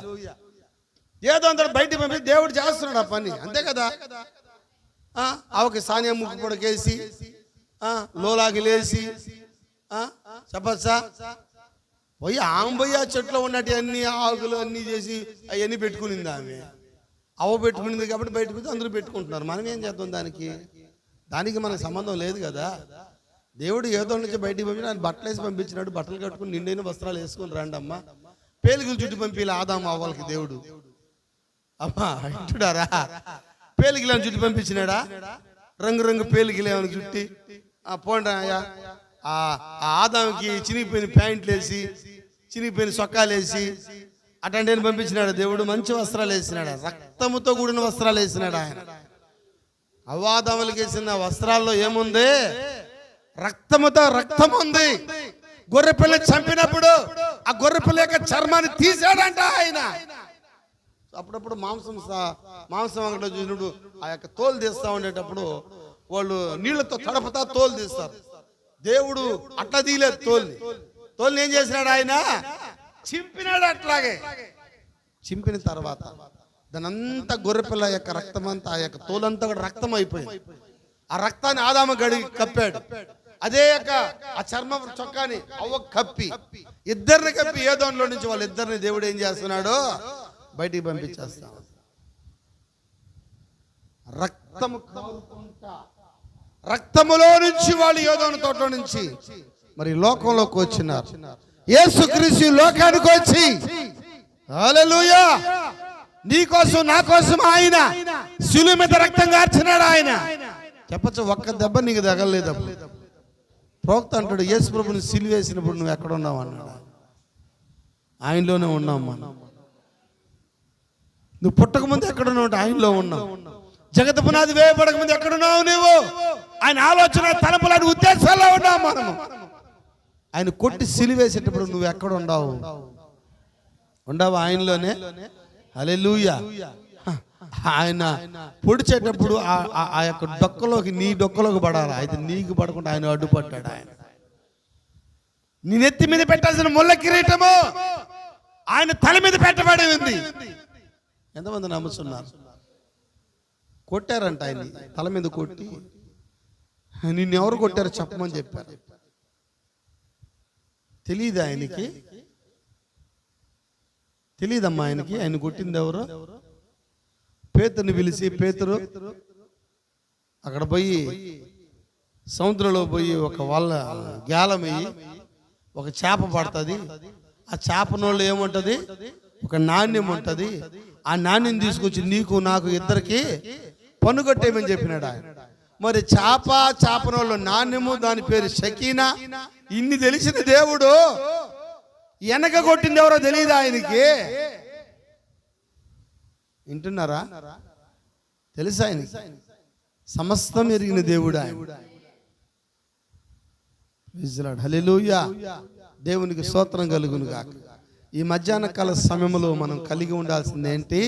ఏదో అందరూ బయటికి పంపి దేవుడు చేస్తున్నాడు ఆ పని, అంతే కదా. ఆమెకి సానియా ముక్కు పొడకేసి లోలాగిలేసి చెప్పచ్చా పోయి ఆమె పోయి ఆ చెట్లో ఉన్నట్టు అన్ని ఆకులు అన్నీ చేసి అవన్నీ పెట్టుకునింది ఆమె. అవ్వ పెట్టుకునింది కాబట్టి బయటకు అందరూ పెట్టుకుంటున్నారు. మనం ఏం చేద్దాం దానికి? దానికి మనకు సంబంధం లేదు కదా. దేవుడు ఏదో నుంచి బయటికి పంపించి ఆయన బట్టలు వేసి పంపించినాడు. బట్టలు కట్టుకుని నిండైన వస్త్రాలు వేసుకుని రండి అమ్మ. పేలికలు చుట్టూ పంపిలే ఆదాము అవ్వలకి దేవుడు. అమ్మా ఇంటుడారా? పేలికలను చుట్టి పంపించినాడా? రంగు పేలికలు ఏమైనా చుట్టి పోండి అయ్యా. ఆదాముకి చినిగిపోయిన ప్యాంట్లు వేసి చినిగిపోయిన సొక్కాలు వేసి అటెండెని పంపించినాడు దేవుడు. మంచి వస్త్రాలు వేసినాడు, రక్తముతో కూడిన వస్త్రాలు వేసినాడు ఆయన. అవాదములకు వేసిన వస్త్రాల్లో ఏముంది? రక్తముతో రక్తం ఉంది. గొర్రెపిల్ల చంపినప్పుడు ఆ గొర్రెపిల్ల యొక్క చర్మాన్ని తీసాడంట ఆయన. అప్పుడప్పుడు మాంసం అంగడిలో చూసినప్పుడు ఆ యొక్క తోలు తీస్తా ఉండేటప్పుడు వాళ్ళు నీళ్లతో తడపతా తోలు తీస్తారు. దేవుడు అట్లా తీయలేదు తోలుని ఏం చేసినాడు ఆయన? చింపినాడు. అట్లాగే చింపిన తర్వాత దాని అంతా గొర్రెపిల్ల యొక్క రక్తం అంతా, ఆ యొక్క తోలంతా కూడా రక్తం అయిపోయింది. ఆ రక్తాన్ని ఆదాము గడిగి కప్పాడు. అదే యొక్క ఆ చర్మ చొక్కాని అవ్వ కప్పి, ఇద్దరిని కప్పి ఏదోన్లో నుంచి వాళ్ళిద్దరిని దేవుడు ఏం చేస్తున్నాడు? బయటికి పంపించేస్తాడు. రక్తములో నుంచి వాళ్ళు ఏదోని తోట నుంచి మరి లోకంలోకి వచ్చినారు. యేసుక్రీస్తు లోకానికి వచ్చి హల్లెలూయా నీ కోసం నా కోసం ఆయన శిలువ మీద రక్తం కార్చినాడు. ఆయన చెప్పచ్చు, ఒక్క దెబ్బ నీకు తగలలేదు. ప్రవక్త అంటాడు, యేసు ప్రభుని సిలువ వేసినప్పుడు నువ్వు ఎక్కడ ఉన్నావు అన్నాడు. ఆయనలోనే ఉన్నావు మనం. నువ్వు పుట్టక ముందు ఎక్కడున్నావు అంటే ఆయనలో ఉన్నావు. జగత్ పునాది వేయబడక ముందు ఎక్కడున్నావు నువ్వు? ఆయన ఆలోచన తలపులాంటి ఉద్దేశాల్లో ఉన్నావు మనము. ఆయన కొట్టి సిలువేసేటప్పుడు నువ్వు ఎక్కడ ఉండవు? ఉండవు ఆయనలోనే. హల్లెలూయా. ఆయన పొడిచేటప్పుడు ఆ యొక్క డొక్కలోకి, నీ డొక్కలోకి పడాలి. అయితే నీకు పడకుండా ఆయన అడ్డుపడ్డాడు. ఆయన నీ నెత్తి మీద పెట్టాల్సిన ముళ్ళ కిరీటము ఆయన తల మీద పెట్టబడి ఉంది. ఎంతమంది నమ్ముతున్నారు? కొట్టారంట ఆయన తల మీద కొట్టి. నిన్నెవరు కొట్టారో చెప్పమని చెప్పారు. తెలియదు ఆయనకి, తెలియదమ్మా ఆయనకి. ఆయన కొట్టింది ఎవరు? పేతురుని పిలిచి, పేతురు అక్కడ పోయి సముద్రంలో పోయి ఒక వల్ల గ్యాలం వేయి, ఒక చేప పడుతుంది. ఆ చేప నోళ్ళు ఏముంటది? ఒక నాణ్యం ఉంటది. ఆ నాణ్యం తీసుకొచ్చి నీకు నాకు ఇద్దరికి పన్నుగొట్టేయమని చెప్పినాడు ఆయన. మరి చేపనోళ్ళు నాణ్యము, దాని పేరు షకీనా. ఇన్ని తెలిసిన దేవుడు వెనక కొట్టింది ఎవరో తెలియదు ఆయనకి. వింటున్నారా? తెలుసా ఆయనకి? సమస్తం ఎరిగిన దేవుడు ఆయన. హల్లెలూయా. దేవునికి స్తోత్రం కలుగును గాక. ఈ మధ్యాహ్న కాల సమయంలో మనం కలిగి ఉండాల్సింది ఏంటి?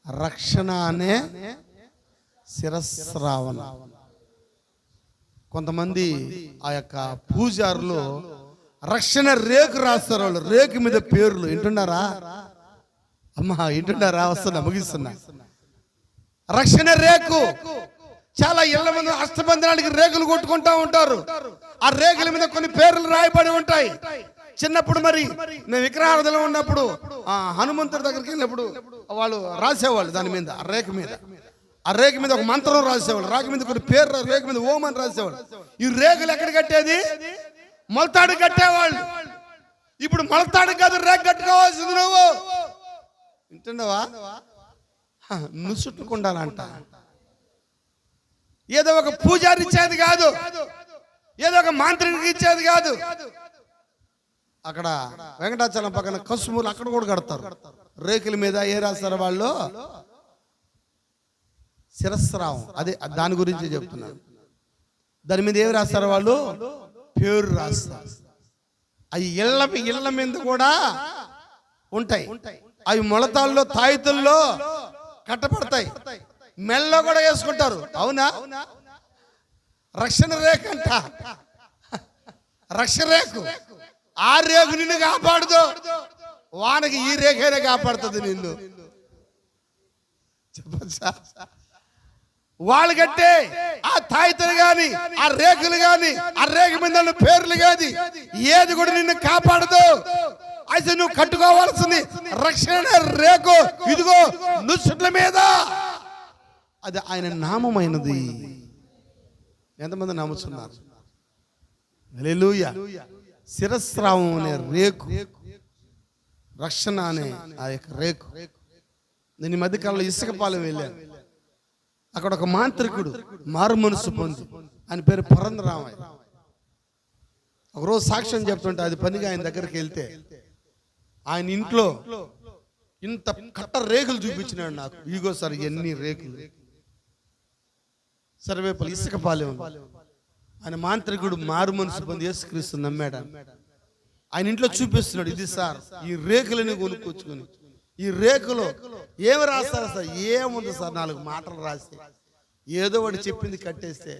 రక్షణ అనే శిరస్రావణ. కొంతమంది ఆ యొక్క పూజారులు రక్షణ రేకు రాస్తారు. వాళ్ళు రేకు మీద పేర్లు. వింటున్నారా అమ్మా? వింటున్నారా? వస్తున్నా, ముగిస్తున్నా. రక్షణ రేకు. చాలా ఇళ్ల మంది అష్టబంధనానికి రేకులు కొట్టుకుంటా ఉంటారు. ఆ రేకుల మీద కొన్ని పేర్లు రాయబడి ఉంటాయి. చిన్నప్పుడు మరి నేను విగ్రహారాధనలో ఉన్నప్పుడు హనుమంతుడి దగ్గరికి వెళ్ళినప్పుడు వాళ్ళు రాసేవాళ్ళు దాని మీద, ఆ రేకు మీద. ఆ రేకు మీద ఒక మంత్రం రాసేవాళ్ళు. రేకు మీద కొన్ని పేర్లు, రేకు మీద ఓం అని రాసేవాళ్ళు. ఈ రేకులు ఎక్కడ కట్టేది? మొలతాడు కట్టేవాళ్ళు. ఇప్పుడు మొలతాడు కాదు, రేకు కట్టుకోవాల్సింది నువ్వు. వింటున్నావా? నుసుట్టుకుండాలంట. ఏదో ఒక పూజారి ఇచ్చేది కాదు, ఏదో ఒక మాంత్రికుడికి ఇచ్చేది కాదు. అక్కడ వెంకటాచలం పక్కన కసుమూలు అక్కడ కూడా కడతారు. రేకుల మీద ఏ రాస్తారు వాళ్ళు? శిరస్రావం. అదే దాని గురించి చెప్తున్నాను. దాని మీద ఏమి రాస్తారు వాళ్ళు? పేరు రాస్తారు. అవి ఇళ్ళ మీద కూడా ఉంటాయి. అవి మొలతాల్లో, తాయితుల్లో కట్టబడతాయి. మెల్లో కూడా వేసుకుంటారు. అవునా? రక్షణ రేఖ అంట. రక్షణ రేకు. ఆ రేకు నిన్ను కాపాడుదు. వానకి ఈ రేఖైనా కాపాడుతుంది నిన్ను. చెప్పచ్చా? వాళ్ళు కట్టే ఆ తాయితలు గాని, ఆ రేకులు గాని, ఆ రేకు మీద పేర్లు గాని ఏది కూడా నిన్ను కాపాడదు. అయితే నువ్వు కట్టుకోవాల్సింది రక్షణ రేకు. ఇదిగో నుసుట్ల మీద. అది ఆయన నామమైనది. ఎంతమంది నమ్ముతున్నారు? హల్లెలూయా. శిరస్రావం అనే రేకు, రక్షణ అనే ఆ యొక్క రేకు. నేను ఈ మధ్యకాలంలో ఇసుకపాలెం వెళ్ళాను. అక్కడ ఒక మాంత్రికుడు మారు మనసు పొంది, ఆయన పేరు పరందరామయ్య. ఒకరోజు సాక్ష్యం చెప్తుంటే అది పనిగా ఆయన దగ్గరికి వెళ్తే ఆయన ఇంట్లో ఇంత కట్ట రేకులు చూపించినాడు నాకు. ఇగో సార్ ఎన్ని రేకులు, సర్వేపల్లి ఇసుకపాలెం. ఆయన మాంత్రికుడు మారు మనసు పొంది యేసుక్రీస్తు నమ్మాడు. ఆయన ఇంట్లో చూపిస్తున్నాడు, ఇది సార్ ఈ రేకులని కొనుక్కొచ్చుకొని, ఈ రేకులో ఏమి రాస్తారు సార్? ఏముంది సార్, 4 మాటలు రాసి ఏదో వాడు చెప్పింది కట్టేస్తే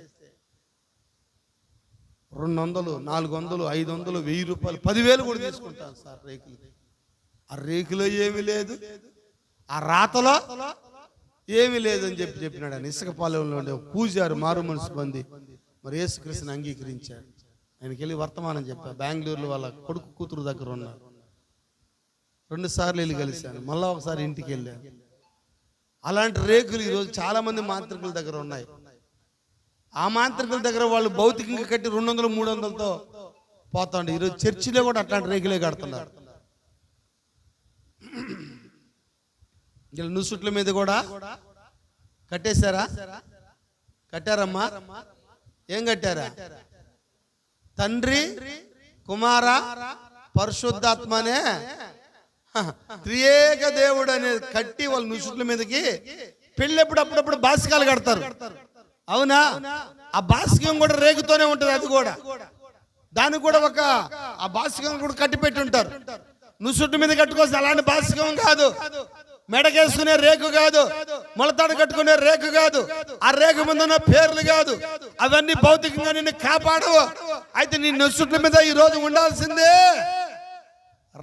200, 400, 500, 1000 రూపాయలు, 10,000 కూడా తీసుకుంటాను సార్ రేకులు. ఆ రేకులో ఏమీ లేదు, ఆ రాతలో ఏమీ లేదు అని చెప్పినాడు. ఆయన ఇసుకపాలెంలో ఉండే పూజారు మారు మనసు పొంది మరి యేసుక్రీస్తుని అంగీకరించాడు. ఆయనకి వెళ్ళి వర్తమానం చెప్పా. బెంగళూరులో వాళ్ళ కొడుకు కూతురు దగ్గర ఉన్నారు. 2 సార్లు వెళ్ళి కలిశాను, మళ్ళా ఒకసారి ఇంటికి వెళ్ళాను. అలాంటి రేకులు ఈరోజు చాలా మంది మాంత్రికుల దగ్గర ఉన్నాయి. ఆ మాంత్రికుల దగ్గర వాళ్ళు భౌతికంగా కట్టి 200, 300తో పోతాండి. ఈరోజు చర్చిలో కూడా అట్లాంటి రేకులే కడుతున్నారు. నుసుట్ల మీద కూడా కట్టేశారా? కట్టారమ్మా? ఏం కట్టారా? తండ్రి, కుమార, పరిశుద్ధాత్మనే త్రియేక దేవుడు అనేది కట్టి వాళ్ళ నుసుట్ల మీదకి పెళ్ళెప్పుడు అప్పుడప్పుడు బాసికాలు కడతారు. అవునా? ఆ బాసికం కూడా రేగుతోనే ఉంటుంది. అది కూడా దానికి కూడా ఆ బాసికం కూడా కట్టి పెట్టి ఉంటారు. నుసుట్టు మీద కట్టుకోవచ్చు. అలాంటి బాసికం కాదు, మెడకేసుకునే రేకు కాదు, మొలతాడు కట్టుకునే రేకు కాదు, ఆ రేకు మీద ఉన్న పేర్లు కాదు. అవన్నీ భౌతికంగా నిన్ను కాపాడవు. అయితే నీ నుసుట్ల మీద ఈ రోజు ఉండాల్సిందే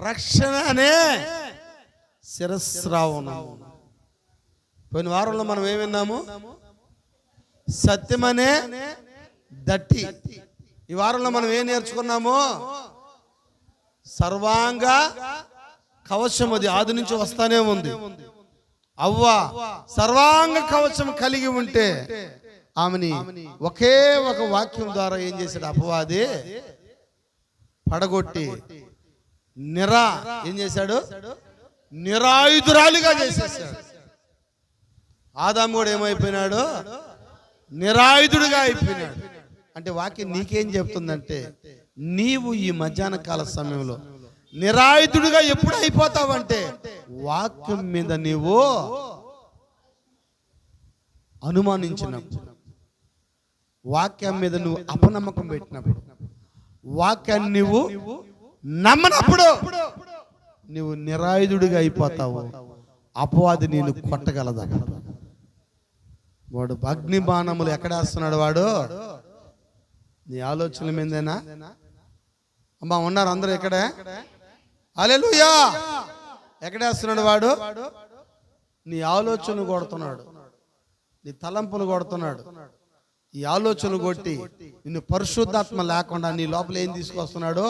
రక్షణ అనే శిరస్రావణం. పోయిన వారంలో మనం ఏం విన్నాము? సత్యమనే దట్టి. ఈ వారంలో మనం ఏం నేర్చుకున్నాము? సర్వాంగ కవచం. అది ఆది నుంచి వస్తానే ఉంది. అవ్వ సర్వాంగ కవచం కలిగి ఉంటే ఆమెని ఒకే ఒక వాక్యం ద్వారా ఏం చేశాడు? అపవాది పడగొట్టి ఏం చేశాడు? నిరాయుధురాలుగా చేసేసాడు. ఆదాము కూడా ఏమైపోయినాడు? నిరాయుధుడిగా అయిపోయినాడు. అంటే వాక్యం నీకేం చెప్తుందంటే, నీవు ఈ మధ్యాహ్న కాల సమయంలో నిరాయుధుడిగా ఎప్పుడు అయిపోతావంటే, వాక్యం మీద నీవు అనుమానించినప్పుడు, వాక్యం మీద నువ్వు అపనమ్మకం పెట్టినప్పుడు, వాక్యాన్ని నువ్వు నమ్మనప్పుడు నువ్వు నిరాయుధుడిగా అయిపోతావు. అపవాది నేను కొట్టగలదా? వాడు అగ్ని బాణములు ఎక్కడేస్తున్నాడు? వాడు నీ ఆలోచనల మీదేనా? అమ్మా ఉన్నారు అందరూ ఇక్కడే? హల్లెలూయా! ఎక్కడేస్తున్నాడు వాడు? నీ ఆలోచనలు కొడుతున్నాడు, నీ తలంపులు కొడుతున్నాడు. ఈ ఆలోచనలు కొట్టి నిన్ను పరిశుద్ధాత్మ లేకుండా నీ లోపల ఏం తీసుకొస్తున్నాడు?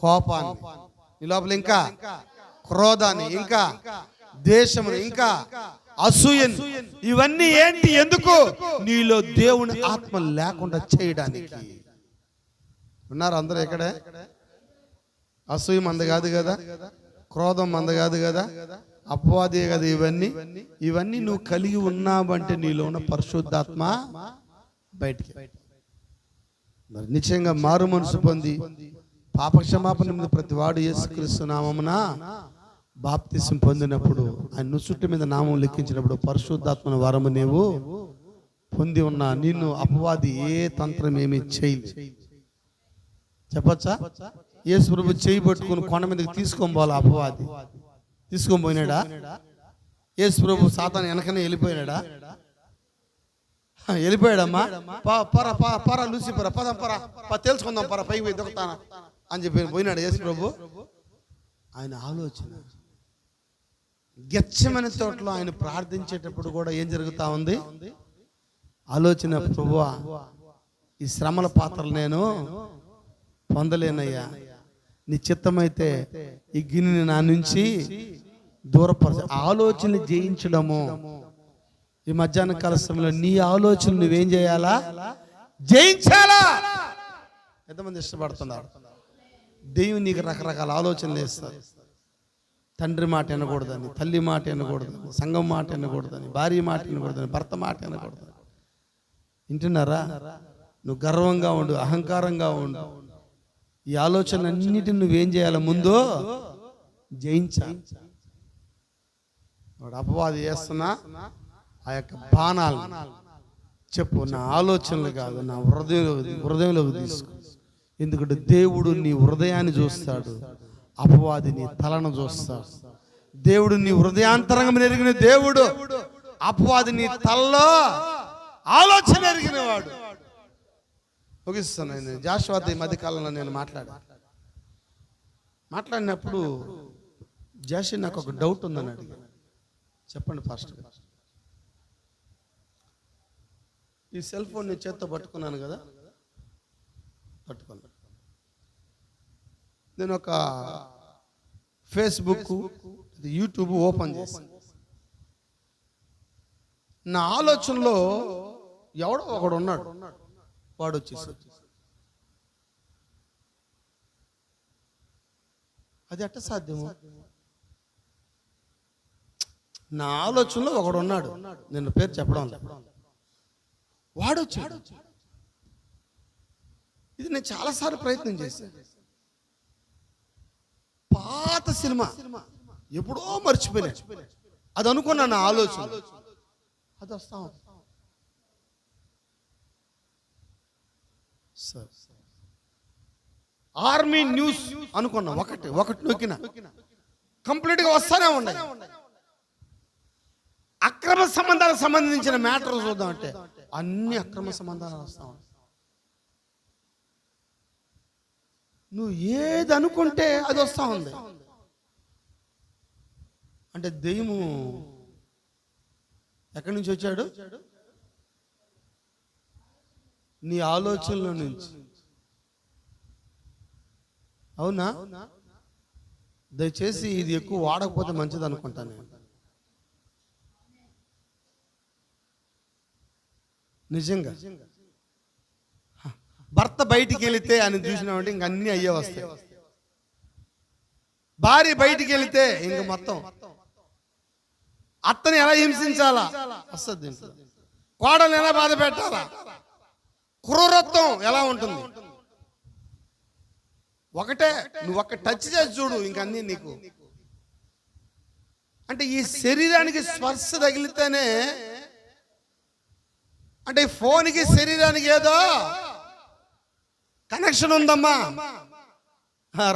కోపాన్ని, నీ లోపల ఇంకా క్రోధాన్ని, ఇంకా ద్వేషముని, ఇంకా అసూయని. ఇవన్నీ ఏంటి? ఎందుకు? నీలో దేవుని ఆత్మ లేకుండా చేయడానికి. ఉన్నారు అందరూ ఇక్కడే? అసూయ మంద కాదు కదా, క్రోధం మంద కాదు కదా, అపవాదే కదా ఇవన్నీ నువ్వు కలిగి ఉన్నావంటే నీలో ఉన్న పరిశుద్ధాత్మ బయటికి. మరి నిశ్చయంగా మారు మనసు పొంది పాపక్షమాపణ మీద ప్రతి వాడు యేసుక్రీస్తు నామమున బాప్తిసం పొందినప్పుడు, ఆయన నుసుట్టు మీద నామం లెక్కించినప్పుడు పరిశుద్ధాత్మన వరము నీవు పొంది ఉన్నా. నిన్ను అపవాది ఏ తంత్రం ఏమీ చేయలేదు. చెప్పచ్చా? యేసు ప్రభు చేయి పట్టుకుని కొండ మీదకి తీసుకొని పోవాలి. అపవాది తీసుకొని పోయినాడా? యేసు ప్రభు సాతాను వెనకనే వెళ్ళిపోయినాడా? వెళ్ళిపోయాడమ్మా. పర లూసిఫర పదం పర తెలుసుకుందాం, పర పైకి పోయి దొరుకుతానా అని చెప్పి పోయినాడు యేసు ప్రభు. ఆయన ఆలోచన గెత్సెమనే తోటలో ఆయన ప్రార్థించేటప్పుడు కూడా ఏం జరుగుతా ఉంది? ఆలోచన, ప్రభువా ఈ శ్రమల పాత్రలు నేను పొందలేనయ్యా, నీ చిత్తమైతే ఈ గిన్నెని నా నుంచి దూరపరచ. ఆలోచనలు జయించడము. ఈ మధ్యాహ్న కాల సమయంలో నీ ఆలోచనలు నువ్వేం చేయాలా? జయించాలా. ఎంతమంది ఇష్టపడుతున్నారు? దేవుని నీకు రకరకాల ఆలోచనలు వేస్తారు. తండ్రి మాట వినకూడదని, తల్లి మాట వినకూడదని, సంఘం మాట వినకూడదని, భార్య మాట వినకూడదని, భర్త మాట వినకూడదని. వింటున్నారా? నువ్వు గర్వంగా ఉండు, అహంకారంగా ఉండు, ఈ ఆలోచనలన్నిటిని నువ్వేం చేయాలి? ముందు జయించాలి. వాడు అపవాది చేస్తున్నా ఆ యొక్క బాణాలు చెప్పు, నా ఆలోచనలు కాదు, నా హృదయంలోకి తీసుకో. ఎందుకంటే దేవుడు నీ హృదయాన్ని చూస్తాడు, అపవాది నీ తలను చూస్తాడు. దేవుడు నీ హృదయాంతరంగం ఎరిగిన దేవుడు, అపవాది నీ తలలో ఆలోచన ఎరిగిన వాడు. ముగిస్తాను. నేను జాషువాతో ఈ మధ్యకాలంలో నేను మాట్లాడినప్పుడు జాషి నాకు ఒక డౌట్ ఉందని అడిగాను. చెప్పండి పాస్టర్ గారు. ఈ సెల్ ఫోన్ ని చేత్తో పట్టుకున్నాను కదా, పట్టుకున్నాను. నేను ఒక ఫేస్బుక్, యూట్యూబ్ ఓపెన్ చేశాను. నా ఆలోచనలో ఎవడో ఒకడు ఉన్నాడు, వాడు వచ్చేసాడు. అది ఎట్ట సాధ్యము? నా ఆలోచనలో ఒకడు ఉన్నాడు, నేను పేరు చెప్పడం లేదు, వాడు వచ్చాడు. ఇది నేను చాలాసార్లు ప్రయత్నం చేశాను. పాత సినిమా ఎప్పుడో మర్చిపోయినా, అది అనుకున్నా నా ఆలోచన, అది వస్తా ఆర్మీ న్యూస్ అనుకున్నా, ఒకటి నొక్కిన కంప్లీట్ గా వస్తానే ఉన్నాయి. అక్రమ సంబంధాలకు సంబంధించిన మ్యాటర్ చూద్దాం అంటే అన్ని అక్రమ సంబంధాలు వస్తా ఉన్నాయి. నువ్వు ఏది అనుకుంటే అది వస్తా ఉంది. అంటే దెయ్యము ఎక్కడి నుంచి వచ్చాడు? నీ ఆలోచనలో నుంచి. అవునా? దయచేసి ఇది ఎక్కువ వాడకపోతే మంచిది అనుకుంటాను నేను. నిజంగా భర్త బయటికి వెళితే అని చూసినామంటే ఇంక అన్ని అయ్యే వస్తాయి. భార్య బయటికి వెళితే ఇంక మొత్తం అత్తని ఎలా హింసించాలా వస్తుంది, కోడల్ని ఎలా బాధ పెట్టాలా, క్రూరత్వం ఎలా ఉంటుంది. ఒకటే నువ్వు ఒక్క టచ్ చేసి చూడు, ఇంకన్నీ నీకు. అంటే ఈ శరీరానికి స్పర్శ తగిలితేనే, అంటే ఈ ఫోన్కి శరీరానికి ఏదో కనెక్షన్ ఉందమ్మా.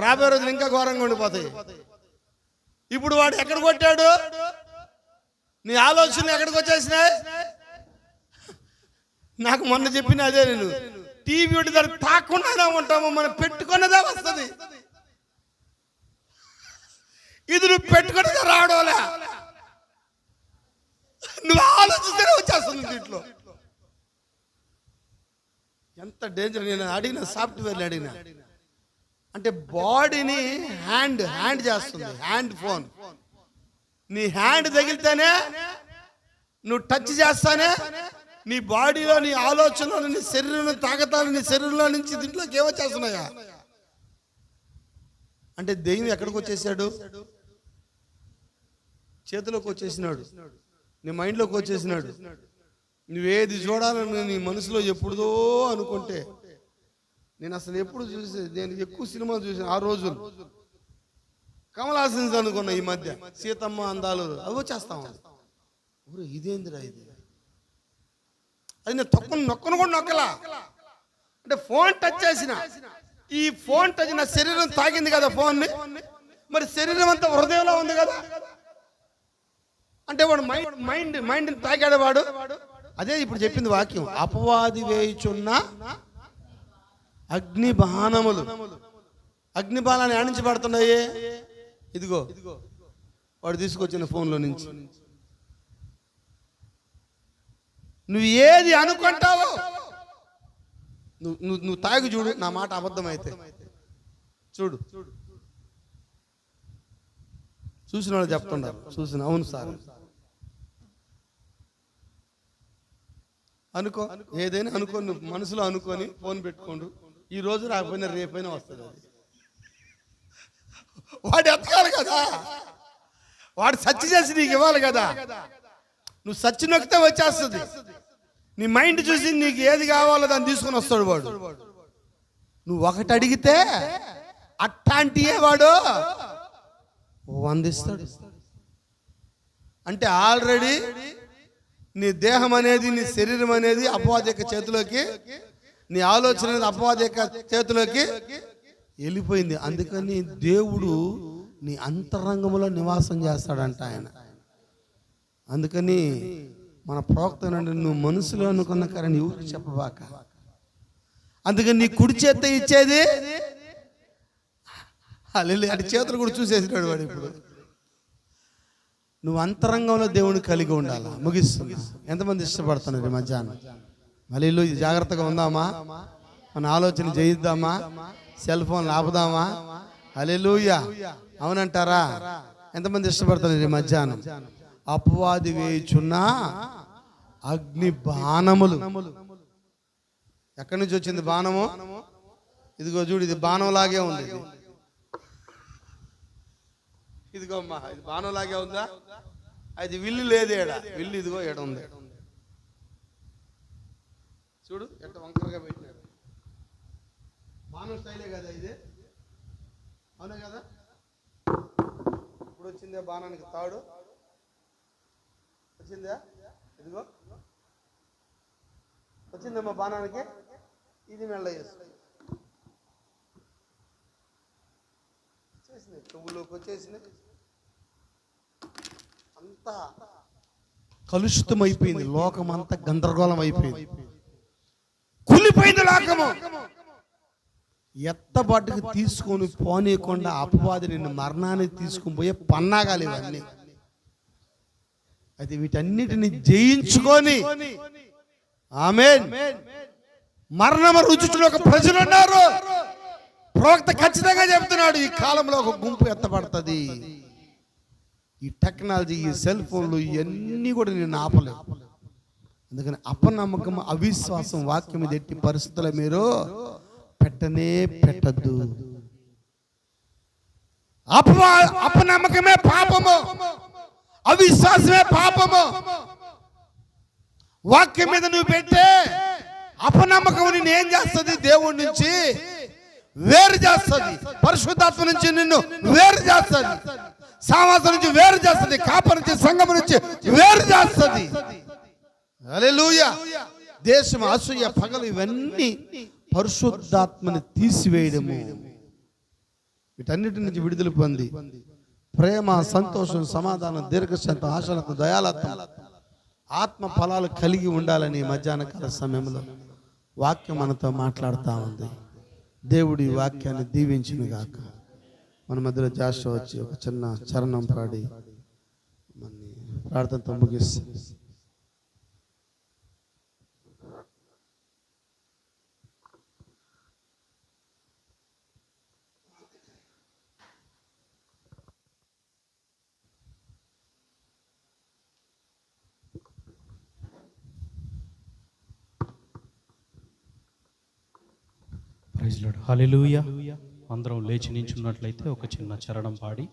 రాబోయే రోజులు ఇంకా ఘోరంగా ఉండిపోతాయి. ఇప్పుడు వాడు ఎక్కడ కొట్టాడు? నీ ఆలోచన ఎక్కడికి వచ్చేసినాయి? నాకు మొన్న చెప్పిన అదే, నేను టీవీ ఒకటి దాన్ని తాకుండానే ఉంటాము, మనం పెట్టుకున్నదే వస్తుంది. ఇది నువ్వు పెట్టుకున్నదే రావడంలే, నువ్వు ఆలోచిస్తేనే వచ్చేస్తుంది దీంట్లో. ఎంత డేంజర్. నేను అడిగిన సాఫ్ట్వేర్లు అడిగిన, అంటే బాడీని హ్యాండ్ చేస్తుంది, హ్యాండ్ ఫోన్. నీ హ్యాండ్ తగిలితేనే, నువ్వు టచ్ చేస్తానే నీ బాడీలో, నీ ఆలోచనలో, నీ శరీరంలో తాగతాలు, నీ శరీరంలో నుంచి దీంట్లోకి ఏమొచ్చేస్తున్నాయా? అంటే దెయ్యం ఎక్కడికి వచ్చేసాడు? చేతిలోకి వచ్చేసినాడు, నీ మైండ్లోకి వచ్చేసినాడు. నువ్వేది చూడాలని నీ మనసులో ఎప్పుడుదో అనుకుంటే, నేను అసలు ఎప్పుడు నేను ఎక్కువ సినిమాలు చూసాను ఆ రోజులు. కమల్ హాసన్ అనుకున్నా, ఈ మధ్య సీతమ్మ అందాలు అవి వచ్చేస్తాం. ఇదేందిరా ఇది? అది నేను నొక్కను కూడా నొక్కలా. అంటే ఫోన్ టచ్ చేసిన, ఈ ఫోన్ టచ్ నా శరీరం తాకింది కదా ఫోన్ని, మరి శరీరం అంతా హృదయంలో ఉంది కదా. అంటే వాడు మైండ్ తాకాడు వాడు. అదే ఇప్పుడు చెప్పింది వాక్యం, అపవాది వేయుచున్న అగ్ని బాణములు. అగ్ని బాణాన్ని ఆడించి పడుతున్నాయే, ఇదిగో వాడు తీసుకొచ్చిన ఫోన్లో నుంచి. నువ్వు ఏది అనుకుంటావో, నువ్వు తాగి చూడు, నా మాట అబద్ధమైతే చూడు. చూసిన వాళ్ళు చెప్తుండారు, చూసిన అవును సార్ అనుకో, ఏదైనా అనుకో, నువ్వు మనసులో అనుకొని ఫోన్ పెట్టుకోండు. ఈ రోజు రాకపోయినా రేపైనా వస్తుంది. అది వాడు ఎత్తకాలి కదా, వాడు సచ్చి చేసి నీకు ఇవ్వాలి కదా. నువ్వు సచ్చి నొక్కితే వచ్చేస్తుంది. నీ మైండ్ చూసి నీకు ఏది కావాలో దాన్ని తీసుకొని వస్తాడు వాడు. నువ్వు ఒకటి అడిగితే అట్టాంటియే వాడు 100 ఇస్తాడు. అంటే ఆల్రెడీ నీ దేహం అనేది, నీ శరీరం అనేది అపవాది యొక్క చేతిలోకి, నీ ఆలోచన అనేది అపవాది యొక్క చేతిలోకి వెళ్ళిపోయింది. అందుకని దేవుడు నీ అంతరంగంలో నివాసం చేస్తాడంట ఆయన. అందుకని మన ప్రవక్త నువ్వు మనసులో అనుకున్న కానీ ఎవరికి చెప్పబాక. అందుకని నీ కుడి చేత ఇచ్చేది అటు చేతులు కూడా చూసేసినాడు వాడు. ఇప్పుడు నువ్వు అంతరంగంలో దేవుని కలిగి ఉండాలి. ముగిస్తున్నా. ఎంతమంది ఇష్టపడుతున్నారు ఈ మధ్యాహ్నం? మళ్ళీ జాగ్రత్తగా ఉందామా? మన ఆలోచన చేయిద్దామా? Cell phone ఆపుదామా? హల్లెలూయా. అవునంటారా? ఎంతమంది ఇష్టపడుతున్నారు ఈ మధ్యాహ్నం? అపవాది వేయుచున్న అగ్ని బాణములు. ఎక్కడి నుంచి వచ్చింది బాణము? ఇదిగో చూడు, ఇది బాణం లాగే ఉంది. ఇదిగో అమ్మా, ఇది బాణం లాగే ఉందా? అది విల్లు లేదు ఏడ. విల్లు ఇదిగో ఏడ ఉంది. చూడు ఎట్ట వంకరగా పెట్టినాడు. బాణం స్టైలే కదా ఇది, అవునా కదా? ఇప్పుడు వచ్చిందే బాణానికి తాడు వచ్చిందా? ఇదిగో వచ్చిందమ్మా బాణానికి. ఇది మెల్ల వచ్చేసింది, చెవులోకి వచ్చేసింది. అంతా కలుషితం అయిపోయింది. లోకం అంతా గందరగోళం అయిపోయింది, కుళ్ళిపోయింది లోకము. ఎత్తబాటుకు తీసుకొని పోనీయకుండా అపవాది నిన్ను మరణానికి తీసుకుని పోయే పన్నాగాలి ఇవన్నీ. అయితే వీటన్నిటిని జయించుకొని ఆమేన్ మరణము రుచుచున్న ఒక ప్రజలు ఉన్నారు. ప్రవక్త ఖచ్చితంగా చెప్తున్నాడు, ఈ కాలంలో ఒక గుంపు ఎత్తబడుతుంది. ఈ టెక్నాలజీ, ఈ సెల్ ఫోన్లు ఇవన్నీ కూడా నేను ఆపలేవు. అందుకని అపనమ్మకం, అవిశ్వాసం వాక్యం మీద ఎట్టి పరిస్థితుల్లో మీరు పెట్టనే పెట్టద్దు. అపనమ్మకమే పాపము, అవిశ్వాసమే పాపము. వాక్యం మీద నువ్వు పెట్టే అపనమ్మకం నిన్ను ఏం చేస్తుంది? దేవుడి నుంచి వేరు చేస్తుంది, పరిశుద్ధాత్మ నుంచి నిన్ను వేరు చేస్తుంది, సామాసం నుంచి వేరు చేస్తుంది, కాపరి నుంచి, సంఘం నుంచి వేరు చేస్తుంది. హల్లెలూయా. దేశం, అసూయ, పగలు ఇవన్నీ పరిశుద్ధాత్మని తీసివేయడము. వీటన్నిటి నుంచి విడుదల పొంది ప్రేమ, సంతోషం, సమాధానం, దీర్ఘశాంతం, ఆశలత్వం, దయాలత్వం, ఆత్మ ఫలాలు కలిగి ఉండాలని మధ్యాహ్న కాల సమయంలో వాక్యం మనతో మాట్లాడుతూ ఉంది. దేవుడి వాక్యాన్ని దీవించును గాక. మన మధ్యలో జాషువా వచ్చి ఒక చిన్న చరణం పాడి మన ప్రార్థనతో ముగిస్తుంది. Praise lord. హల్లెలూయా. అందరం లేచి నించున్నట్లయితే ఒక చిన్న చరణం పాడి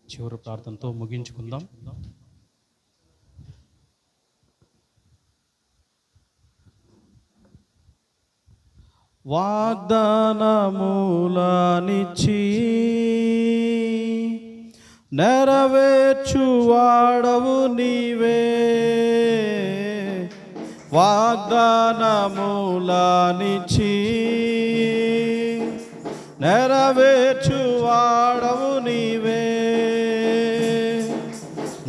చివరి ప్రార్థనతో ముగించుకుందాం. వాగ్దానములనిచ్చి నెరవేర్చువాడవు నీవే, వాగ్దానములనిచ్చి నెరవేర్చువాడవు నీవే,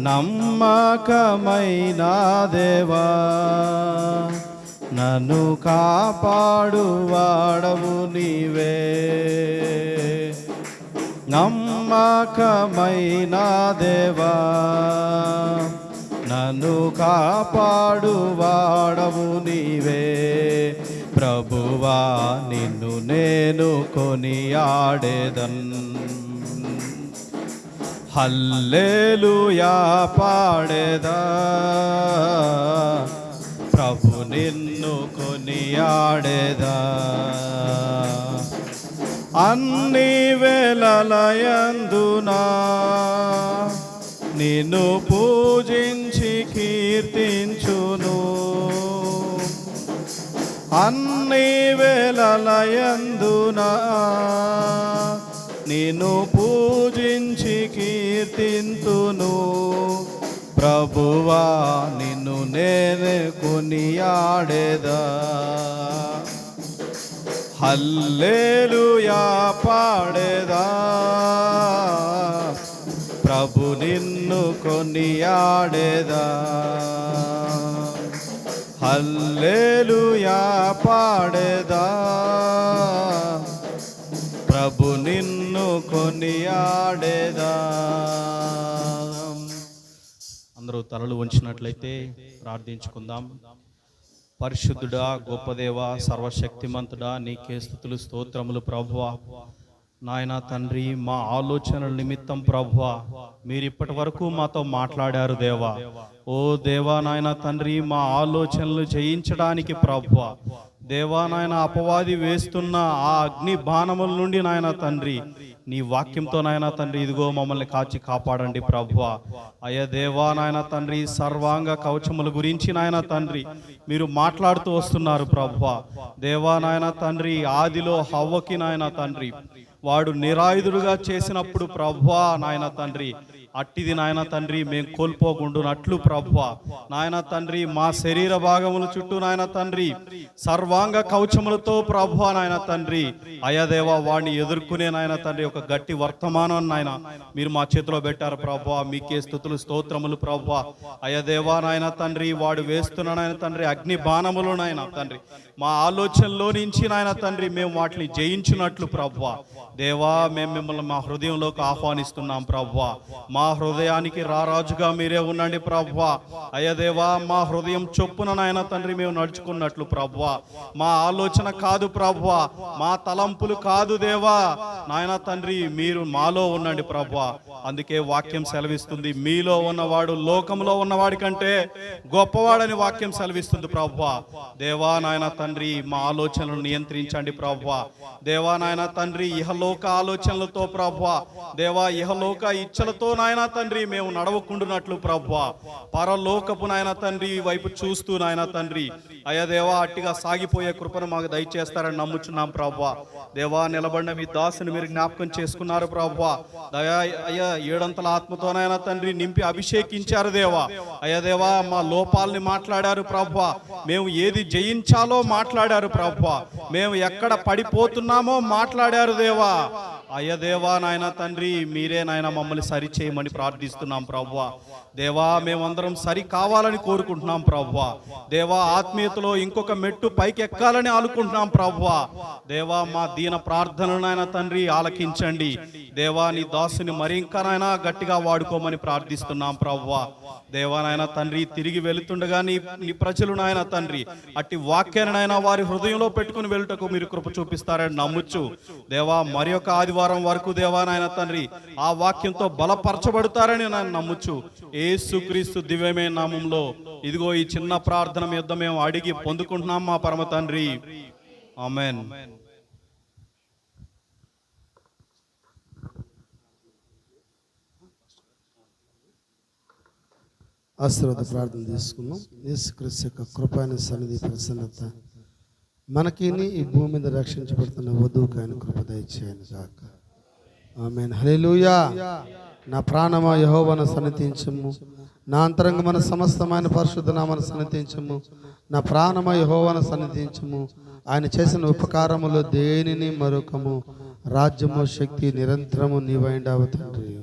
నమ్మకమైన దేవా నన్ను కాపాడువాడవు నీవే, నమ్మకమైన దేవా నన్ను కాపాడువాడవు నీవే. ప్రభువా నిన్ను నేను కొనియాడేదన్, హల్లెలూయా పాడేదా. ప్రభు నిన్ను కొనియాడేదా, అన్ని వేళలయందునా నిన్ను పూజించి కీర్తించును, అన్ని వేళలయందున నిన్ను పూజించి కీర్తింతును. ప్రభువా నిన్ను నేనే కొనియాడేదా. హల్లెలూయా పాడేదా. ప్రభు నిన్ను కొనియాడేదా. హల్లెలూయా పాడేదా. ప్రభు నిన్ను కొనియాడేదా. అందరూ తలలు వంచినట్లయితే ప్రార్థించుకుందాం. పరిశుద్ధుడా, గొప్ప దేవా, సర్వశక్తిమంతుడా, నీకే స్తుతులు స్తోత్రములు ప్రభువా. నాయన తండ్రి, మా ఆలోచనల నిమిత్తం ప్రభువా మీరు ఇప్పటి వరకు మాతో మాట్లాడారు దేవా. ఓ దేవా నాయన తండ్రి, మా ఆలోచనలు జయించడానికి ప్రభువా దేవా నాయన అపవాది వేస్తున్న ఆ అగ్ని బాణముల నుండి నాయన తండ్రి నీ వాక్యంతో నాయన తండ్రి ఇదిగో మమ్మల్ని కాచి కాపాడండి ప్రభువా. అయ్యా దేవా నాయన తండ్రి, సర్వాంగ కవచముల గురించి నాయన తండ్రి మీరు మాట్లాడుతూ వస్తున్నారు ప్రభువా. దేవా నాయన తండ్రి, ఆదిలో హవ్వకి నాయన తండ్రి వాడు నిరాయుధుడుగా చేసినప్పుడు ప్రభువా నాయన తండ్రి అట్టిది నాయన తండ్రి మేము కోల్పోకుండునట్లు ప్రభువా నాయన తండ్రి మా శరీర భాగముల చుట్టూ నాయన తండ్రి సర్వాంగ కవచములతో ప్రభువా నాయన తండ్రి అయదేవా వాడిని ఎదుర్కొనే నాయన తండ్రి ఒక గట్టి వర్తమానం నాయన మీరు మా చేతిలో పెట్టారు ప్రభువా. మీకే స్తుతులు స్తోత్రములు ప్రభువా. అయదేవా నాయన తండ్రి వాడు వేస్తున్న నాయన తండ్రి అగ్ని బాణములు నాయన తండ్రి మా ఆలోచనలో నుంచి నాయన తండ్రి మేము వాటిని జయించినట్లు ప్రభువా దేవా మేము మిమ్మల్ని మా హృదయంలోకి ఆహ్వానిస్తున్నాం ప్రభువా. మా హృదయానికి రారాజుగా మీరే ఉండండి ప్రభువా. అయ్యదేవా మా హృదయం చొప్పున నాయన తండ్రి మేము నడుచుకున్నట్లు ప్రభువా. మా ఆలోచన కాదు ప్రభువా, మా తలంపులు కాదు దేవా నాయన తండ్రి మీరు మాలో ఉండండి ప్రభువా. అందుకే వాక్యం సెలవిస్తుంది, మీలో ఉన్నవాడు లోకంలో ఉన్నవాడి కంటే గొప్పవాడని వాక్యం సెలవిస్తుంది ప్రభువా. దేవా నాయన తండ్రి మా ఆలోచనలు నియంత్రించండి ప్రభువా. దేవా నాయన తండ్రి ఇహలోక ఆలోచనలతో ప్రభువా దేవా ఇహలోక ఇచ్చలతో నాయన తండ్రి మేము నడవకుండునట్లు ప్రభువా పరలోకపు నాయన తండ్రి వైపు చూస్తూ నాయన తండ్రి అయ్యదేవా అట్టిగా సాగిపోయే కృపను మాకు దయచేస్తారని నమ్ముచున్నాం ప్రభువా. దేవా నిలబడిన మీ దాసుని మీరు జ్ఞాపకం చేసుకున్నారు ప్రభువా. దయా అయ్యా ఏడంతల ఆత్మతోనైనా తండ్రి నింపి అభిషేకించారు దేవా. అయ్యదేవా మా లోపాలని మాట్లాడారు ప్రభువా. మేము ఏది జయించాలో మాట్లాడారు ప్రభువా. మేము ఎక్కడ పడిపోతున్నామో మాట్లాడారు దేవా. అయ్యదేవా నాయన తండ్రి మీరే నాయన మమ్మల్ని సరి చేయమని ప్రార్థిస్తున్నాం ప్రభువా. దేవా మేమందరం సరి కావాలని కోరుకుంటున్నాం ప్రభువా. దేవా ఆత్మీయతలో ఇంకొక మెట్టు పైకి ఎక్కాలని అనుకుంటున్నాం ప్రభువా. దేవా మా దీన ప్రార్థనలు నాయన తండ్రి ఆలకించండి దేవా. నీ దాసుని మరి ఇంకా నాయన గట్టిగా వాడుకోమని ప్రార్థిస్తున్నాం ప్రభువా. దేవా నాయన తండ్రి తిరిగి వెళుతుండగా నీ ప్రజలు నాయన తండ్రి అట్టి వాక్యాన్ని నాయన వారి హృదయంలో పెట్టుకుని వెళ్ళుటకు మీరు కృప చూపిస్తారని నమ్ముచ్చు దేవా. మరి ఒక ఆదివారం వరకు దేవా నాయన తండ్రి ఆ వాక్యంతో బలపరచబడతారని నేను నమ్ముచ్చు. యేసుక్రీస్తు దివ్యమైన నామంలో ఇదిగో ఈ చిన్న ప్రార్థన మీద మేము అడిగి పొందుకుంటున్నాం మా పరమ తండ్రి, ఆమేన్. ఆశీర్వాద ప్రార్థన తీసుకున్నాం. యేసుక్రీస్తు యొక్క కృపైన సన్నిధి ప్రసన్నత మనకి ఈ భూమి మీద రక్షించబడుతున్న వధువుకు ఆయన కృప దయచేయను గాక. ఆమేన్. హల్లెలూయా. నా ప్రాణమా యెహోవాను సన్నిధించుము, నా అంతరంగమైన సమస్తమైన పరిశుద్ధ నామమును సన్నిధించుము. నా ప్రాణమా యెహోవాను సన్నిధించుము, ఆయన చేసిన ఉపకారములో దేనిని మరొకము. రాజ్యము శక్తి నిరంతరము నీవైండావు తండ్రి.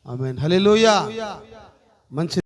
ఆమేన్. హల్లెలూయా. మంచి